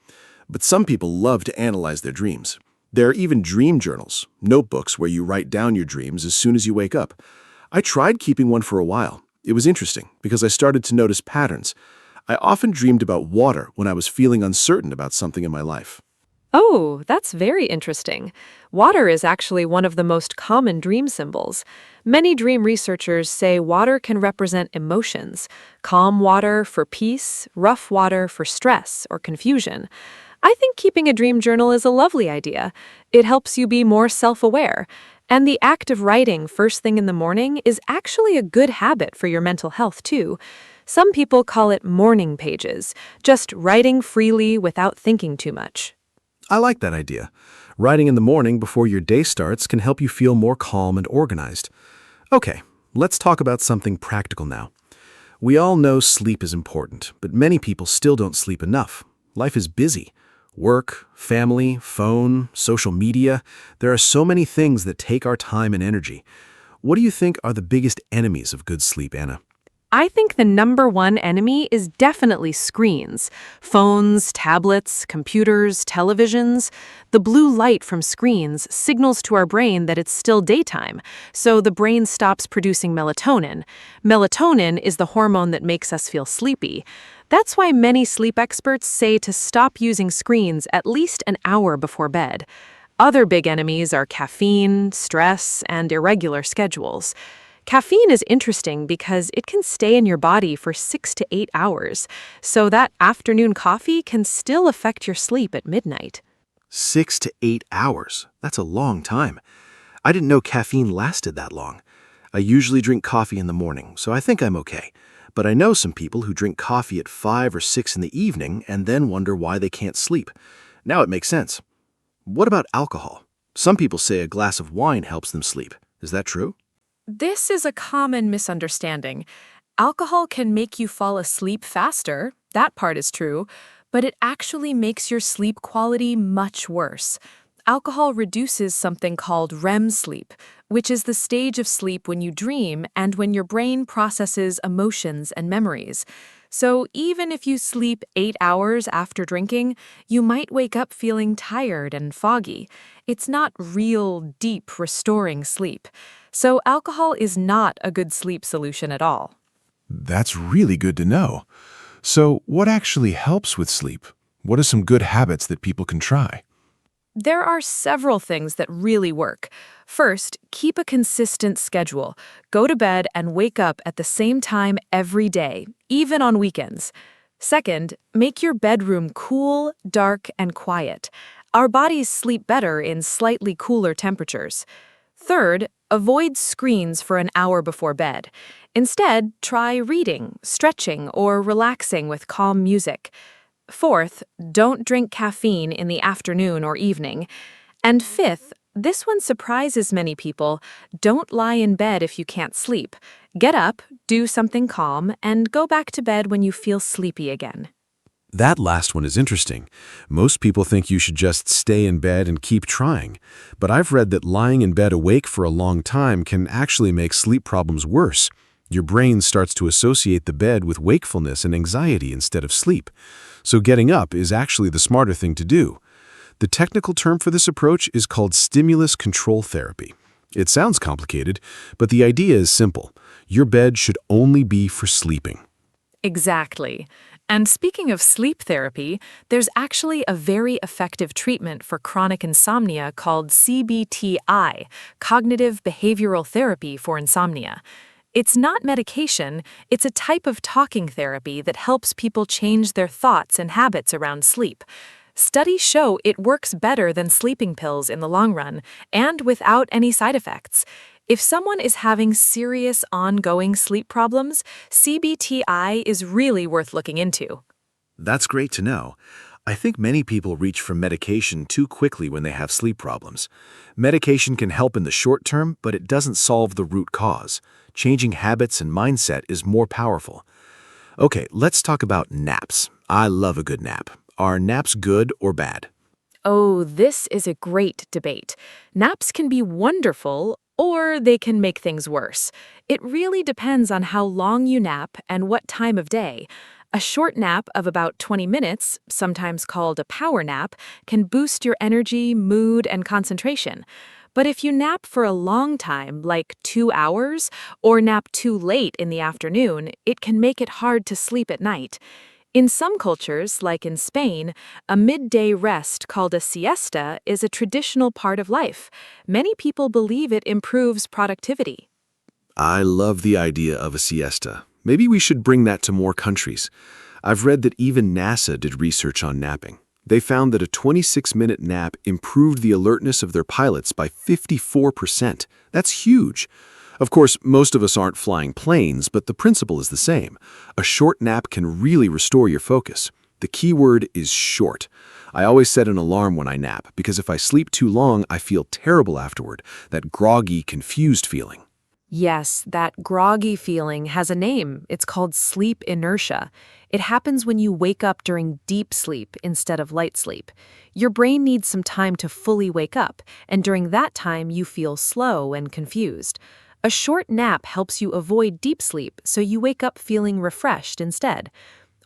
But some people love to analyze their dreams. There are even dream journals, notebooks where you write down your dreams as soon as you wake up. I tried keeping one for a while. It was interesting because I started to notice patterns. I often dreamed about water when I was feeling uncertain about something in my life. Oh, that's very interesting. Water is actually one of the most common dream symbols. Many dream researchers say water can represent emotions: calm water for peace, rough water for stress or confusion. I think keeping a dream journal is a lovely idea. It helps you be more self-aware. And the act of writing first thing in the morning is actually a good habit for your mental health, too. Some people call it morning pages, just writing freely without thinking too much. I like that idea. Writing in the morning before your day starts can help you feel more calm and organized. Okay, let's talk about something practical now. We all know sleep is important, but many people still don't sleep enough. Life is busy. Work, family, phone, social media. There are so many things that take our time and energy. What do you think are the biggest enemies of good sleep, Anna? I think the number one enemy is definitely screens. Phones, tablets, computers, televisions. The blue light from screens signals to our brain that it's still daytime, so the brain stops producing melatonin. Melatonin is the hormone that makes us feel sleepy. That's why many sleep experts say to stop using screens at least an hour before bed. Other big enemies are caffeine, stress, and irregular schedules. Caffeine is interesting because it can stay in your body for 6 to 8 hours, so that afternoon coffee can still affect your sleep at midnight. 6 to 8 hours. That's a long time. I didn't know caffeine lasted that long. I usually drink coffee in the morning, so I think I'm okay. But I know some people who drink coffee at 5 or 6 in the evening and then wonder why they can't sleep. Now it makes sense. What about alcohol? Some people say a glass of wine helps them sleep. Is that true? This is a common misunderstanding. Alcohol can make you fall asleep faster, that part is true, but it actually makes your sleep quality much worse. Alcohol reduces something called REM sleep, which is the stage of sleep when you dream and when your brain processes emotions and memories. So even if you sleep 8 hours after drinking, you might wake up feeling tired and foggy. It's not real, deep, restoring sleep. So alcohol is not a good sleep solution at all. That's really good to know. So, what actually helps with sleep? What are some good habits that people can try? There are several things that really work. First, keep a consistent schedule. Go to bed and wake up at the same time every day, even on weekends. Second, make your bedroom cool, dark, and quiet. Our bodies sleep better in slightly cooler temperatures. Third, avoid screens for an hour before bed. Instead, try reading, stretching, or relaxing with calm music. Fourth, don't drink caffeine in the afternoon or evening. And fifth, this one surprises many people, don't lie in bed if you can't sleep. Get up, do something calm, and go back to bed when you feel sleepy again. That last one is interesting. Most people think you should just stay in bed and keep trying. But I've read that lying in bed awake for a long time can actually make sleep problems worse. Your brain starts to associate the bed with wakefulness and anxiety instead of sleep. So getting up is actually the smarter thing to do. The technical term for this approach is called stimulus control therapy. It sounds complicated, but the idea is simple. Your bed should only be for sleeping. Exactly. And speaking of sleep therapy, there's actually a very effective treatment for chronic insomnia called CBTI, Cognitive Behavioral Therapy for Insomnia. It's not medication, it's a type of talking therapy that helps people change their thoughts and habits around sleep. Studies show it works better than sleeping pills in the long run, and without any side effects. If someone is having serious ongoing sleep problems, CBTI is really worth looking into. That's great to know. I think many people reach for medication too quickly when they have sleep problems. Medication can help in the short term, but it doesn't solve the root cause. Changing habits and mindset is more powerful. Okay, let's talk about naps. I love a good nap. Are naps good or bad? Oh, this is a great debate. Naps can be wonderful, or they can make things worse. It really depends on how long you nap and what time of day. A short nap of about 20 minutes, sometimes called a power nap, can boost your energy, mood, and concentration. But if you nap for a long time, like 2 hours, or nap too late in the afternoon, it can make it hard to sleep at night. In some cultures, like in Spain, a midday rest called a siesta is a traditional part of life. Many people believe it improves productivity. I love the idea of a siesta. Maybe we should bring that to more countries. I've read that even NASA did research on napping. They found that a 26-minute nap improved the alertness of their pilots by 54%. That's huge. Of course, most of us aren't flying planes, but the principle is the same. A short nap can really restore your focus. The key word is short. I always set an alarm when I nap, because if I sleep too long, I feel terrible afterward, that groggy, confused feeling. Yes, that groggy feeling has a name. It's called sleep inertia. It happens when you wake up during deep sleep instead of light sleep. Your brain needs some time to fully wake up, and during that time you feel slow and confused. A short nap helps you avoid deep sleep, so you wake up feeling refreshed instead.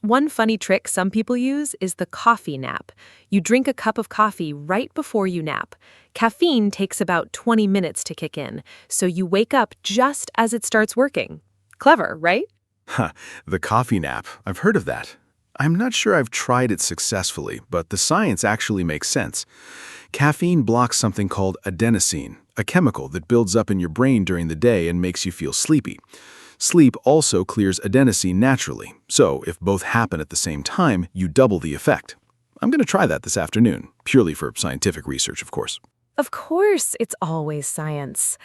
One funny trick some people use is the coffee nap. You drink a cup of coffee right before you nap. Caffeine takes about 20 minutes to kick in, so you wake up just as it starts working. Clever, right? The coffee nap. I've heard of that. I'm not sure I've tried it successfully, but the science actually makes sense. Caffeine blocks something called adenosine, a chemical that builds up in your brain during the day and makes you feel sleepy. Sleep also clears adenosine naturally, so if both happen at the same time, you double the effect. I'm going to try that this afternoon, purely for scientific research, of course. Of course, it's always science.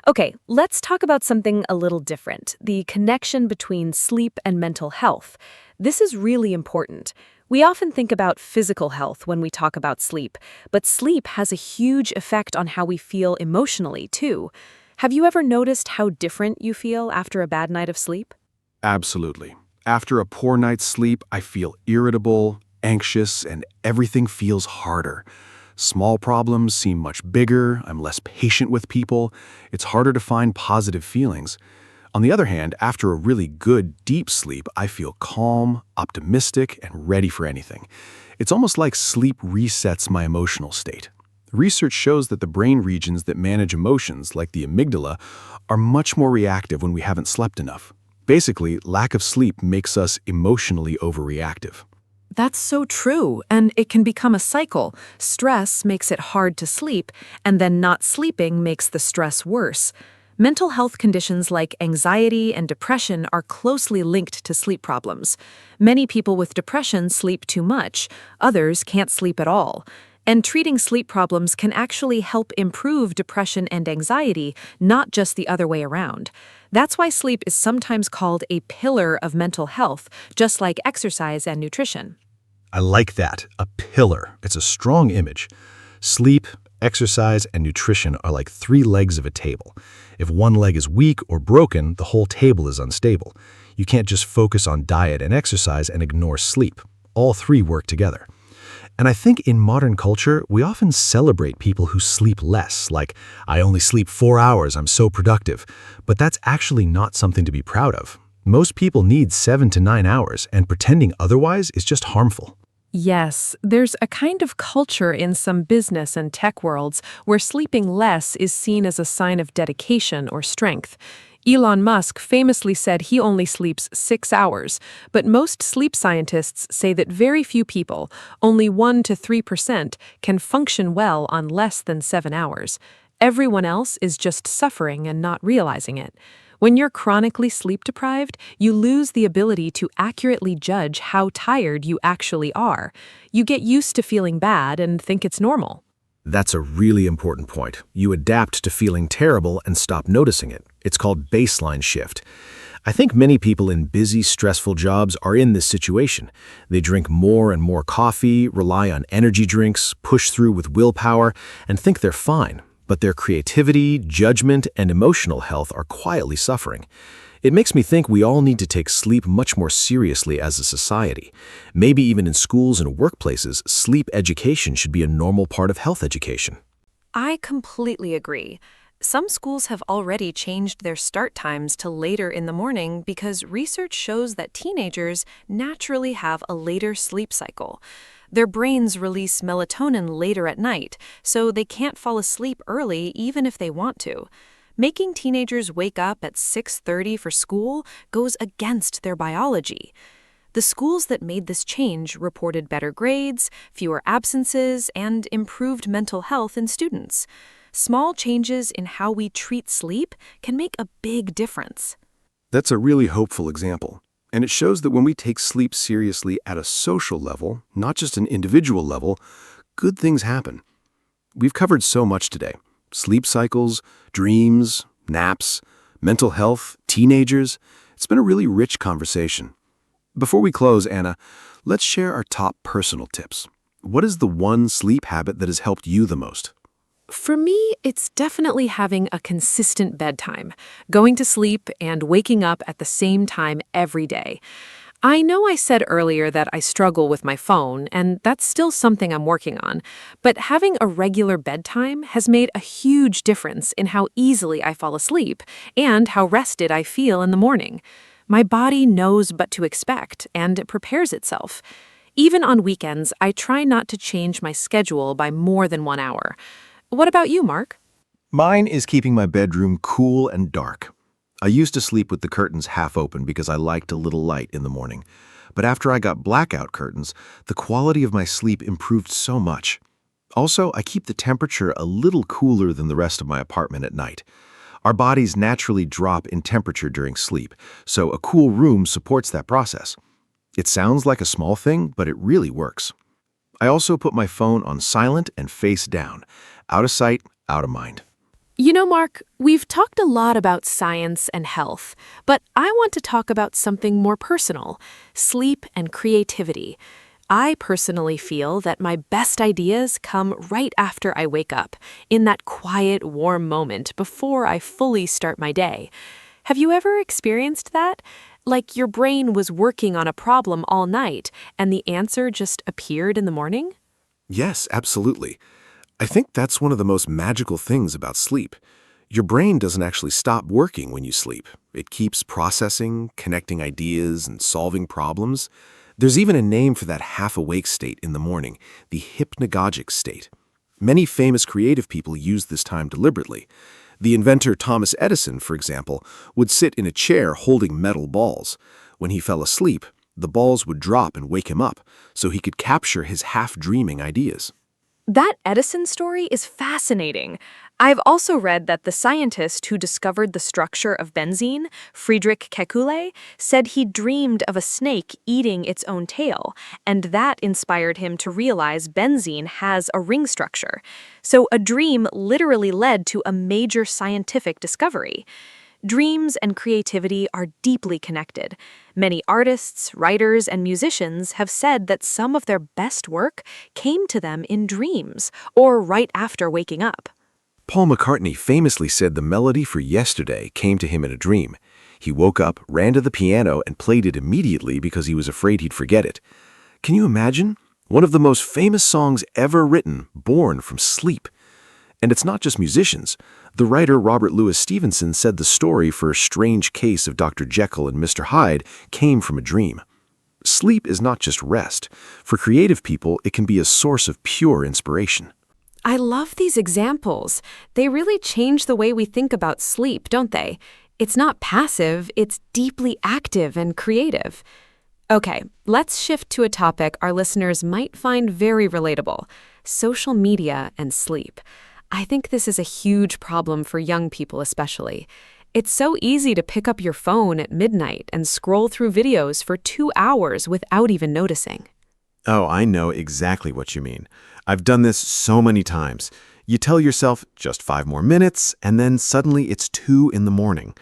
Okay, let's talk about something a little different, the connection between sleep and mental health. This is really important. We often think about physical health when we talk about sleep, but sleep has a huge effect on how we feel emotionally, too. Have you ever noticed how different you feel after a bad night of sleep? Absolutely. After a poor night's sleep, I feel irritable, anxious, and everything feels harder. Small problems seem much bigger, I'm less patient with people, it's harder to find positive feelings. On the other hand, after a really good, deep sleep, I feel calm, optimistic, and ready for anything. It's almost like sleep resets my emotional state. Research shows that the brain regions that manage emotions, like the amygdala, are much more reactive when we haven't slept enough. Basically, lack of sleep makes us emotionally overreactive. That's so true, and it can become a cycle. Stress makes it hard to sleep, and then not sleeping makes the stress worse. Mental health conditions like anxiety and depression are closely linked to sleep problems. Many people with depression sleep too much, others can't sleep at all. And treating sleep problems can actually help improve depression and anxiety, not just the other way around. That's why sleep is sometimes called a pillar of mental health, just like exercise and nutrition. I like that. A pillar. It's a strong image. Sleep, exercise, and nutrition are like three legs of a table. If one leg is weak or broken, the whole table is unstable. You can't just focus on diet and exercise and ignore sleep. All three work together. And I think in modern culture, we often celebrate people who sleep less, like, I only sleep 4 hours, I'm so productive. But that's actually not something to be proud of. Most people need 7 to 9 hours, and pretending otherwise is just harmful. Yes, there's a kind of culture in some business and tech worlds where sleeping less is seen as a sign of dedication or strength. Elon Musk famously said he only sleeps 6 hours, but most sleep scientists say that very few people, only 1 to 3%, can function well on less than 7 hours. Everyone else is just suffering and not realizing it. When you're chronically sleep-deprived, you lose the ability to accurately judge how tired you actually are. You get used to feeling bad and think it's normal. That's a really important point. You adapt to feeling terrible and stop noticing it. It's called baseline shift. I think many people in busy, stressful jobs are in this situation. They drink more and more coffee, rely on energy drinks, push through with willpower, and think they're fine. But their creativity, judgment, and emotional health are quietly suffering. It makes me think we all need to take sleep much more seriously as a society. Maybe even in schools and workplaces, sleep education should be a normal part of health education. I completely agree. Some schools have already changed their start times to later in the morning because research shows that teenagers naturally have a later sleep cycle. Their brains release melatonin later at night, so they can't fall asleep early even if they want to. Making teenagers wake up at 6:30 for school goes against their biology. The schools that made this change reported better grades, fewer absences, and improved mental health in students. Small changes in how we treat sleep can make a big difference. That's a really hopeful example. And it shows that when we take sleep seriously at a social level, not just an individual level, good things happen. We've covered so much today. Sleep cycles, dreams, naps, mental health, teenagers. It's been a really rich conversation. Before we close, Anna, let's share our top personal tips. What is the one sleep habit that has helped you the most? For me, it's definitely having a consistent bedtime, going to sleep and waking up at the same time every day. I know I said earlier that I struggle with my phone, and that's still something I'm working on, but having a regular bedtime has made a huge difference in how easily I fall asleep and how rested I feel in the morning. My body knows what to expect, and it prepares itself. Even on weekends, I try not to change my schedule by more than 1 hour. What about you, Mark? Mine is keeping my bedroom cool and dark. I used to sleep with the curtains half open because I liked a little light in the morning. But after I got blackout curtains, the quality of my sleep improved so much. Also, I keep the temperature a little cooler than the rest of my apartment at night. Our bodies naturally drop in temperature during sleep, so a cool room supports that process. It sounds like a small thing, but it really works. I also put my phone on silent and face down. Out of sight, out of mind. You know, Mark, we've talked a lot about science and health, but I want to talk about something more personal, sleep and creativity. I personally feel that my best ideas come right after I wake up, in that quiet, warm moment before I fully start my day. Have you ever experienced that? Like your brain was working on a problem all night, and the answer just appeared in the morning? Yes, absolutely. I think that's one of the most magical things about sleep. Your brain doesn't actually stop working when you sleep. It keeps processing, connecting ideas, and solving problems. There's even a name for that half-awake state in the morning, the hypnagogic state. Many famous creative people use this time deliberately. The inventor Thomas Edison, for example, would sit in a chair holding metal balls. When he fell asleep, the balls would drop and wake him up, so he could capture his half-dreaming ideas. That Edison story is fascinating. I've also read that the scientist who discovered the structure of benzene, Friedrich Kekulé, said he dreamed of a snake eating its own tail, and that inspired him to realize benzene has a ring structure. So a dream literally led to a major scientific discovery. Dreams and creativity are deeply connected. Many artists, writers, and musicians have said that some of their best work came to them in dreams or right after waking up. Paul McCartney famously said the melody for Yesterday came to him in a dream. He woke up, ran to the piano, and played it immediately because he was afraid he'd forget it. Can you imagine? One of the most famous songs ever written, born from sleep. And it's not just musicians. The writer Robert Louis Stevenson said the story for A Strange Case of Dr. Jekyll and Mr. Hyde came from a dream. Sleep is not just rest. For creative people, it can be a source of pure inspiration. I love these examples. They really change the way we think about sleep, don't they? It's not passive, it's deeply active and creative. Okay, let's shift to a topic our listeners might find very relatable: social media and sleep. I think this is a huge problem for young people especially. It's so easy to pick up your phone at midnight and scroll through videos for 2 hours without even noticing. Oh, I know exactly what you mean. I've done this so many times. You tell yourself just 5 more minutes, and then suddenly it's 2 in the morning.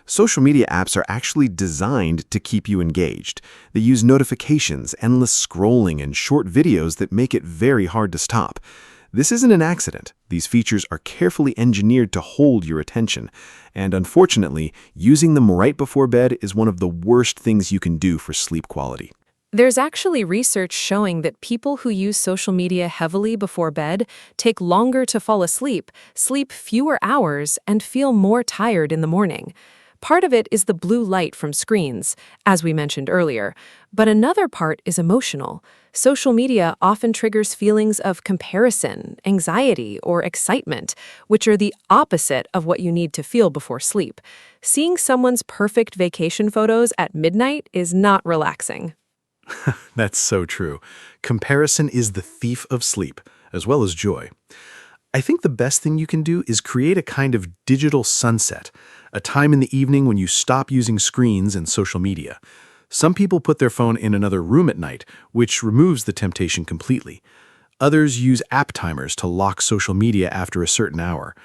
Social media apps are actually designed to keep you engaged. They use notifications, endless scrolling, and short videos that make it very hard to stop. This isn't an accident. These features are carefully engineered to hold your attention. And unfortunately, using them right before bed is one of the worst things you can do for sleep quality. There's actually research showing that people who use social media heavily before bed take longer to fall asleep, sleep fewer hours, and feel more tired in the morning. Part of it is the blue light from screens, as we mentioned earlier, but another part is emotional. Social media often triggers feelings of comparison, anxiety, or excitement, which are the opposite of what you need to feel before sleep. Seeing someone's perfect vacation photos at midnight is not relaxing. That's so true. Comparison is the thief of sleep, as well as joy. I think the best thing you can do is create a kind of digital sunset, a time in the evening when you stop using screens and social media. Some people put their phone in another room at night, which removes the temptation completely. Others use app timers to lock social media after a certain hour.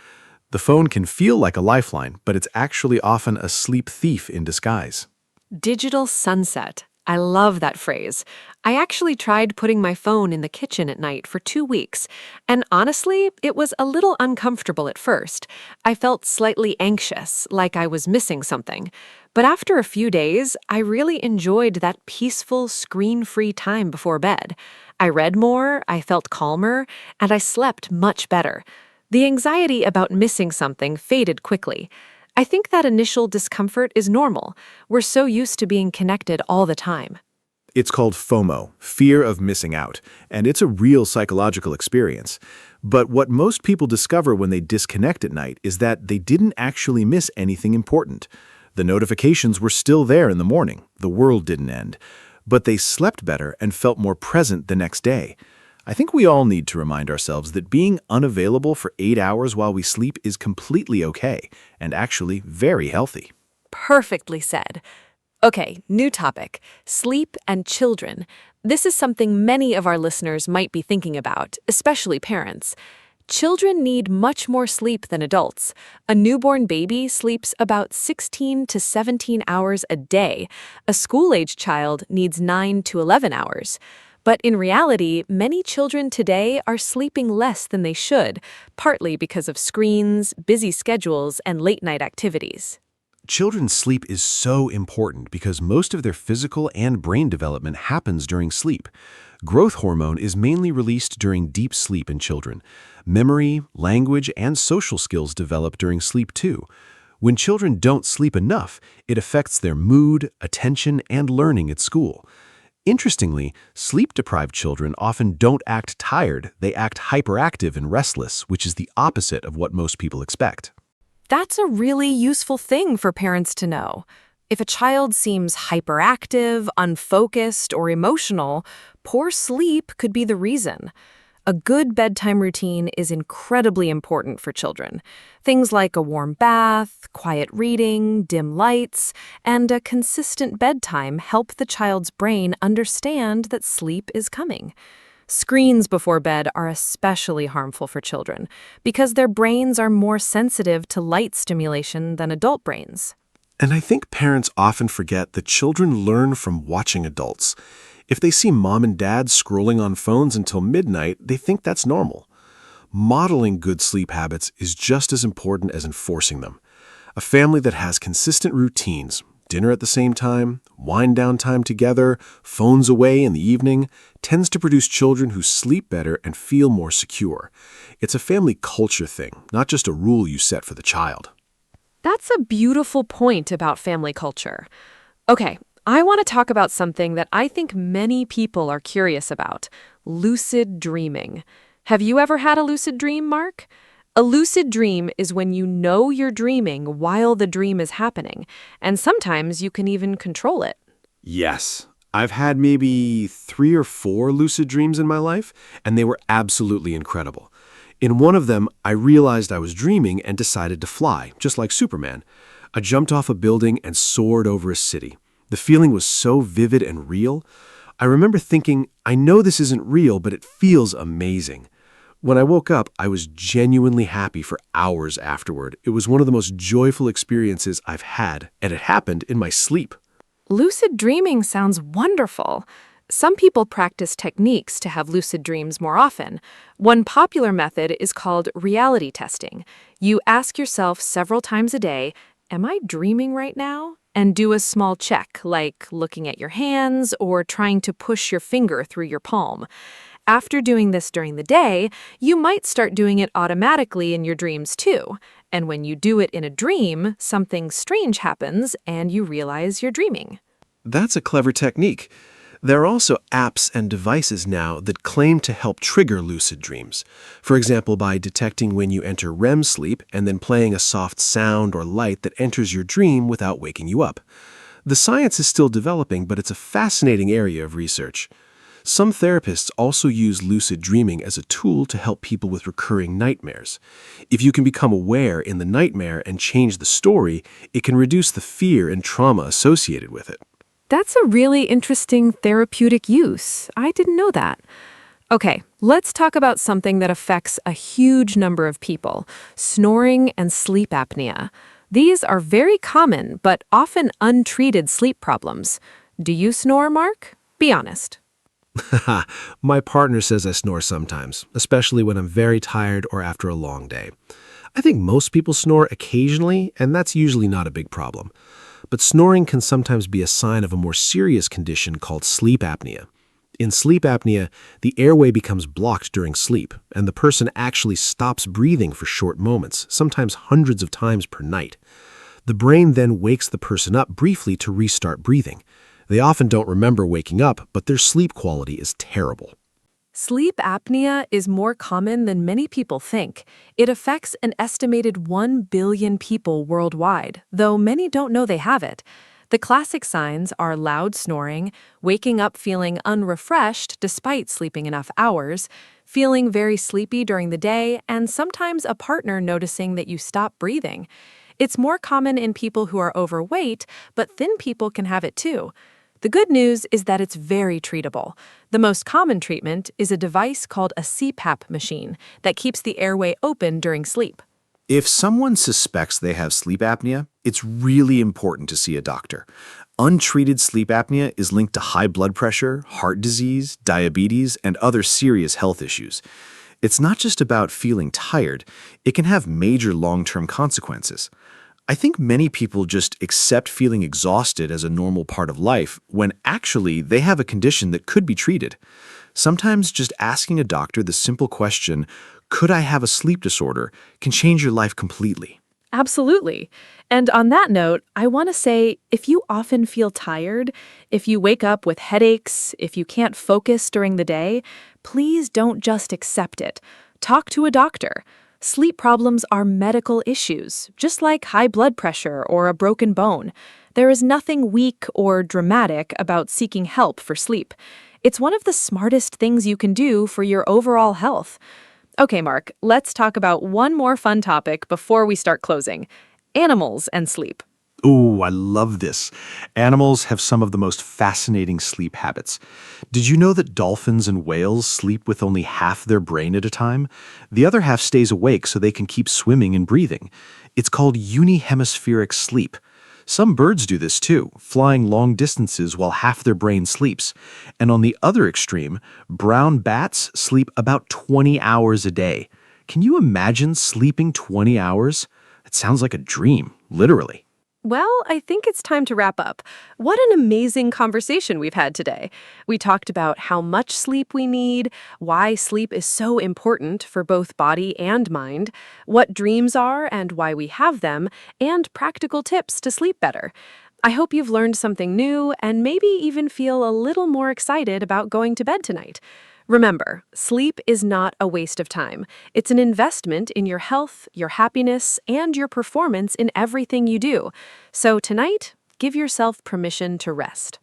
The phone can feel like a lifeline, but it's actually often a sleep thief in disguise. Digital sunset. I love that phrase. I actually tried putting my phone in the kitchen at night for 2 weeks, and honestly, it was a little uncomfortable at first. I felt slightly anxious, like I was missing something. But after a few days, I really enjoyed that peaceful, screen-free time before bed. I read more, I felt calmer, and I slept much better. The anxiety about missing something faded quickly. I think that initial discomfort is normal. We're so used to being connected all the time. It's called FOMO, fear of missing out, and it's a real psychological experience. But what most people discover when they disconnect at night is that they didn't actually miss anything important. The notifications were still there in the morning. The world didn't end. But they slept better and felt more present the next day. I think we all need to remind ourselves that being unavailable for 8 hours while we sleep is completely okay and actually very healthy. Perfectly said. Okay, new topic. Sleep and children. This is something many of our listeners might be thinking about, especially parents. Children need much more sleep than adults. A newborn baby sleeps about 16 to 17 hours a day. A school-age child needs 9 to 11 hours. But in reality, many children today are sleeping less than they should, partly because of screens, busy schedules, and late-night activities. Children's sleep is so important because most of their physical and brain development happens during sleep. Growth hormone is mainly released during deep sleep in children. Memory, language, and social skills develop during sleep too. When children don't sleep enough, it affects their mood, attention, and learning at school. Interestingly, sleep-deprived children often don't act tired, they act hyperactive and restless, which is the opposite of what most people expect. That's a really useful thing for parents to know. If a child seems hyperactive, unfocused, or emotional, poor sleep could be the reason. A good bedtime routine is incredibly important for children. Things like a warm bath, quiet reading, dim lights, and a consistent bedtime help the child's brain understand that sleep is coming. Screens before bed are especially harmful for children because their brains are more sensitive to light stimulation than adult brains. And I think parents often forget that children learn from watching adults. If they see mom and dad scrolling on phones until midnight, they think that's normal. Modeling good sleep habits is just as important as enforcing them. A family that has consistent routines, dinner at the same time, wind down time together, phones away in the evening, tends to produce children who sleep better and feel more secure. It's a family culture thing, not just a rule you set for the child. That's a beautiful point about family culture. Okay, I want to talk about something that I think many people are curious about: lucid dreaming. Have you ever had a lucid dream, Mark? A lucid dream is when you know you're dreaming while the dream is happening, and sometimes you can even control it. Yes. I've had maybe 3 or 4 lucid dreams in my life, and they were absolutely incredible. In one of them, I realized I was dreaming and decided to fly, just like Superman. I jumped off a building and soared over a city. The feeling was so vivid and real. I remember thinking, I know this isn't real, but it feels amazing. When I woke up, I was genuinely happy for hours afterward. It was one of the most joyful experiences I've had, and it happened in my sleep. Lucid dreaming sounds wonderful. Some people practice techniques to have lucid dreams more often. One popular method is called reality testing. You ask yourself several times a day, "Am I dreaming right now?" and do a small check, like looking at your hands or trying to push your finger through your palm. After doing this during the day, you might start doing it automatically in your dreams too. And when you do it in a dream, something strange happens and you realize you're dreaming. That's a clever technique. There are also apps and devices now that claim to help trigger lucid dreams. For example, by detecting when you enter REM sleep and then playing a soft sound or light that enters your dream without waking you up. The science is still developing, but it's a fascinating area of research. Some therapists also use lucid dreaming as a tool to help people with recurring nightmares. If you can become aware in the nightmare and change the story, it can reduce the fear and trauma associated with it. That's a really interesting therapeutic use. I didn't know that. Okay, let's talk about something that affects a huge number of people: snoring and sleep apnea. These are very common but often untreated sleep problems. Do you snore, Mark? Be honest. My partner says I snore sometimes, especially when I'm very tired or after a long day. I think most people snore occasionally, and that's usually not a big problem. But snoring can sometimes be a sign of a more serious condition called sleep apnea. In sleep apnea, the airway becomes blocked during sleep, and the person actually stops breathing for short moments, sometimes hundreds of times per night. The brain then wakes the person up briefly to restart breathing. They often don't remember waking up, but their sleep quality is terrible. Sleep apnea is more common than many people think. It affects an estimated 1 billion people worldwide, though many don't know they have it. The classic signs are loud snoring, waking up feeling unrefreshed despite sleeping enough hours, feeling very sleepy during the day, and sometimes a partner noticing that you stop breathing. It's more common in people who are overweight, but thin people can have it too. The good news is that it's very treatable. The most common treatment is a device called a CPAP machine that keeps the airway open during sleep. If someone suspects they have sleep apnea, it's really important to see a doctor. Untreated sleep apnea is linked to high blood pressure, heart disease, diabetes, and other serious health issues. It's not just about feeling tired, it can have major long-term consequences. I think many people just accept feeling exhausted as a normal part of life when actually they have a condition that could be treated. Sometimes just asking a doctor the simple question, "Could I have a sleep disorder?" can change your life completely. Absolutely. And on that note, I want to say, if you often feel tired, if you wake up with headaches, if you can't focus during the day, please don't just accept it. Talk to a doctor. Sleep problems are medical issues, just like high blood pressure or a broken bone. There is nothing weak or dramatic about seeking help for sleep. It's one of the smartest things you can do for your overall health. Okay, Mark, let's talk about one more fun topic before we start closing: animals and sleep. Ooh, I love this. Animals have some of the most fascinating sleep habits. Did you know that dolphins and whales sleep with only half their brain at a time? The other half stays awake so they can keep swimming and breathing. It's called unihemispheric sleep. Some birds do this too, flying long distances while half their brain sleeps. And on the other extreme, brown bats sleep about 20 hours a day. Can you imagine sleeping 20 hours? It sounds like a dream, literally. Well, I think it's time to wrap up. What an amazing conversation we've had today. We talked about how much sleep we need, why sleep is so important for both body and mind, what dreams are and why we have them, and practical tips to sleep better. I hope you've learned something new and maybe even feel a little more excited about going to bed tonight. Remember, sleep is not a waste of time. It's an investment in your health, your happiness, and your performance in everything you do. So tonight, give yourself permission to rest.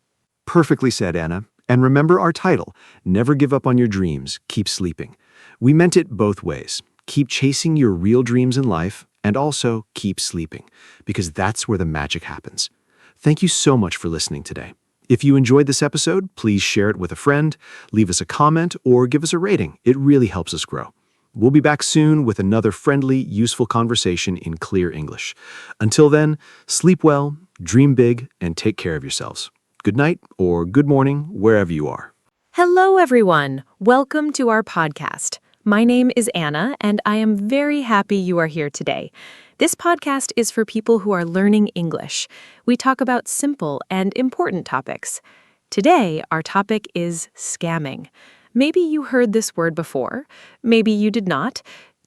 Perfectly said, Anna. And remember our title, Never Give Up on Your Dreams, Keep Sleeping. We meant it both ways. Keep chasing your real dreams in life, and also keep sleeping, because that's where the magic happens. Thank you so much for listening today. If you enjoyed this episode, please share it with a friend, leave us a comment, or give us a rating. It really helps us grow. We'll be back soon with another friendly, useful conversation in clear English. Until then, sleep well, dream big, and take care of yourselves. Good night or good morning, wherever you are. Hello, everyone. Welcome to our podcast. My name is Anna, and I am very happy you are here today. This podcast is for people who are learning English. We talk about simple and important topics. Today, our topic is scamming. Maybe you heard this word before. Maybe you did not.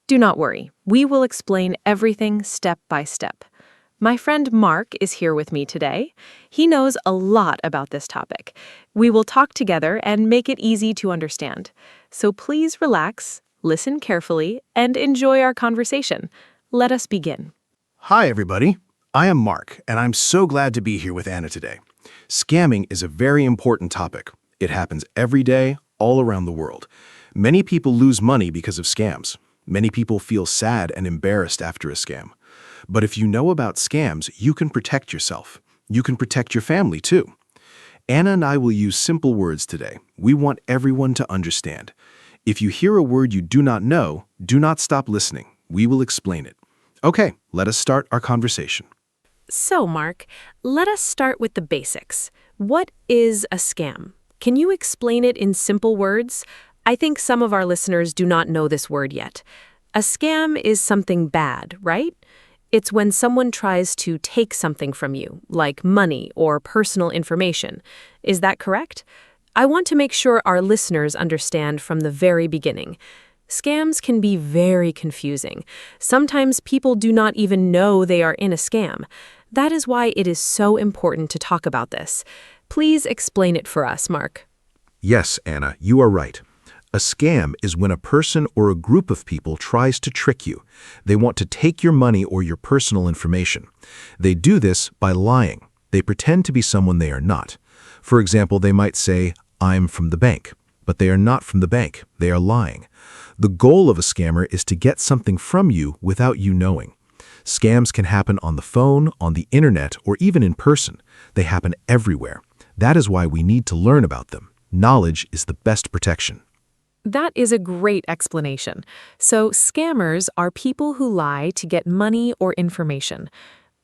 Do not worry. We will explain everything step by step. My friend Mark is here with me today. He knows a lot about this topic. We will talk together and make it easy to understand. So please relax, listen carefully, and enjoy our conversation. Let us begin. Hi, everybody. I am Mark, and I'm so glad to be here with Anna today. Scamming is a very important topic. It happens every day, all around the world. Many people lose money because of scams. Many people feel sad and embarrassed after a scam. But if you know about scams, you can protect yourself. You can protect your family, too. Anna and I will use simple words today. We want everyone to understand. If you hear a word you do not know, do not stop listening. We will explain it. Okay, let us start our conversation. So, Mark, let us start with the basics. What is a scam? Can you explain it in simple words? I think some of our listeners do not know this word yet. A scam is something bad, right? It's when someone tries to take something from you, like money or personal information. Is that correct? I want to make sure our listeners understand from the very beginning. Scams can be very confusing. Sometimes people do not even know they are in a scam. That is why it is so important to talk about this. Please explain it for us, Mark. Yes, Anna, you are right. A scam is when a person or a group of people tries to trick you. They want to take your money or your personal information. They do this by lying. They pretend to be someone they are not. For example, they might say, "I'm from the bank," but they are not from the bank. They are lying. The goal of a scammer is to get something from you without you knowing. Scams can happen on the phone, on the internet, or even in person. They happen everywhere. That is why we need to learn about them. Knowledge is the best protection. That is a great explanation. So, scammers are people who lie to get money or information.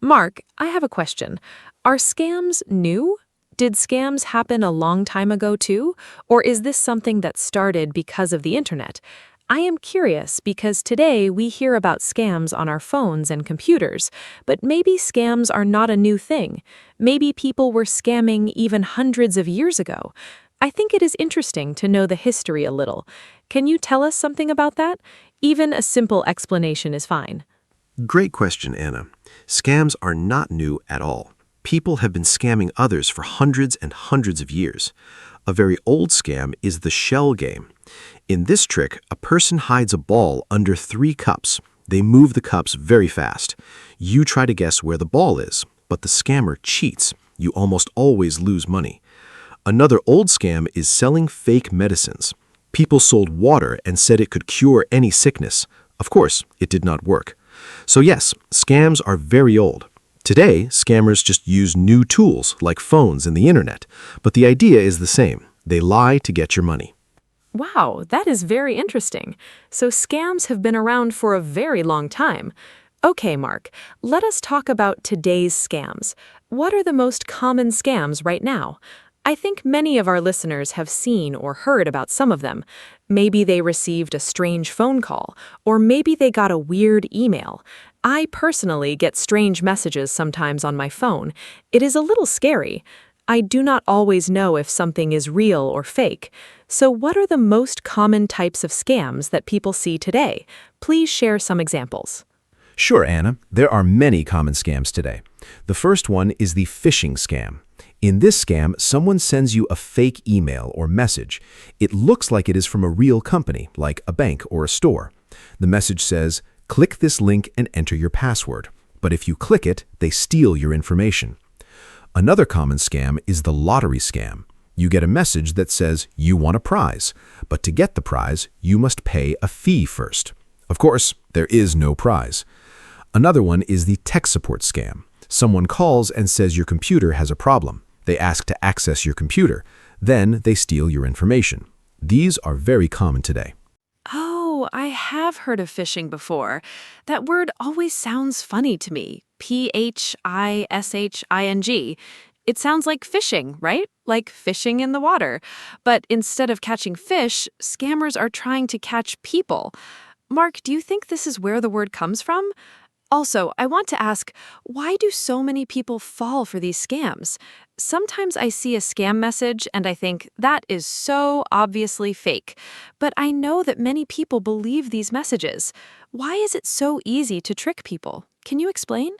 Mark, I have a question. Are scams new? Did scams happen a long time ago too? Or is this something that started because of the internet? I am curious because today we hear about scams on our phones and computers, but maybe scams are not a new thing. Maybe people were scamming even hundreds of years ago. I think it is interesting to know the history a little. Can you tell us something about that? Even a simple explanation is fine. Great question, Anna. Scams are not new at all. People have been scamming others for hundreds and hundreds of years. A very old scam is the shell game. In this trick, a person hides a ball under 3 cups. They move the cups very fast. You try to guess where the ball is, but the scammer cheats. You almost always lose money. Another old scam is selling fake medicines. People sold water and said it could cure any sickness. Of course, it did not work. So yes, scams are very old. Today, scammers just use new tools like phones and the internet, but the idea is the same. They lie to get your money. Wow, that is very interesting. So scams have been around for a very long time. Okay, Mark, let us talk about today's scams. What are the most common scams right now? I think many of our listeners have seen or heard about some of them. Maybe they received a strange phone call, or maybe they got a weird email. I personally get strange messages sometimes on my phone. It is a little scary. I do not always know if something is real or fake. So what are the most common types of scams that people see today? Please share some examples. Sure, Anna. There are many common scams today. The first one is the phishing scam. In this scam, someone sends you a fake email or message. It looks like it is from a real company, like a bank or a store. The message says, "Click this link and enter your password." But if you click it, they steal your information. Another common scam is the lottery scam. You get a message that says you want a prize, but to get the prize, you must pay a fee first. Of course, there is no prize. Another one is the tech support scam. Someone calls and says your computer has a problem. They ask to access your computer. Then they steal your information. These are very common today. Oh, I have heard of phishing before. That word always sounds funny to me. phishing. It sounds like fishing, right? Like fishing in the water. But instead of catching fish, scammers are trying to catch people. Mark, do you think this is where the word comes from? Also, I want to ask, why do so many people fall for these scams? Sometimes I see a scam message and I think, that is so obviously fake. But I know that many people believe these messages. Why is it so easy to trick people? Can you explain?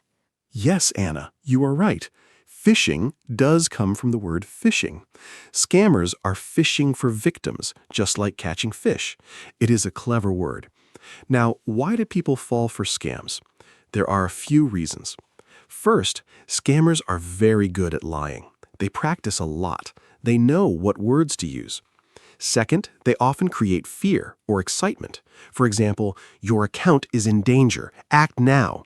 Yes, Anna, you are right. Phishing does come from the word fishing. Scammers are fishing for victims, just like catching fish. It is a clever word. Now, why do people fall for scams? There are a few reasons. First, scammers are very good at lying. They practice a lot. They know what words to use. Second, they often create fear or excitement. For example, your account is in danger. Act now.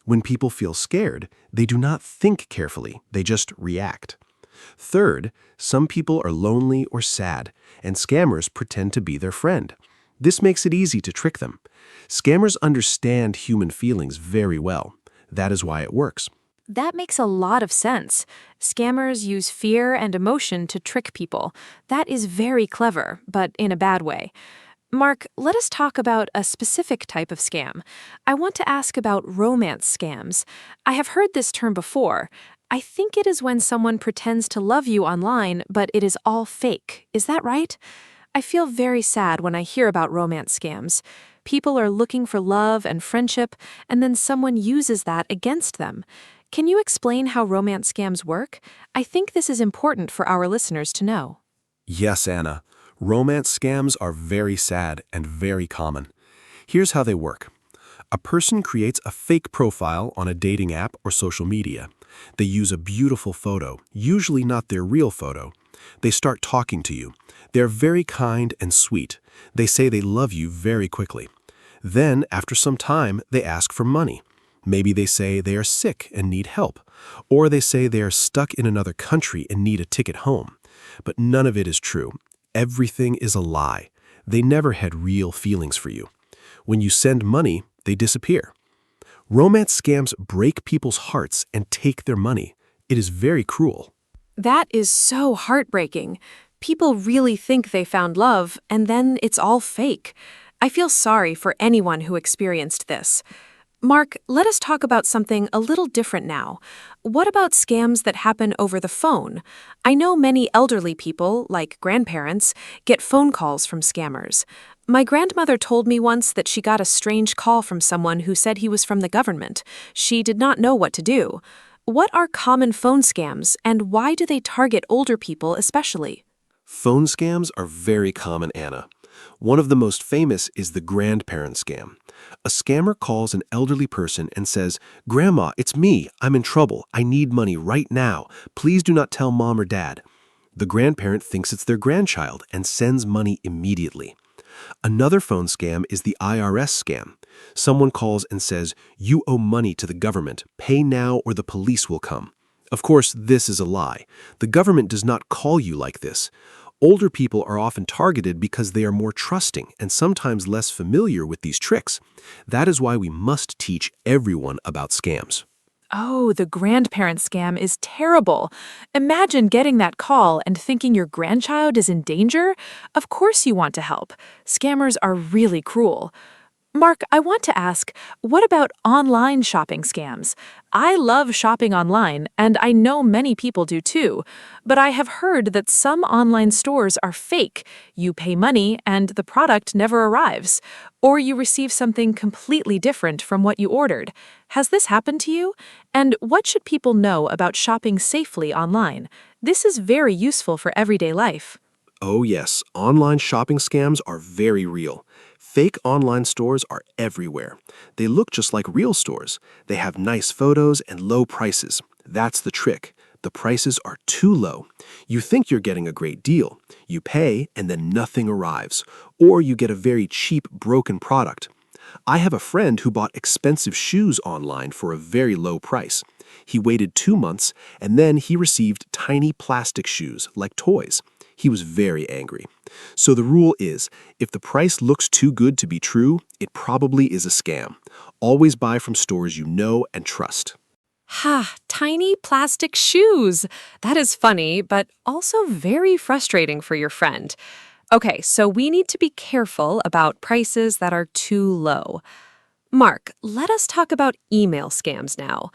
When people feel scared, they do not think carefully. They just react. Third, some people are lonely or sad, and scammers pretend to be their friend. This makes it easy to trick them. Scammers understand human feelings very well. That is why it works. That makes a lot of sense. Scammers use fear and emotion to trick people. That is very clever, but in a bad way. Mark, let us talk about a specific type of scam. I want to ask about romance scams. I have heard this term before. I think it is when someone pretends to love you online, but it is all fake. Is that right? I feel very sad when I hear about romance scams. People are looking for love and friendship, and then someone uses that against them. Can you explain how romance scams work? I think this is important for our listeners to know. Yes, Anna. Romance scams are very sad and very common. Here's how they work. A person creates a fake profile on a dating app or social media. They use a beautiful photo, usually not their real photo. They start talking to you. They're very kind and sweet. They say they love you very quickly. Then, after some time, they ask for money. Maybe they say they are sick and need help. Or they say they are stuck in another country and need a ticket home. But none of it is true. Everything is a lie. They never had real feelings for you. When you send money, they disappear. Romance scams break people's hearts and take their money. It is very cruel. That is so heartbreaking. People really think they found love, and then it's all fake. I feel sorry for anyone who experienced this. Mark, let us talk about something a little different now. What about scams that happen over the phone? I know many elderly people, like grandparents, get phone calls from scammers. My grandmother told me once that she got a strange call from someone who said he was from the government. She did not know what to do. What are common phone scams, and why do they target older people especially? Phone scams are very common, Anna. One of the most famous is the grandparent scam. A scammer calls an elderly person and says, "Grandma, it's me. I'm in trouble. I need money right now. Please do not tell mom or dad." The grandparent thinks it's their grandchild and sends money immediately. Another phone scam is the IRS scam. Someone calls and says, "You owe money to the government. Pay now or the police will come." Of course, this is a lie. The government does not call you like this. Older people are often targeted because they are more trusting and sometimes less familiar with these tricks. That is why we must teach everyone about scams. Oh, the grandparent scam is terrible. Imagine getting that call and thinking your grandchild is in danger. Of course you want to help. Scammers are really cruel. Mark, I want to ask, what about online shopping scams? I love shopping online, and I know many people do too. But I have heard that some online stores are fake. You pay money, and the product never arrives. Or you receive something completely different from what you ordered. Has this happened to you? And what should people know about shopping safely online? This is very useful for everyday life. Oh yes, online shopping scams are very real. Fake online stores are everywhere. They look just like real stores. They have nice photos and low prices. That's the trick. The prices are too low. You think you're getting a great deal. You pay and then nothing arrives. Or you get a very cheap, broken product. I have a friend who bought expensive shoes online for a very low price. He waited 2 months and then he received tiny plastic shoes, like toys. He was very angry. So the rule is, if the price looks too good to be true, it probably is a scam. Always buy from stores you know and trust. Ha, tiny plastic shoes. That is funny, but also very frustrating for your friend. Okay, so we need to be careful about prices that are too low. Mark, let us talk about email scams now.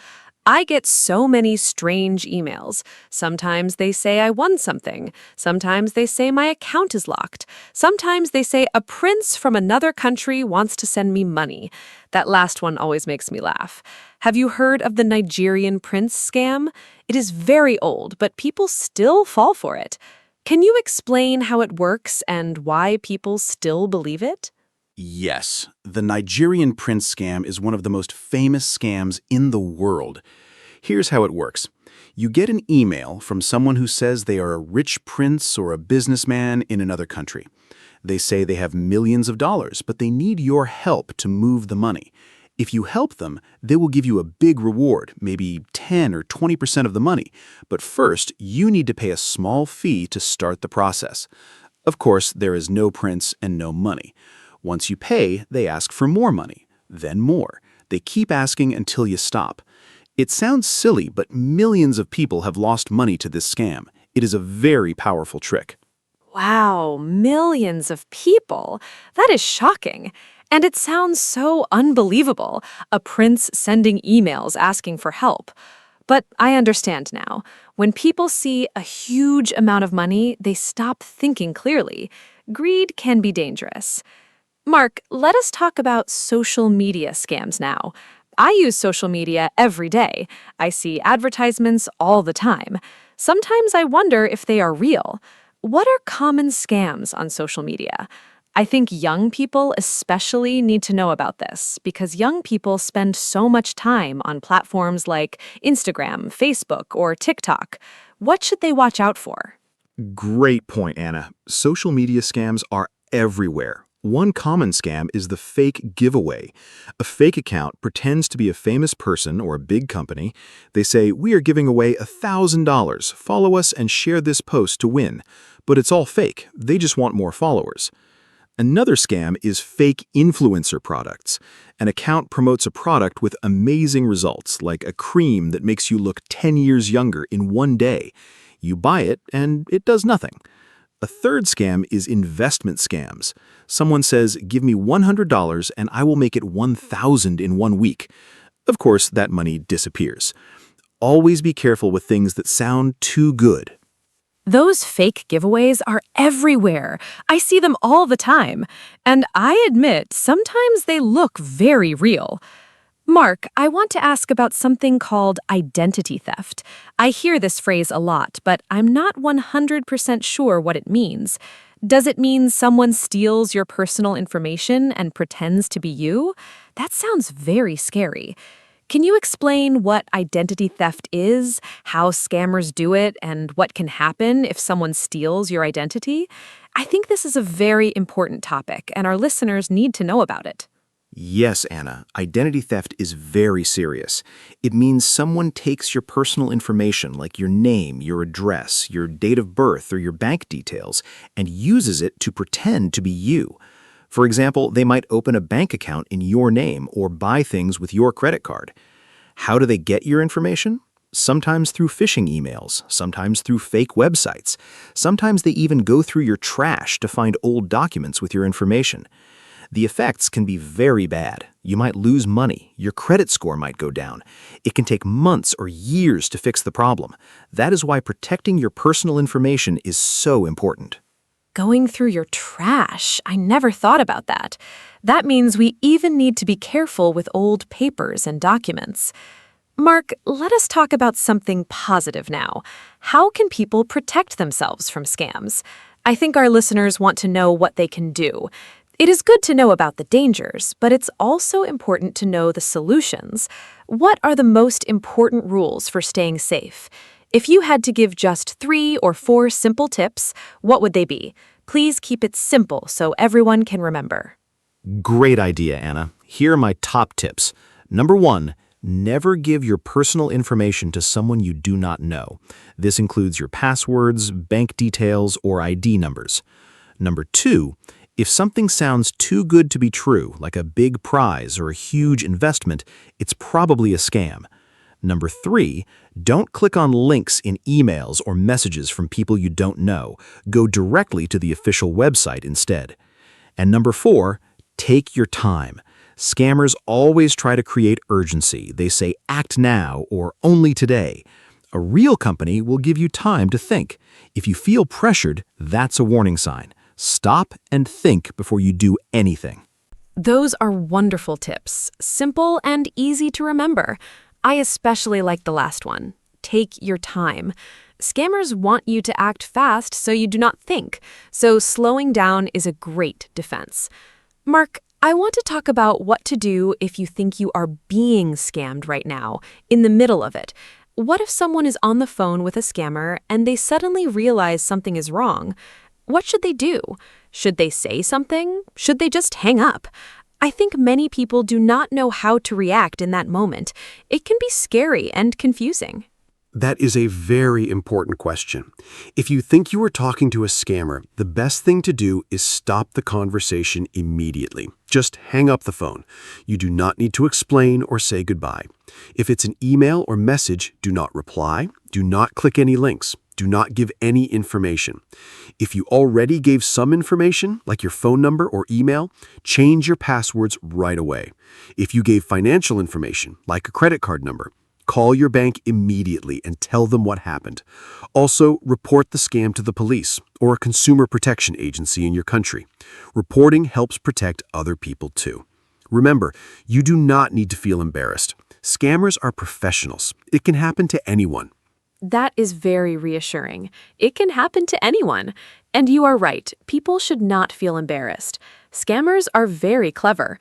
I get so many strange emails. Sometimes they say I won something. Sometimes they say my account is locked. Sometimes they say a prince from another country wants to send me money. That last one always makes me laugh. Have you heard of the Nigerian prince scam? It is very old, but people still fall for it. Can you explain how it works and why people still believe it? Yes, the Nigerian prince scam is one of the most famous scams in the world. Here's how it works. You get an email from someone who says they are a rich prince or a businessman in another country. They say they have millions of dollars, but they need your help to move the money. If you help them, they will give you a big reward, maybe 10 or 20% of the money. But first, you need to pay a small fee to start the process. Of course, there is no prince and no money. Once you pay, they ask for more money, then more. They keep asking until you stop. It sounds silly, but millions of people have lost money to this scam. It is a very powerful trick. Wow, millions of people. That is shocking. And it sounds so unbelievable, a prince sending emails asking for help. But I understand now. When people see a huge amount of money, they stop thinking clearly. Greed can be dangerous. Mark, let us talk about social media scams now. I use social media every day. I see advertisements all the time. Sometimes I wonder if they are real. What are common scams on social media? I think young people especially need to know about this because young people spend so much time on platforms like Instagram, Facebook, or TikTok. What should they watch out for? Great point, Anna. Social media scams are everywhere. One common scam is the fake giveaway. A fake account pretends to be a famous person or a big company. They say, "We are giving away $1,000. Follow us and share this post to win." But it's all fake. They just want more followers. Another scam is fake influencer products. An account promotes a product with amazing results, like a cream that makes you look 10 years younger in one day. You buy it, and it does nothing. A third scam is investment scams. Someone says, "Give me $100 and I will make it 1,000 in 1 week." Of course, that money disappears. Always be careful with things that sound too good. Those fake giveaways are everywhere. I see them all the time. And I admit, sometimes they look very real. Mark, I want to ask about something called identity theft. I hear this phrase a lot, but I'm not 100% sure what it means. Does it mean someone steals your personal information and pretends to be you? That sounds very scary. Can you explain what identity theft is, how scammers do it, and what can happen if someone steals your identity? I think this is a very important topic, and our listeners need to know about it. Yes, Anna, identity theft is very serious. It means someone takes your personal information like your name, your address, your date of birth, or your bank details, and uses it to pretend to be you. For example, they might open a bank account in your name or buy things with your credit card. How do they get your information? Sometimes through phishing emails, sometimes through fake websites. Sometimes they even go through your trash to find old documents with your information. The effects can be very bad. You might lose money. Your credit score might go down. It can take months or years to fix the problem. That is why protecting your personal information is so important. Going through your trash. I never thought about that. That means we even need to be careful with old papers and documents. Mark, let us talk about something positive now. How can people protect themselves from scams? I think our listeners want to know what they can do. It is good to know about the dangers, but it's also important to know the solutions. What are the most important rules for staying safe? If you had to give just 3 or 4 simple tips, what would they be? Please keep it simple so everyone can remember. Great idea, Anna. Here are my top tips. Number 1, never give your personal information to someone you do not know. This includes your passwords, bank details, or ID numbers. Number 2, if something sounds too good to be true, like a big prize or a huge investment, it's probably a scam. Number 3, don't click on links in emails or messages from people you don't know. Go directly to the official website instead. And number 4, take your time. Scammers always try to create urgency. They say act now or only today. A real company will give you time to think. If you feel pressured, that's a warning sign. Stop and think before you do anything. Those are wonderful tips, simple and easy to remember. I especially like the last one. Take your time. Scammers want you to act fast so you do not think, so slowing down is a great defense. Mark, I want to talk about what to do if you think you are being scammed right now, in the middle of it. What if someone is on the phone with a scammer and they suddenly realize something is wrong? What should they do? Should they say something? Should they just hang up? I think many people do not know how to react in that moment. It can be scary and confusing. That is a very important question. If you think you are talking to a scammer, the best thing to do is stop the conversation immediately. Just hang up the phone. You do not need to explain or say goodbye. If it's an email or message, do not reply. Do not click any links. Do not give any information. If you already gave some information, like your phone number or email, change your passwords right away. If you gave financial information, like a credit card number, call your bank immediately and tell them what happened. Also, report the scam to the police or a consumer protection agency in your country. Reporting helps protect other people too. Remember, you do not need to feel embarrassed. Scammers are professionals. It can happen to anyone. That is very reassuring. It can happen to anyone. And you are right, people should not feel embarrassed. Scammers are very clever.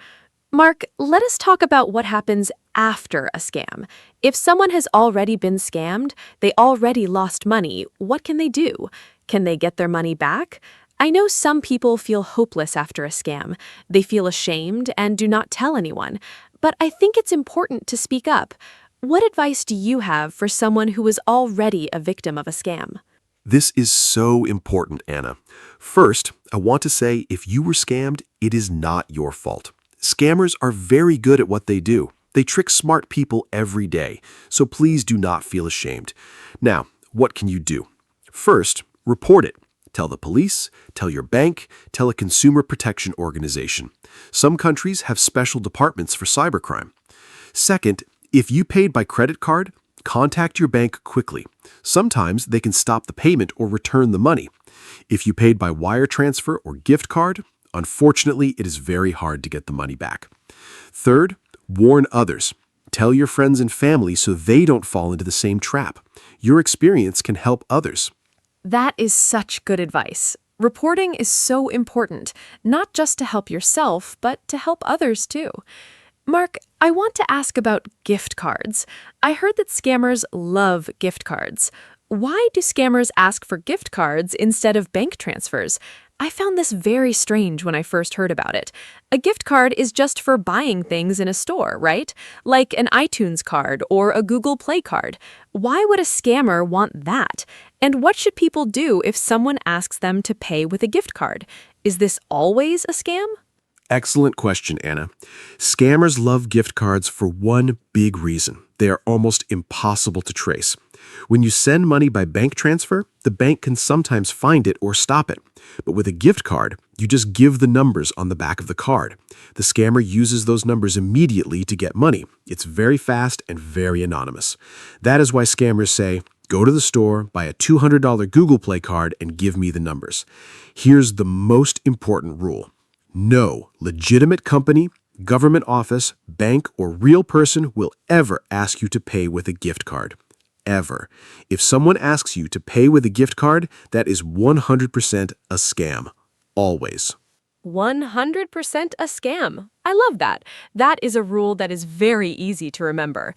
Mark, let us talk about what happens after a scam. If someone has already been scammed, they already lost money, what can they do? Can they get their money back? I know some people feel hopeless after a scam. They feel ashamed and do not tell anyone. But I think it's important to speak up. What advice do you have for someone who is already a victim of a scam? This is so important, Anna. First, I want to say if you were scammed, it is not your fault. Scammers are very good at what they do. They trick smart people every day, so please do not feel ashamed. Now, what can you do? First, report it. Tell the police, tell your bank, tell a consumer protection organization. Some countries have special departments for cybercrime. Second, if you paid by credit card, contact your bank quickly. Sometimes they can stop the payment or return the money. If you paid by wire transfer or gift card, unfortunately, it is very hard to get the money back. Third, warn others. Tell your friends and family so they don't fall into the same trap. Your experience can help others. That is such good advice. Reporting is so important, not just to help yourself, but to help others too. Mark, I want to ask about gift cards. I heard that scammers love gift cards. Why do scammers ask for gift cards instead of bank transfers? I found this very strange when I first heard about it. A gift card is just for buying things in a store, right? Like an iTunes card or a Google Play card. Why would a scammer want that? And what should people do if someone asks them to pay with a gift card? Is this always a scam? Excellent question, Anna. Scammers love gift cards for one big reason. They are almost impossible to trace. When you send money by bank transfer, the bank can sometimes find it or stop it. But with a gift card, you just give the numbers on the back of the card. The scammer uses those numbers immediately to get money. It's very fast and very anonymous. That is why scammers say, go to the store, buy a $200 Google Play card, and give me the numbers. Here's the most important rule. No legitimate company, government office, bank, or real person will ever ask you to pay with a gift card. Ever. If someone asks you to pay with a gift card, that is 100% a scam. Always. 100% a scam. I love that. That is a rule that is very easy to remember.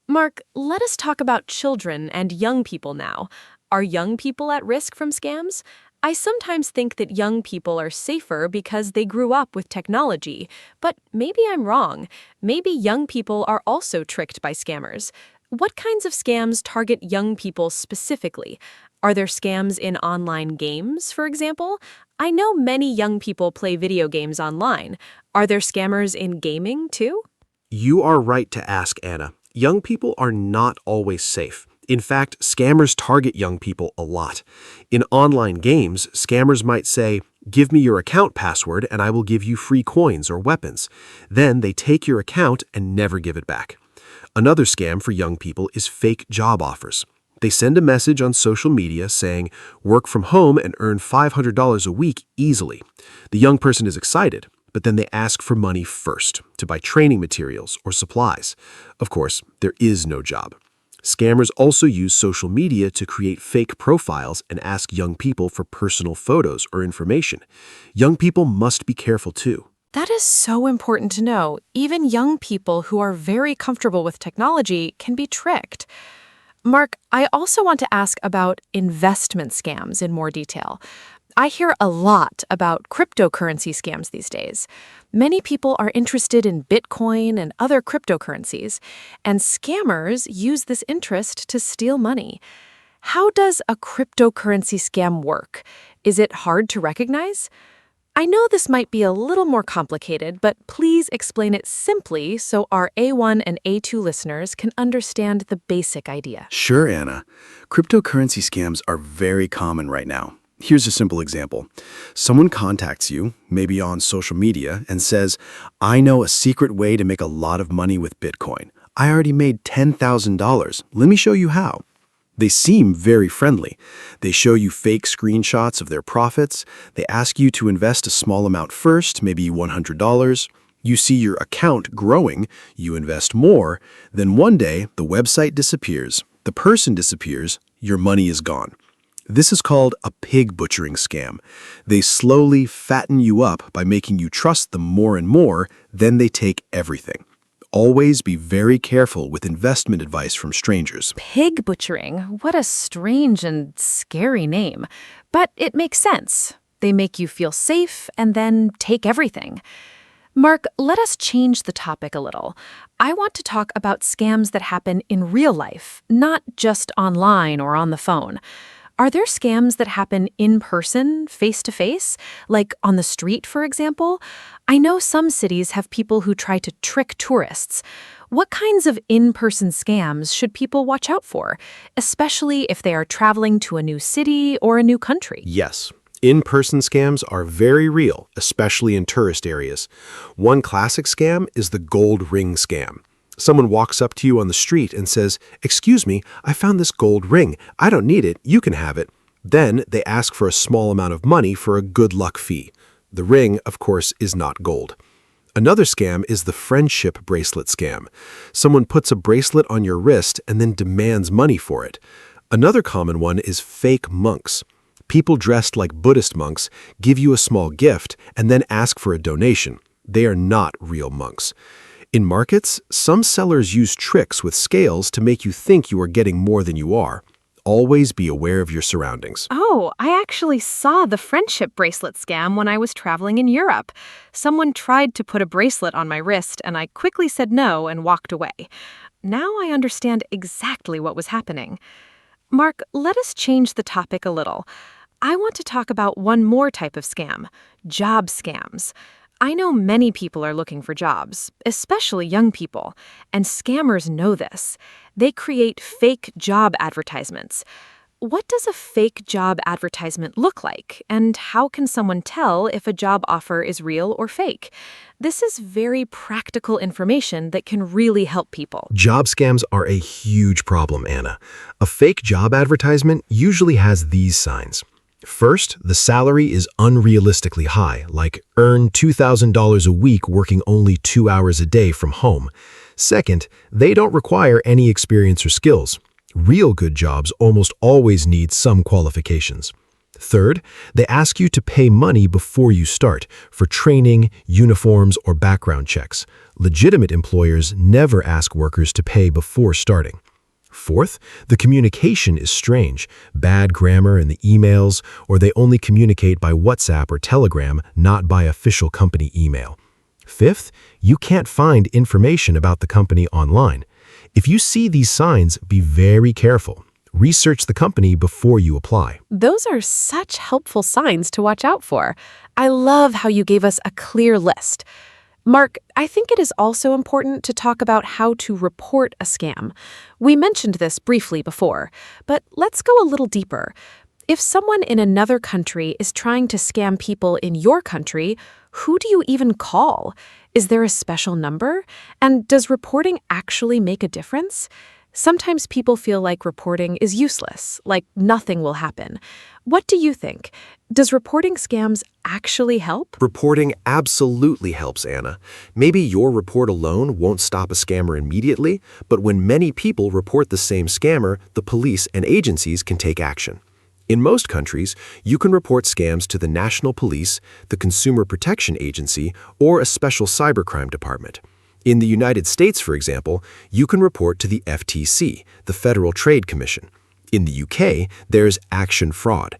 Mark, let us talk about children and young people now. Are young people at risk from scams? I sometimes think that young people are safer because they grew up with technology, but maybe I'm wrong. Maybe young people are also tricked by scammers. What kinds of scams target young people specifically? Are there scams in online games, for example? I know many young people play video games online. Are there scammers in gaming too? You are right to ask, Anna. Young people are not always safe. In fact, scammers target young people a lot. In online games, scammers might say, Give me your account password and I will give you free coins or weapons. Then they take your account and never give it back. Another scam for young people is fake job offers. They send a message on social media saying, work from home and earn $500 a week easily. The young person is excited, but then they ask for money first to buy training materials or supplies. Of course, there is no job. Scammers also use social media to create fake profiles and ask young people for personal photos or information. Young people must be careful too. That is so important to know. Even young people who are very comfortable with technology can be tricked. Mark, I also want to ask about investment scams in more detail. I hear a lot about cryptocurrency scams these days. Many people are interested in Bitcoin and other cryptocurrencies, and scammers use this interest to steal money. How does a cryptocurrency scam work? Is it hard to recognize? I know this might be a little more complicated, but please explain it simply so our A1 and A2 listeners can understand the basic idea. Sure, Anna. Cryptocurrency scams are very common right now. Here's a simple example. Someone contacts you, maybe on social media, and says, I know a secret way to make a lot of money with Bitcoin. I already made $10,000. Let me show you how. They seem very friendly. They show you fake screenshots of their profits. They ask you to invest a small amount first, maybe $100. You see your account growing, you invest more, then one day the website disappears, the person disappears, your money is gone. This is called a pig butchering scam. They slowly fatten you up by making you trust them more and more, then they take everything. Always be very careful with investment advice from strangers. Pig butchering. What a strange and scary name. But it makes sense. They make you feel safe and then take everything. Mark, let us change the topic a little. I want to talk about scams that happen in real life, not just online or on the phone. Are there scams that happen in person, face-to-face, like on the street, for example? I know some cities have people who try to trick tourists. What kinds of in-person scams should people watch out for, especially if they are traveling to a new city or a new country? Yes. In-person scams are very real, especially in tourist areas. One classic scam is the gold ring scam. Someone walks up to you on the street and says, "Excuse me, I found this gold ring. I don't need it. You can have it." Then they ask for a small amount of money for a good luck fee. The ring, of course, is not gold. Another scam is the friendship bracelet scam. Someone puts a bracelet on your wrist and then demands money for it. Another common one is fake monks. People dressed like Buddhist monks give you a small gift and then ask for a donation. They are not real monks. In markets, some sellers use tricks with scales to make you think you are getting more than you are. Always be aware of your surroundings. Oh, I actually saw the friendship bracelet scam when I was traveling in Europe. Someone tried to put a bracelet on my wrist, and I quickly said no and walked away. Now I understand exactly what was happening. Mark, let us change the topic a little. I want to talk about one more type of scam, job scams. I know many people are looking for jobs, especially young people, and scammers know this. They create fake job advertisements. What does a fake job advertisement look like, and how can someone tell if a job offer is real or fake? This is very practical information that can really help people. Job scams are a huge problem, Anna. A fake job advertisement usually has these signs. First, the salary is unrealistically high, like earn $2,000 a week working only 2 hours a day from home. Second, they don't require any experience or skills. Real good jobs almost always need some qualifications. Third, they ask you to pay money before you start for training, uniforms, or background checks. Legitimate employers never ask workers to pay before starting. Fourth, the communication is strange, bad grammar in the emails, or they only communicate by WhatsApp or Telegram, not by official company email. Fifth, you can't find information about the company online. If you see these signs, be very careful. Research the company before you apply. Those are such helpful signs to watch out for. I love how you gave us a clear list. Mark, I think it is also important to talk about how to report a scam. We mentioned this briefly before, but let's go a little deeper. If someone in another country is trying to scam people in your country, who do you even call? Is there a special number? And does reporting actually make a difference? Sometimes people feel like reporting is useless, like nothing will happen. What do you think? Does reporting scams actually help? Reporting absolutely helps, Anna. Maybe your report alone won't stop a scammer immediately, but when many people report the same scammer, the police and agencies can take action. In most countries, you can report scams to the National Police, the Consumer Protection Agency, or a special cybercrime department. In the United States, for example, you can report to the FTC, the Federal Trade Commission. In the UK, there's Action Fraud.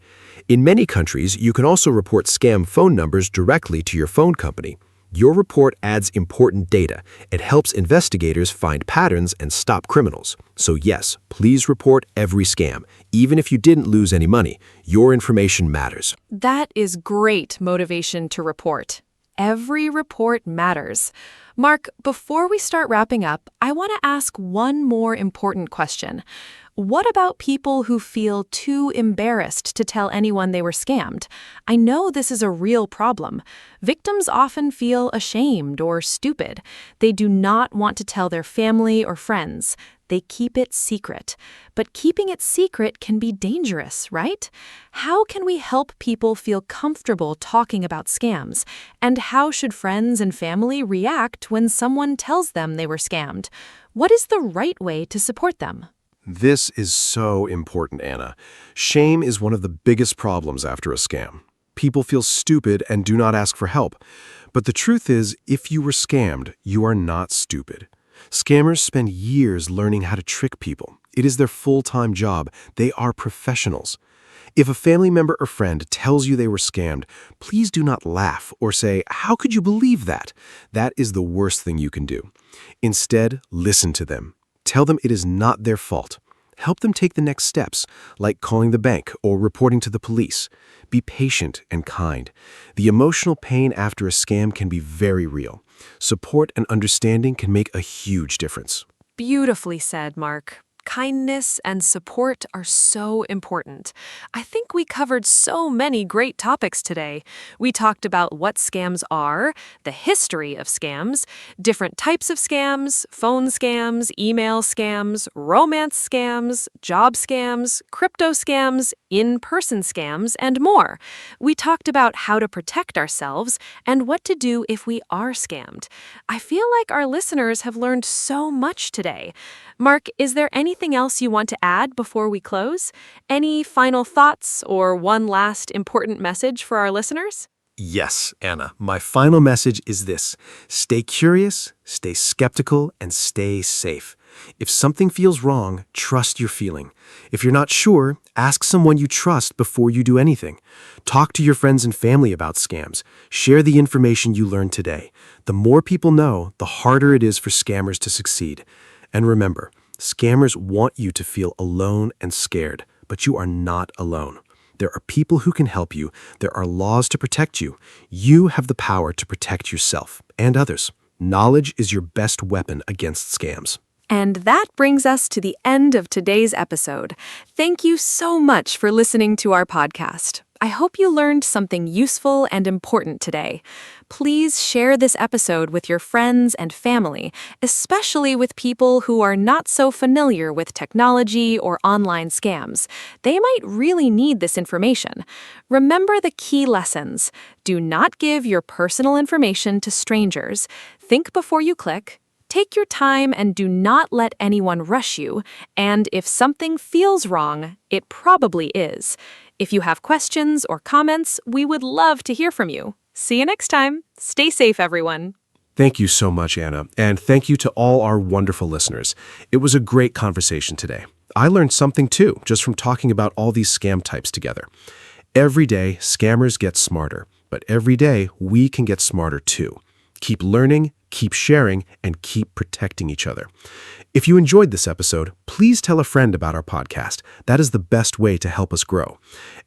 In many countries, you can also report scam phone numbers directly to your phone company. Your report adds important data. It helps investigators find patterns and stop criminals. So yes, please report every scam. Even if you didn't lose any money, your information matters. That is great motivation to report. Every report matters. Mark, before we start wrapping up, I want to ask one more important question. What about people who feel too embarrassed to tell anyone they were scammed? I know this is a real problem. Victims often feel ashamed or stupid. They do not want to tell their family or friends. They keep it secret. But keeping it secret can be dangerous, right? How can we help people feel comfortable talking about scams? And how should friends and family react when someone tells them they were scammed? What is the right way to support them? This is so important, Anna. Shame is one of the biggest problems after a scam. People feel stupid and do not ask for help. But the truth is, if you were scammed, you are not stupid. Scammers spend years learning how to trick people. It is their full-time job. They are professionals. If a family member or friend tells you they were scammed, please do not laugh or say, "How could you believe that?" That is the worst thing you can do. Instead, listen to them. Tell them it is not their fault. Help them take the next steps, like calling the bank or reporting to the police. Be patient and kind. The emotional pain after a scam can be very real. Support and understanding can make a huge difference. Beautifully said, Mark. Kindness and support are so important. I think we covered so many great topics today. We talked about what scams are, the history of scams, different types of scams, phone scams, email scams, romance scams, job scams, crypto scams, in-person scams, and more. We talked about how to protect ourselves and what to do if we are scammed. I feel like our listeners have learned so much today. Mark, is there anything else you want to add before we close? Any final thoughts or one last important message for our listeners? Yes, Anna. My final message is this. Stay curious, stay skeptical, and stay safe. If something feels wrong, trust your feeling. If you're not sure, ask someone you trust before you do anything. Talk to your friends and family about scams. Share the information you learned today. The more people know, the harder it is for scammers to succeed. And remember, scammers want you to feel alone and scared, but you are not alone. There are people who can help you. There are laws to protect you. You have the power to protect yourself and others. Knowledge is your best weapon against scams. And that brings us to the end of today's episode. Thank you so much for listening to our podcast. I hope you learned something useful and important today. Please share this episode with your friends and family, especially with people who are not so familiar with technology or online scams. They might really need this information. Remember the key lessons. Do not give your personal information to strangers. Think before you click. Take your time and do not let anyone rush you. And if something feels wrong, it probably is. If you have questions or comments, we would love to hear from you. See you next time. Stay safe, everyone. Thank you so much, Anna, and thank you to all our wonderful listeners. It was a great conversation today. I learned something too, just from talking about all these scam types together. Every day, scammers get smarter, but every day, we can get smarter too. Keep learning, keep sharing, and keep protecting each other. If you enjoyed this episode, please tell a friend about our podcast. That is the best way to help us grow.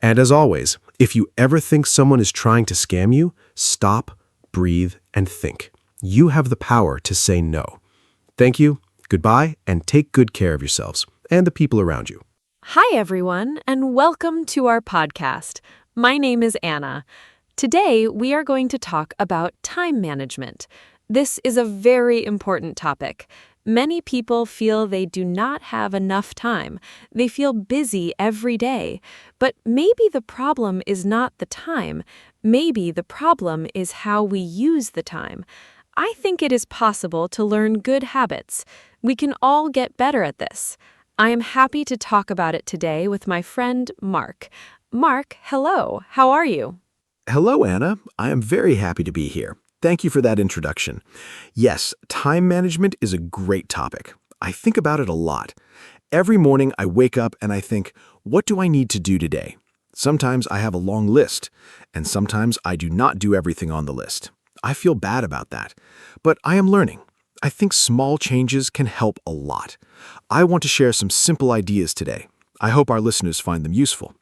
And as always, if you ever think someone is trying to scam you, stop, breathe, and think. You have the power to say no. Thank you, goodbye, and take good care of yourselves and the people around you. Hi, everyone, and welcome to our podcast. My name is Anna. Today, we are going to talk about time management. This is a very important topic. Many people feel they do not have enough time. They feel busy every day. But maybe the problem is not the time. Maybe the problem is how we use the time. I think it is possible to learn good habits. We can all get better at this. I am happy to talk about it today with my friend Mark. Mark, hello. How are you? Hello, Anna. I am very happy to be here. Thank you for that introduction. Yes, time management is a great topic. I think about it a lot. Every morning I wake up and I think, what do I need to do today? Sometimes I have a long list, and sometimes I do not do everything on the list. I feel bad about that, but I am learning. I think small changes can help a lot. I want to share some simple ideas today. I hope our listeners find them useful.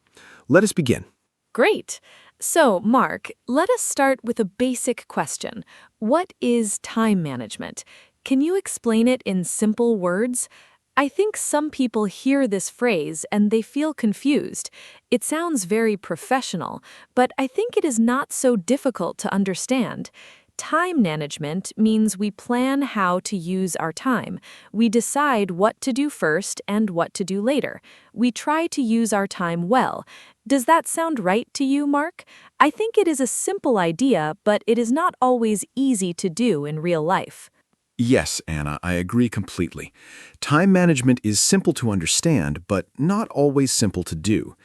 Let us begin. Great. So, Mark, let us start with a basic question. What is time management? Can you explain it in simple words? I think some people hear this phrase and they feel confused. It sounds very professional, but I think it is not so difficult to understand. Time management means we plan how to use our time. We decide what to do first and what to do later. We try to use our time well. Does that sound right to you, Mark? I think it is a simple idea, but it is not always easy to do in real life. Yes, Anna, I agree completely. Time management is simple to understand, but not always simple to do.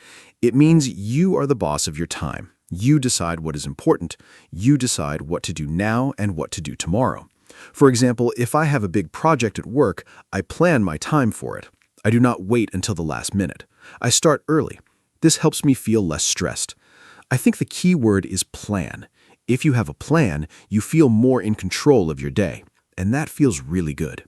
It means you are the boss of your time. You decide what is important. You decide what to do now and what to do tomorrow. For example, if I have a big project at work, I plan my time for it. I do not wait until the last minute. I start early. This helps me feel less stressed. I think the key word is plan. If you have a plan, you feel more in control of your day, and that feels really good.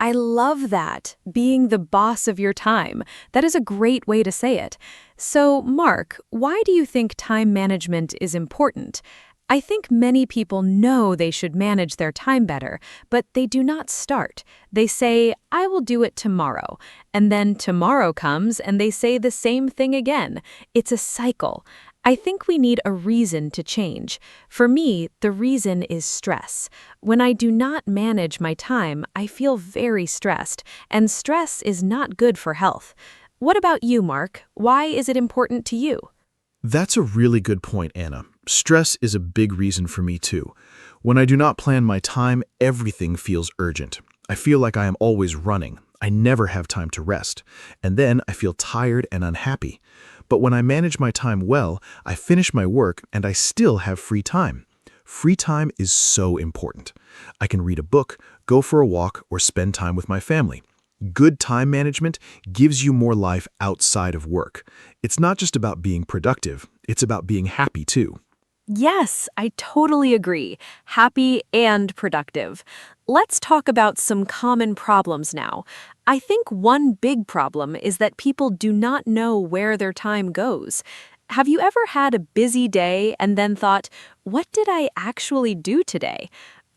I love that, being the boss of your time. That is a great way to say it. So, Mark, why do you think time management is important? I think many people know they should manage their time better, but they do not start. They say, I will do it tomorrow. And then tomorrow comes and they say the same thing again. It's a cycle. I think we need a reason to change. For me, the reason is stress. When I do not manage my time, I feel very stressed, and stress is not good for health. What about you, Mark? Why is it important to you? That's a really good point, Anna. Stress is a big reason for me too. When I do not plan my time, everything feels urgent. I feel like I am always running. I never have time to rest. And then I feel tired and unhappy. But when I manage my time well, I finish my work and I still have free time. Free time is so important. I can read a book, go for a walk, or spend time with my family. Good time management gives you more life outside of work. It's not just about being productive, it's about being happy too. Yes, I totally agree. Happy and productive. Let's talk about some common problems now. I think one big problem is that people do not know where their time goes. Have you ever had a busy day and then thought, what did I actually do today?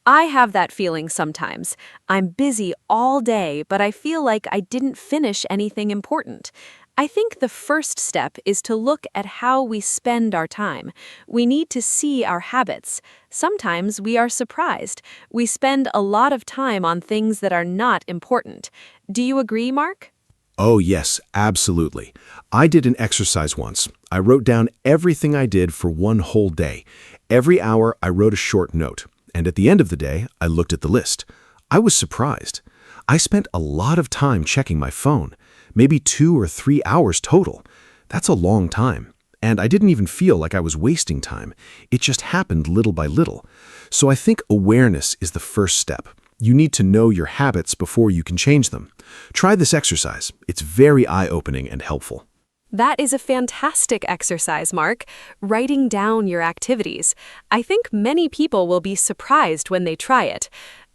I have that feeling sometimes. I'm busy all day, but I feel like I didn't finish anything important. I think the first step is to look at how we spend our time. We need to see our habits. Sometimes we are surprised. We spend a lot of time on things that are not important. Do you agree, Mark? Oh, yes, absolutely. I did an exercise once. I wrote down everything I did for one whole day. Every hour, I wrote a short note. And at the end of the day, I looked at the list. I was surprised. I spent a lot of time checking my phone, maybe 2 or 3 hours total. That's a long time. And I didn't even feel like I was wasting time. It just happened little by little. So I think awareness is the first step. You need to know your habits before you can change them. Try this exercise. It's very eye-opening and helpful. That is a fantastic exercise, Mark, writing down your activities. I think many people will be surprised when they try it.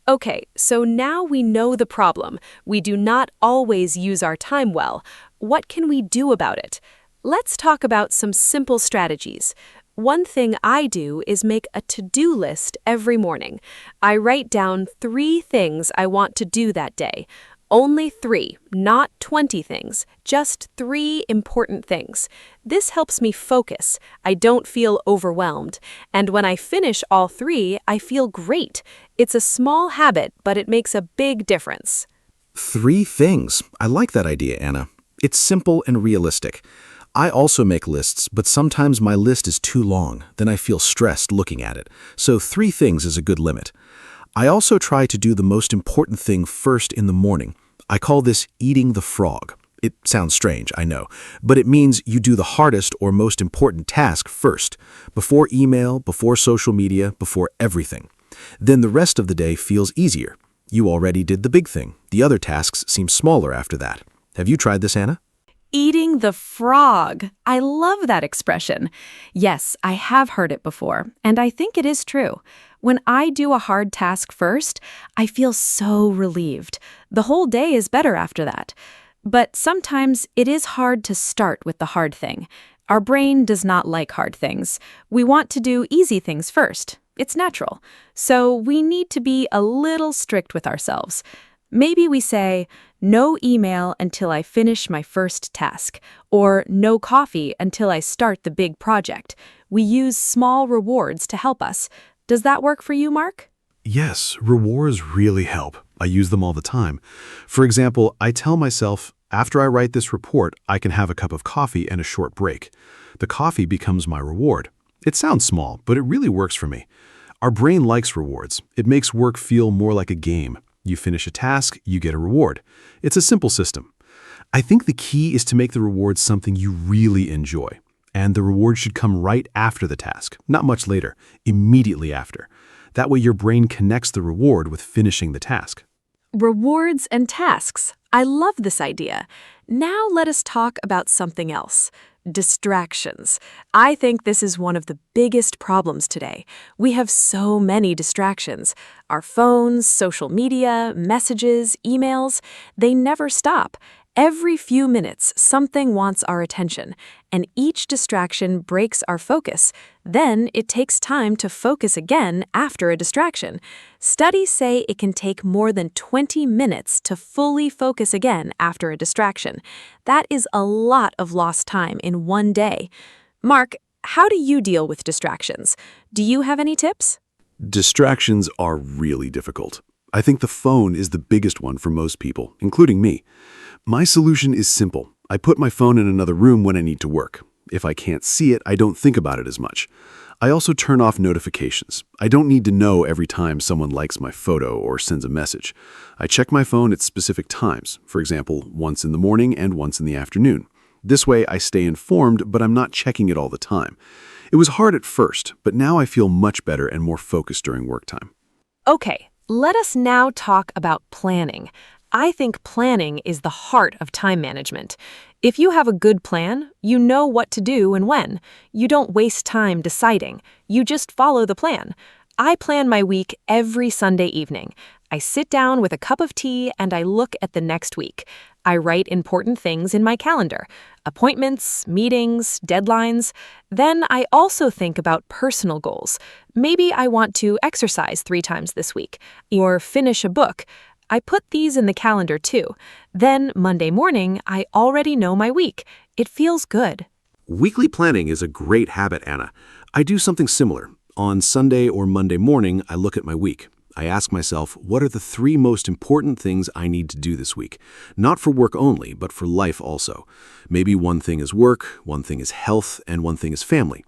Okay, so now we know the problem. We do not always use our time well. What can we do about it? Let's talk about some simple strategies. One thing I do is make a to-do list every morning. I write down 3 things I want to do that day. Only 3, not 20 things, just 3 important things. This helps me focus. I don't feel overwhelmed. And when I finish all 3, I feel great. It's a small habit, but it makes a big difference. 3 things. I like that idea, Anna. It's simple and realistic. I also make lists, but sometimes my list is too long. Then I feel stressed looking at it. So 3 things is a good limit. I also try to do the most important thing first in the morning. I call this eating the frog. It sounds strange, I know, but it means you do the hardest or most important task first, before email, before social media, before everything. Then the rest of the day feels easier. You already did the big thing. The other tasks seem smaller after that. Have you tried this, Anna? Eating the frog. I love that expression. Yes, I have heard it before, and I think it is true. When I do a hard task first, I feel so relieved. The whole day is better after that. But sometimes it is hard to start with the hard thing. Our brain does not like hard things. We want to do easy things first. It's natural. So we need to be a little strict with ourselves. Maybe we say, no email until I finish my first task, or no coffee until I start the big project. We use small rewards to help us. Does that work for you, Mark? Yes, rewards really help. I use them all the time. For example, I tell myself, after I write this report, I can have a cup of coffee and a short break. The coffee becomes my reward. It sounds small, but it really works for me. Our brain likes rewards. It makes work feel more like a game. You finish a task, you get a reward. It's a simple system. I think the key is to make the reward something you really enjoy. And the reward should come right after the task, not much later, immediately after. That way your brain connects the reward with finishing the task. Rewards and tasks. I love this idea. Now let us talk about something else. Distractions. I think this is one of the biggest problems today. We have so many distractions. Our phones, social media, messages, emails, they never stop. Every few minutes, something wants our attention, and each distraction breaks our focus. Then it takes time to focus again after a distraction. Studies say it can take more than 20 minutes to fully focus again after a distraction. That is a lot of lost time in one day. Mark, how do you deal with distractions? Do you have any tips? Distractions are really difficult. I think the phone is the biggest one for most people, including me. My solution is simple. I put my phone in another room when I need to work. If I can't see it, I don't think about it as much. I also turn off notifications. I don't need to know every time someone likes my photo or sends a message. I check my phone at specific times, for example, once in the morning and once in the afternoon. This way I stay informed, but I'm not checking it all the time. It was hard at first, but now I feel much better and more focused during work time. Okay, let us now talk about planning. I think planning is the heart of time management. If you have a good plan, you know what to do and when. You don't waste time deciding. You just follow the plan. I plan my week every Sunday evening. I sit down with a cup of tea and I look at the next week. I write important things in my calendar, appointments, meetings, deadlines. Then I also think about personal goals. Maybe I want to exercise 3 times this week or finish a book. I put these in the calendar too. Then Monday morning, I already know my week. It feels good. Weekly planning is a great habit, Anna. I do something similar. On Sunday or Monday morning, I look at my week. I ask myself, what are the 3 most important things I need to do this week? Not for work only, but for life also. Maybe one thing is work, one thing is health, and one thing is family.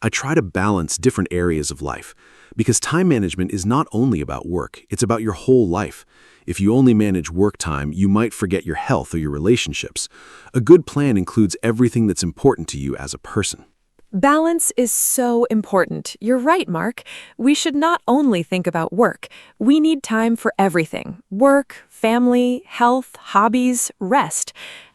I try to balance different areas of life, because time management is not only about work, it's about your whole life. If you only manage work time, you might forget your health or your relationships. A good plan includes everything that's important to you as a person. Balance is so important. You're right, Mark. We should not only think about work. We need time for everything: work, family, health, hobbies, rest.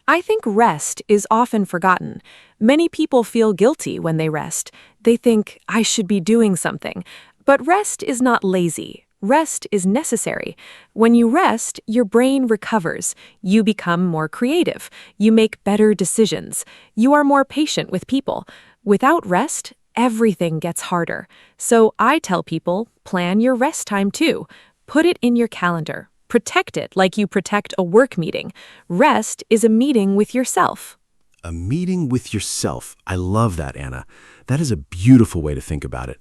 I think rest is often forgotten. Many people feel guilty when they rest. They think, I should be doing something. But rest is not lazy. Rest is necessary. When you rest, your brain recovers. You become more creative. You make better decisions. You are more patient with people. Without rest, everything gets harder. So I tell people, plan your rest time too. Put it in your calendar. Protect it like you protect a work meeting. Rest is a meeting with yourself. A meeting with yourself. I love that, Anna. That is a beautiful way to think about it.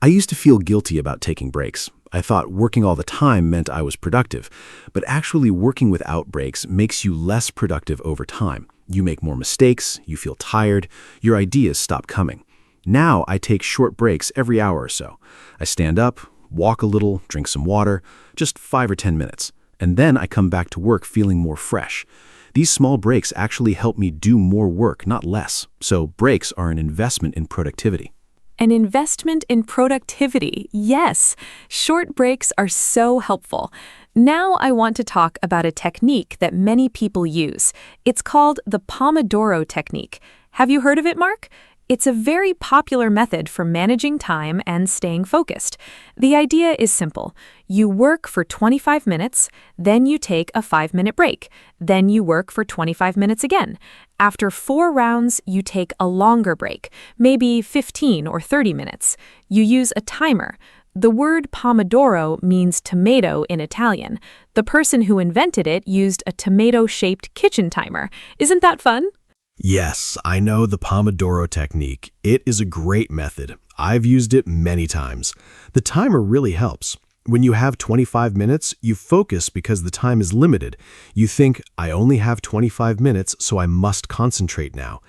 I used to feel guilty about taking breaks. I thought working all the time meant I was productive, but actually working without breaks makes you less productive over time. You make more mistakes, you feel tired, your ideas stop coming. Now I take short breaks every hour or so. I stand up, walk a little, drink some water, just 5 or 10 minutes, and then I come back to work feeling more fresh. These small breaks actually help me do more work, not less. So breaks are an investment in productivity. An investment in productivity, yes. Short breaks are so helpful. Now I want to talk about a technique that many people use. It's called the Pomodoro technique. Have you heard of it, Mark? It's a very popular method for managing time and staying focused. The idea is simple. You work for 25 minutes, then you take a 5-minute break. Then you work for 25 minutes again. After 4 rounds, you take a longer break, maybe 15 or 30 minutes. You use a timer. The word Pomodoro means tomato in Italian. The person who invented it used a tomato-shaped kitchen timer. Isn't that fun? Yes, I know the Pomodoro technique. It is a great method. I've used it many times. The timer really helps. When you have 25 minutes, you focus because the time is limited. You think, I only have 25 minutes, so I must concentrate now.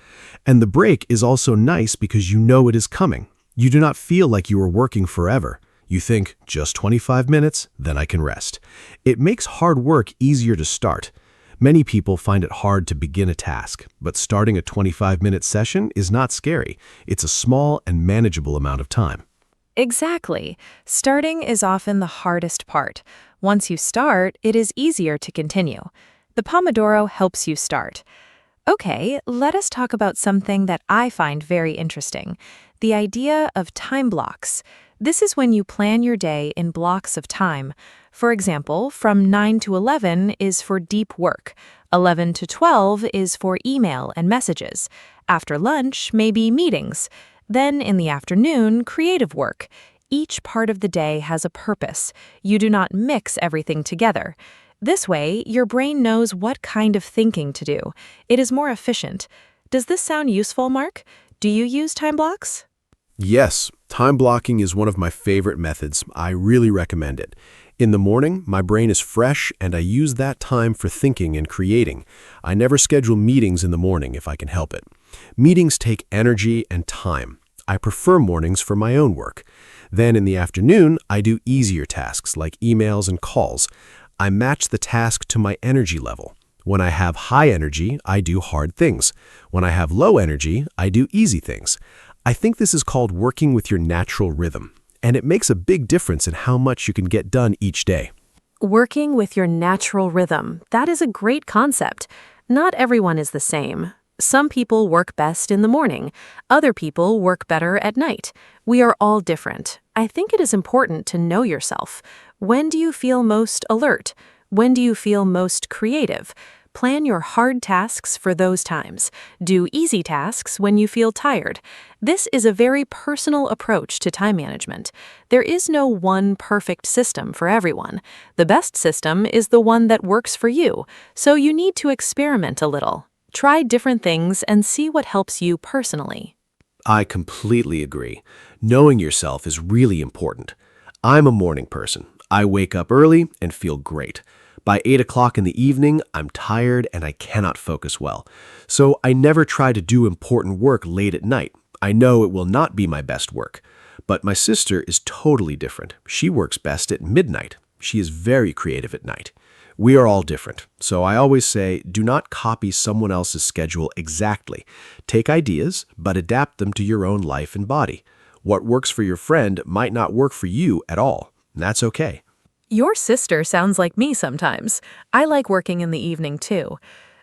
And the break is also nice because you know it is coming. You do not feel like you are working forever. You think, just 25 minutes, then I can rest. It makes hard work easier to start. Many people find it hard to begin a task, but starting a 25-minute session is not scary. It's a small and manageable amount of time. Exactly. Starting is often the hardest part. Once you start, it is easier to continue. The Pomodoro helps you start. Okay, let us talk about something that I find very interesting, the idea of time blocks. This is when you plan your day in blocks of time. For example, from 9 to 11 is for deep work. 11 to 12 is for email and messages. After lunch, maybe meetings. Then in the afternoon, creative work. Each part of the day has a purpose. You do not mix everything together. This way, your brain knows what kind of thinking to do. It is more efficient. Does this sound useful, Mark? Do you use time blocks? Yes, time blocking is one of my favorite methods. I really recommend it. In the morning, my brain is fresh and I use that time for thinking and creating. I never schedule meetings in the morning if I can help it. Meetings take energy and time. I prefer mornings for my own work. Then in the afternoon, I do easier tasks like emails and calls. I match the task to my energy level. When I have high energy, I do hard things. When I have low energy, I do easy things. I think this is called working with your natural rhythm, and it makes a big difference in how much you can get done each day. Working with your natural rhythm. That is a great concept. Not everyone is the same. Some people work best in the morning. Other people work better at night. We are all different. I think it is important to know yourself. When do you feel most alert? When do you feel most creative? Plan your hard tasks for those times. Do easy tasks when you feel tired. This is a very personal approach to time management. There is no one perfect system for everyone. The best system is the one that works for you, so you need to experiment a little. Try different things and see what helps you personally. I completely agree. Knowing yourself is really important. I'm a morning person. I wake up early and feel great. By 8 o'clock in the evening, I'm tired and I cannot focus well. So I never try to do important work late at night. I know it will not be my best work. But my sister is totally different. She works best at midnight. She is very creative at night. We are all different. So I always say, do not copy someone else's schedule exactly. Take ideas, but adapt them to your own life and body. What works for your friend might not work for you at all. And that's okay. Your sister sounds like me sometimes. I like working in the evening too.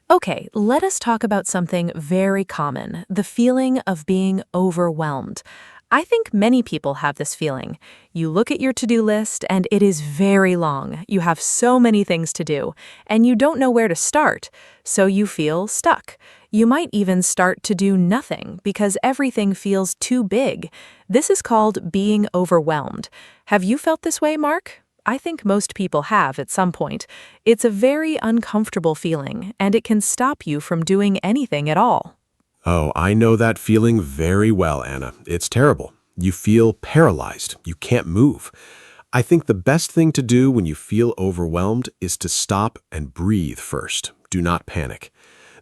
Okay, let us talk about something very common, the feeling of being overwhelmed. I think many people have this feeling. You look at your to-do list and it is very long. You have so many things to do, and you don't know where to start, so you feel stuck. You might even start to do nothing because everything feels too big. This is called being overwhelmed. Have you felt this way, Mark? I think most people have at some point. It's a very uncomfortable feeling, and it can stop you from doing anything at all. Oh, I know that feeling very well, Anna. It's terrible. You feel paralyzed. You can't move. I think the best thing to do when you feel overwhelmed is to stop and breathe first. Do not panic.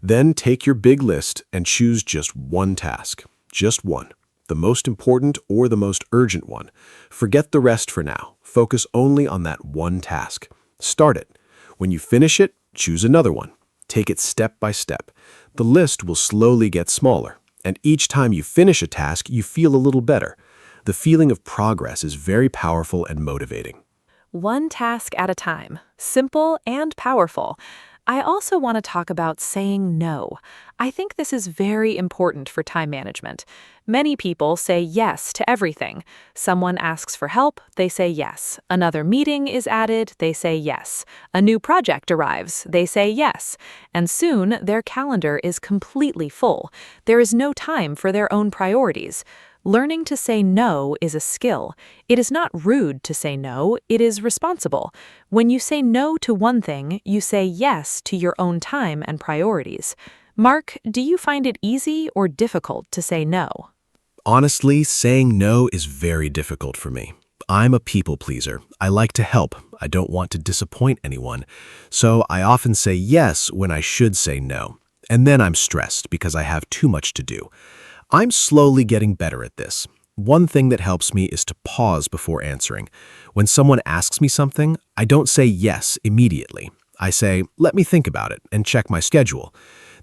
Then take your big list and choose just one task. Just one. The most important or the most urgent one. Forget the rest for now. Focus only on that one task. Start it. When you finish it, choose another one. Take it step by step. The list will slowly get smaller, and each time you finish a task, you feel a little better. The feeling of progress is very powerful and motivating. One task at a time. Simple and powerful. I also want to talk about saying no. I think this is very important for time management. Many people say yes to everything. Someone asks for help, they say yes. Another meeting is added, they say yes. A new project arrives, they say yes. And soon, their calendar is completely full. There is no time for their own priorities. Learning to say no is a skill. It is not rude to say no, it is responsible. When you say no to one thing, you say yes to your own time and priorities. Mark, do you find it easy or difficult to say no? Honestly, saying no is very difficult for me. I'm a people pleaser. I like to help. I don't want to disappoint anyone. So I often say yes when I should say no. And then I'm stressed because I have too much to do. I'm slowly getting better at this. One thing that helps me is to pause before answering. When someone asks me something, I don't say yes immediately. I say, let me think about it and check my schedule.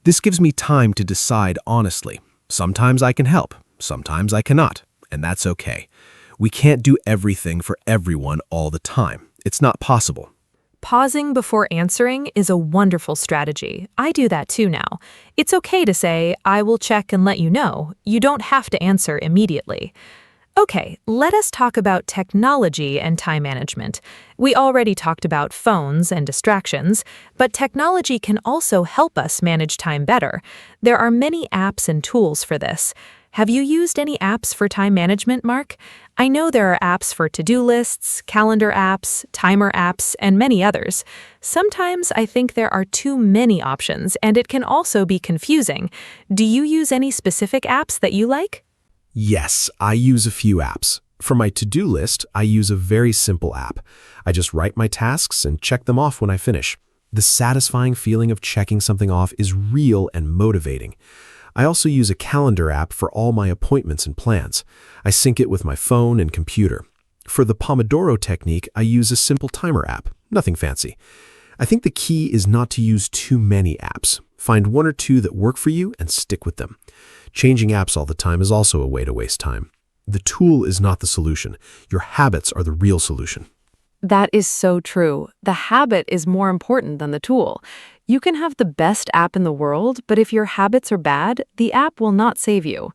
This gives me time to decide honestly. Sometimes I can help, sometimes I cannot, and that's okay. We can't do everything for everyone all the time. It's not possible. Pausing before answering is a wonderful strategy. I do that too now. It's okay to say, I will check and let you know. You don't have to answer immediately. Okay, let us talk about technology and time management. We already talked about phones and distractions, but technology can also help us manage time better. There are many apps and tools for this. Have you used any apps for time management, Mark? I know there are apps for to-do lists, calendar apps, timer apps, and many others. Sometimes I think there are too many options, and it can also be confusing. Do you use any specific apps that you like? Yes, I use a few apps. For my to-do list, I use a very simple app. I just write my tasks and check them off when I finish. The satisfying feeling of checking something off is real and motivating. I also use a calendar app for all my appointments and plans. I sync it with my phone and computer. For the Pomodoro technique, I use a simple timer app, nothing fancy. I think the key is not to use too many apps. Find one or two that work for you and stick with them. Changing apps all the time is also a way to waste time. The tool is not the solution. Your habits are the real solution. That is so true. The habit is more important than the tool. You can have the best app in the world, but if your habits are bad, the app will not save you.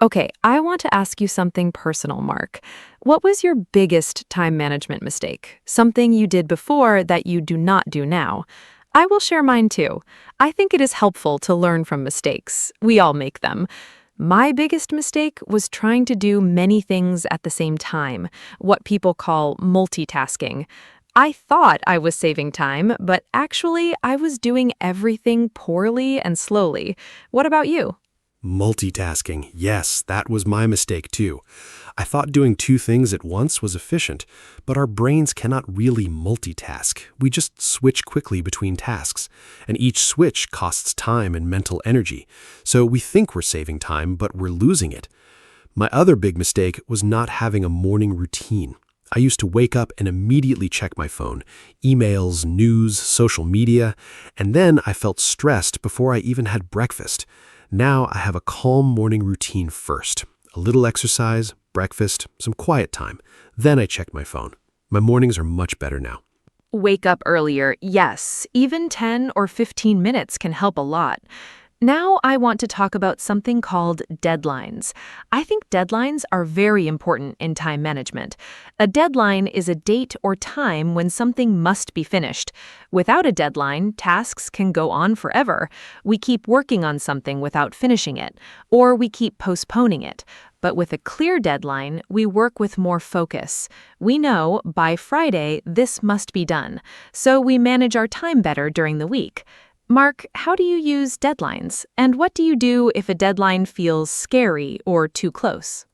Okay, I want to ask you something personal, Mark. What was your biggest time management mistake? Something you did before that you do not do now? I will share mine too. I think it is helpful to learn from mistakes. We all make them. My biggest mistake was trying to do many things at the same time, what people call multitasking. I thought I was saving time, but actually I was doing everything poorly and slowly. What about you? Multitasking. Yes, that was my mistake too. I thought doing two things at once was efficient, but our brains cannot really multitask. We just switch quickly between tasks, and each switch costs time and mental energy. So we think we're saving time, but we're losing it. My other big mistake was not having a morning routine. I used to wake up and immediately check my phone, emails, news, social media, and then I felt stressed before I even had breakfast. Now I have a calm morning routine first. A little exercise, breakfast, some quiet time. Then I check my phone. My mornings are much better now. Wake up earlier, yes. Even 10 or 15 minutes can help a lot. Now I want to talk about something called deadlines. I think deadlines are very important in time management. A deadline is a date or time when something must be finished. Without a deadline, tasks can go on forever. We keep working on something without finishing it, or we keep postponing it. But with a clear deadline, we work with more focus. We know by Friday this must be done, so we manage our time better during the week. Mark, how do you use deadlines? And what do you do if a deadline feels scary or too close?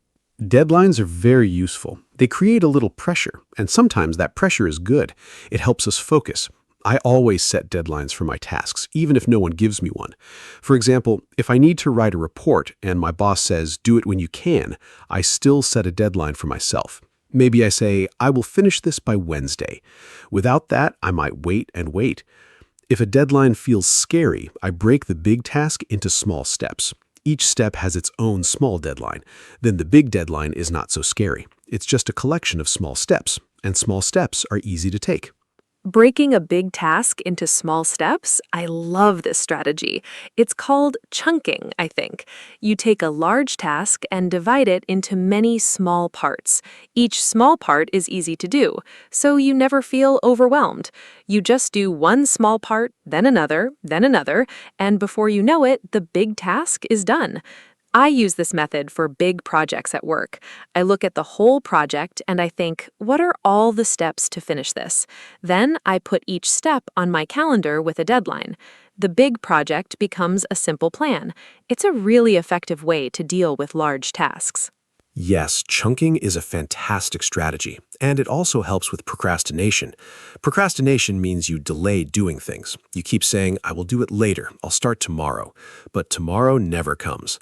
Deadlines are very useful. They create a little pressure, and sometimes that pressure is good. It helps us focus. I always set deadlines for my tasks, even if no one gives me one. For example, if I need to write a report and my boss says, do it when you can, I still set a deadline for myself. Maybe I say, I will finish this by Wednesday. Without that, I might wait and wait. If a deadline feels scary, I break the big task into small steps. Each step has its own small deadline. Then the big deadline is not so scary. It's just a collection of small steps, and small steps are easy to take. Breaking a big task into small steps, I love this strategy. It's called chunking, I think. You take a large task and divide it into many small parts. Each small part is easy to do, so you never feel overwhelmed. You just do one small part, then another, and before you know it, the big task is done. I use this method for big projects at work. I look at the whole project and I think, what are all the steps to finish this? Then I put each step on my calendar with a deadline. The big project becomes a simple plan. It's a really effective way to deal with large tasks. Yes, chunking is a fantastic strategy, and it also helps with procrastination. Procrastination means you delay doing things. You keep saying, I will do it later, I'll start tomorrow. But tomorrow never comes.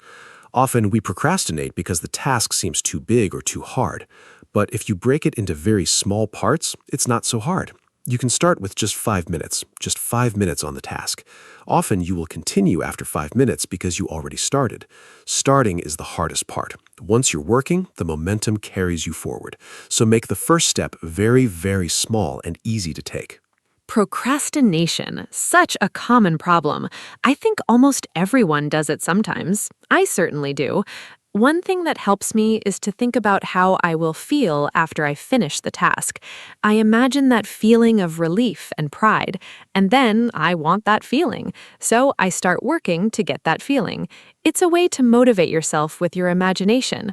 Often we procrastinate because the task seems too big or too hard. But if you break it into very small parts, it's not so hard. You can start with just 5 minutes on the task. Often you will continue after 5 minutes because you already started. Starting is the hardest part. Once you're working, the momentum carries you forward. So make the first step very, very small and easy to take. Procrastination, such a common problem. I think almost everyone does it sometimes. I certainly do. One thing that helps me is to think about how I will feel after I finish the task. I imagine that feeling of relief and pride, and then I want that feeling. So I start working to get that feeling. It's a way to motivate yourself with your imagination.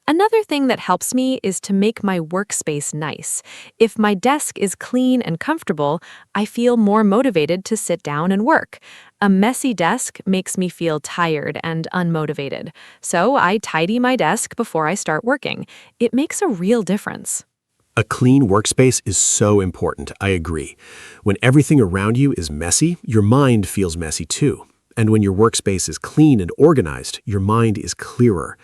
Another thing that helps me is to make my workspace nice. If my desk is clean and comfortable, I feel more motivated to sit down and work. A messy desk makes me feel tired and unmotivated. So I tidy my desk before I start working. It makes a real difference. A clean workspace is so important, I agree. When everything around you is messy, your mind feels messy too. And when your workspace is clean and organized, your mind is clearer.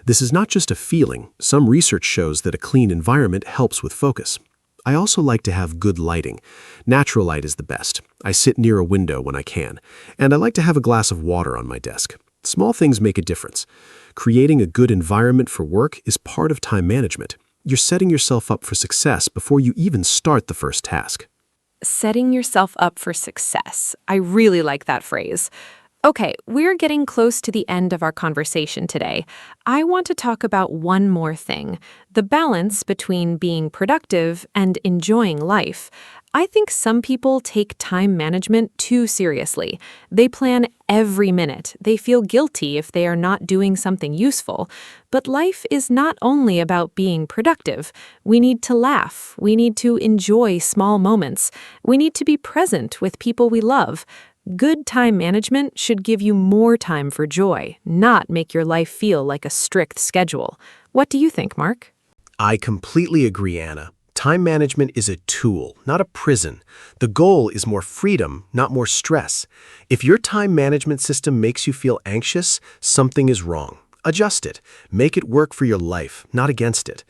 This is not just a feeling. Some research shows that a clean environment helps with focus. I also like to have good lighting. Natural light is the best. I sit near a window when I can. And I like to have a glass of water on my desk. Small things make a difference. Creating a good environment for work is part of time management. You're setting yourself up for success before you even start the first task. Setting yourself up for success. I really like that phrase. Okay, we're getting close to the end of our conversation today. I want to talk about one more thing, the balance between being productive and enjoying life. I think some people take time management too seriously. They plan every minute. They feel guilty if they are not doing something useful. But life is not only about being productive. We need to laugh. We need to enjoy small moments. We need to be present with people we love. Good time management should give you more time for joy, not make your life feel like a strict schedule. What do you think, Mark? I completely agree, Anna. Time management is a tool, not a prison. The goal is more freedom, not more stress. If your time management system makes you feel anxious, something is wrong. Adjust it. Make it work for your life, not against it.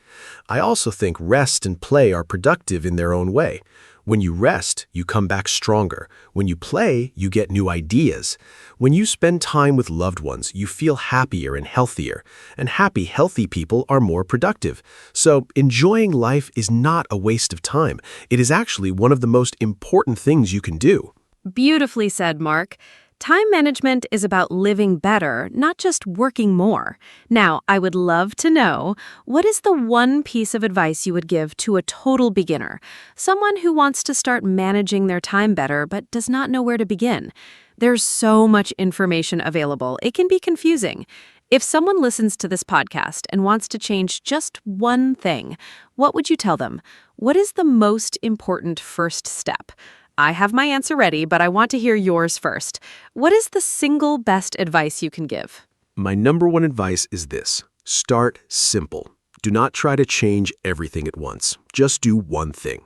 I also think rest and play are productive in their own way. When you rest, you come back stronger. When you play, you get new ideas. When you spend time with loved ones, you feel happier and healthier. And happy, healthy people are more productive. So enjoying life is not a waste of time. It is actually one of the most important things you can do. Beautifully said, Mark. Time management is about living better, not just working more. Now, I would love to know, what is the one piece of advice you would give to a total beginner, someone who wants to start managing their time better but does not know where to begin? There's so much information available, it can be confusing. If someone listens to this podcast and wants to change just one thing, what would you tell them? What is the most important first step? I have my answer ready, but I want to hear yours first. What is the single best advice you can give? My number one advice is this: start simple. Do not try to change everything at once. Just do one thing.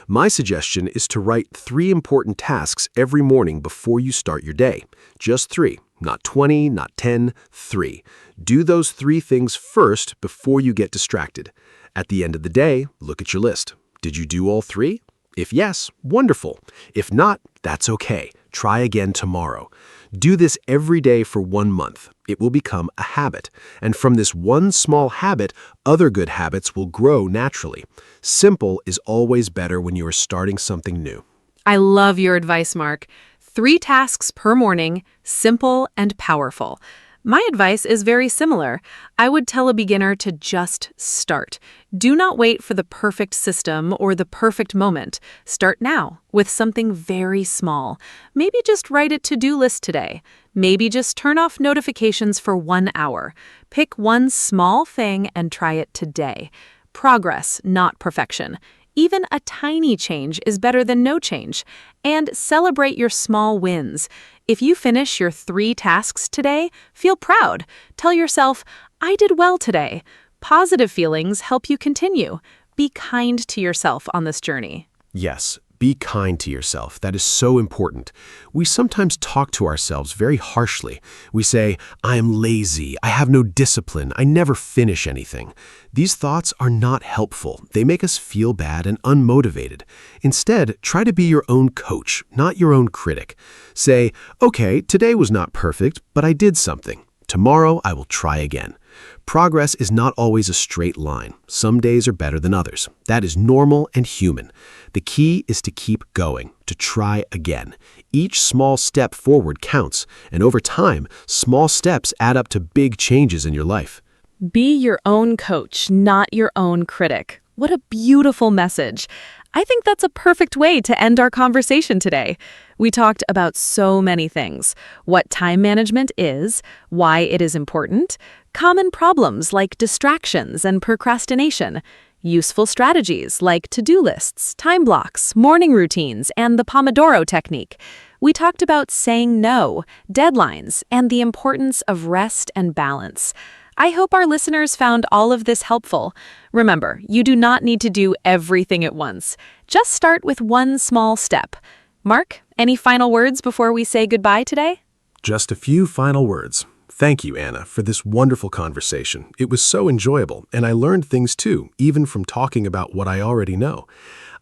My suggestion is to write 3 important tasks every morning before you start your day. Just 3, not 20, not 10, 3. Do those 3 things first before you get distracted. At the end of the day, look at your list. Did you do all 3? If yes, wonderful. If not, that's okay. Try again tomorrow. Do this every day for 1 month. It will become a habit. And from this one small habit, other good habits will grow naturally. Simple is always better when you are starting something new. I love your advice, Mark. 3 tasks per morning, simple and powerful. My advice is very similar. I would tell a beginner to just start. Do not wait for the perfect system or the perfect moment. Start now with something very small. Maybe just write a to-do list today. Maybe just turn off notifications for 1 hour. Pick one small thing and try it today. Progress, not perfection. Even a tiny change is better than no change. And celebrate your small wins. If you finish your 3 tasks today, feel proud. Tell yourself, I did well today. Positive feelings help you continue. Be kind to yourself on this journey. Yes, be kind to yourself. That is so important. We sometimes talk to ourselves very harshly. We say, I am lazy, I have no discipline, I never finish anything. These thoughts are not helpful. They make us feel bad and unmotivated. Instead, try to be your own coach, not your own critic. Say, okay, today was not perfect, but I did something. Tomorrow, I will try again. Progress is not always a straight line. Some days are better than others. That is normal and human. The key is to keep going, to try again. Each small step forward counts, and over time, small steps add up to big changes in your life. Be your own coach, not your own critic. What a beautiful message. I think that's a perfect way to end our conversation today. We talked about so many things: what time management is, why it is important, common problems like distractions and procrastination, useful strategies like to-do lists, time blocks, morning routines, and the Pomodoro technique. We talked about saying no, deadlines, and the importance of rest and balance. I hope our listeners found all of this helpful. Remember, you do not need to do everything at once. Just start with one small step. Mark, any final words before we say goodbye today? Just a few final words. Thank you, Anna, for this wonderful conversation. It was so enjoyable, and I learned things too, even from talking about what I already know.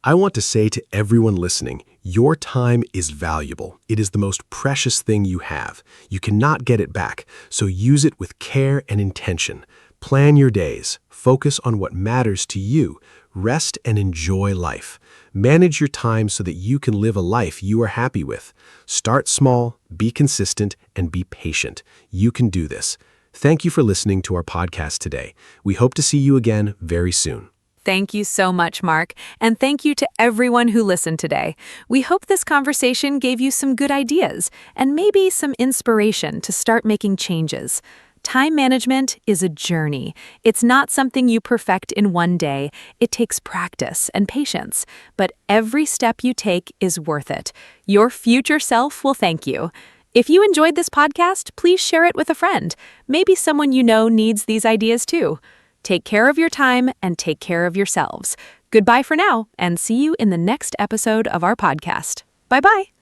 I want to say to everyone listening, your time is valuable. It is the most precious thing you have. You cannot get it back, so use it with care and intention. Plan your days. Focus on what matters to you. Rest and enjoy life. Manage your time so that you can live a life you are happy with. Start small, be consistent, and be patient. You can do this. Thank you for listening to our podcast today. We hope to see you again very soon. Thank you so much, Mark, and thank you to everyone who listened today. We hope this conversation gave you some good ideas and maybe some inspiration to start making changes. Time management is a journey. It's not something you perfect in one day. It takes practice and patience, but every step you take is worth it. Your future self will thank you. If you enjoyed this podcast, please share it with a friend. Maybe someone you know needs these ideas too. Take care of your time and take care of yourselves. Goodbye for now, and see you in the next episode of our podcast. Bye-bye.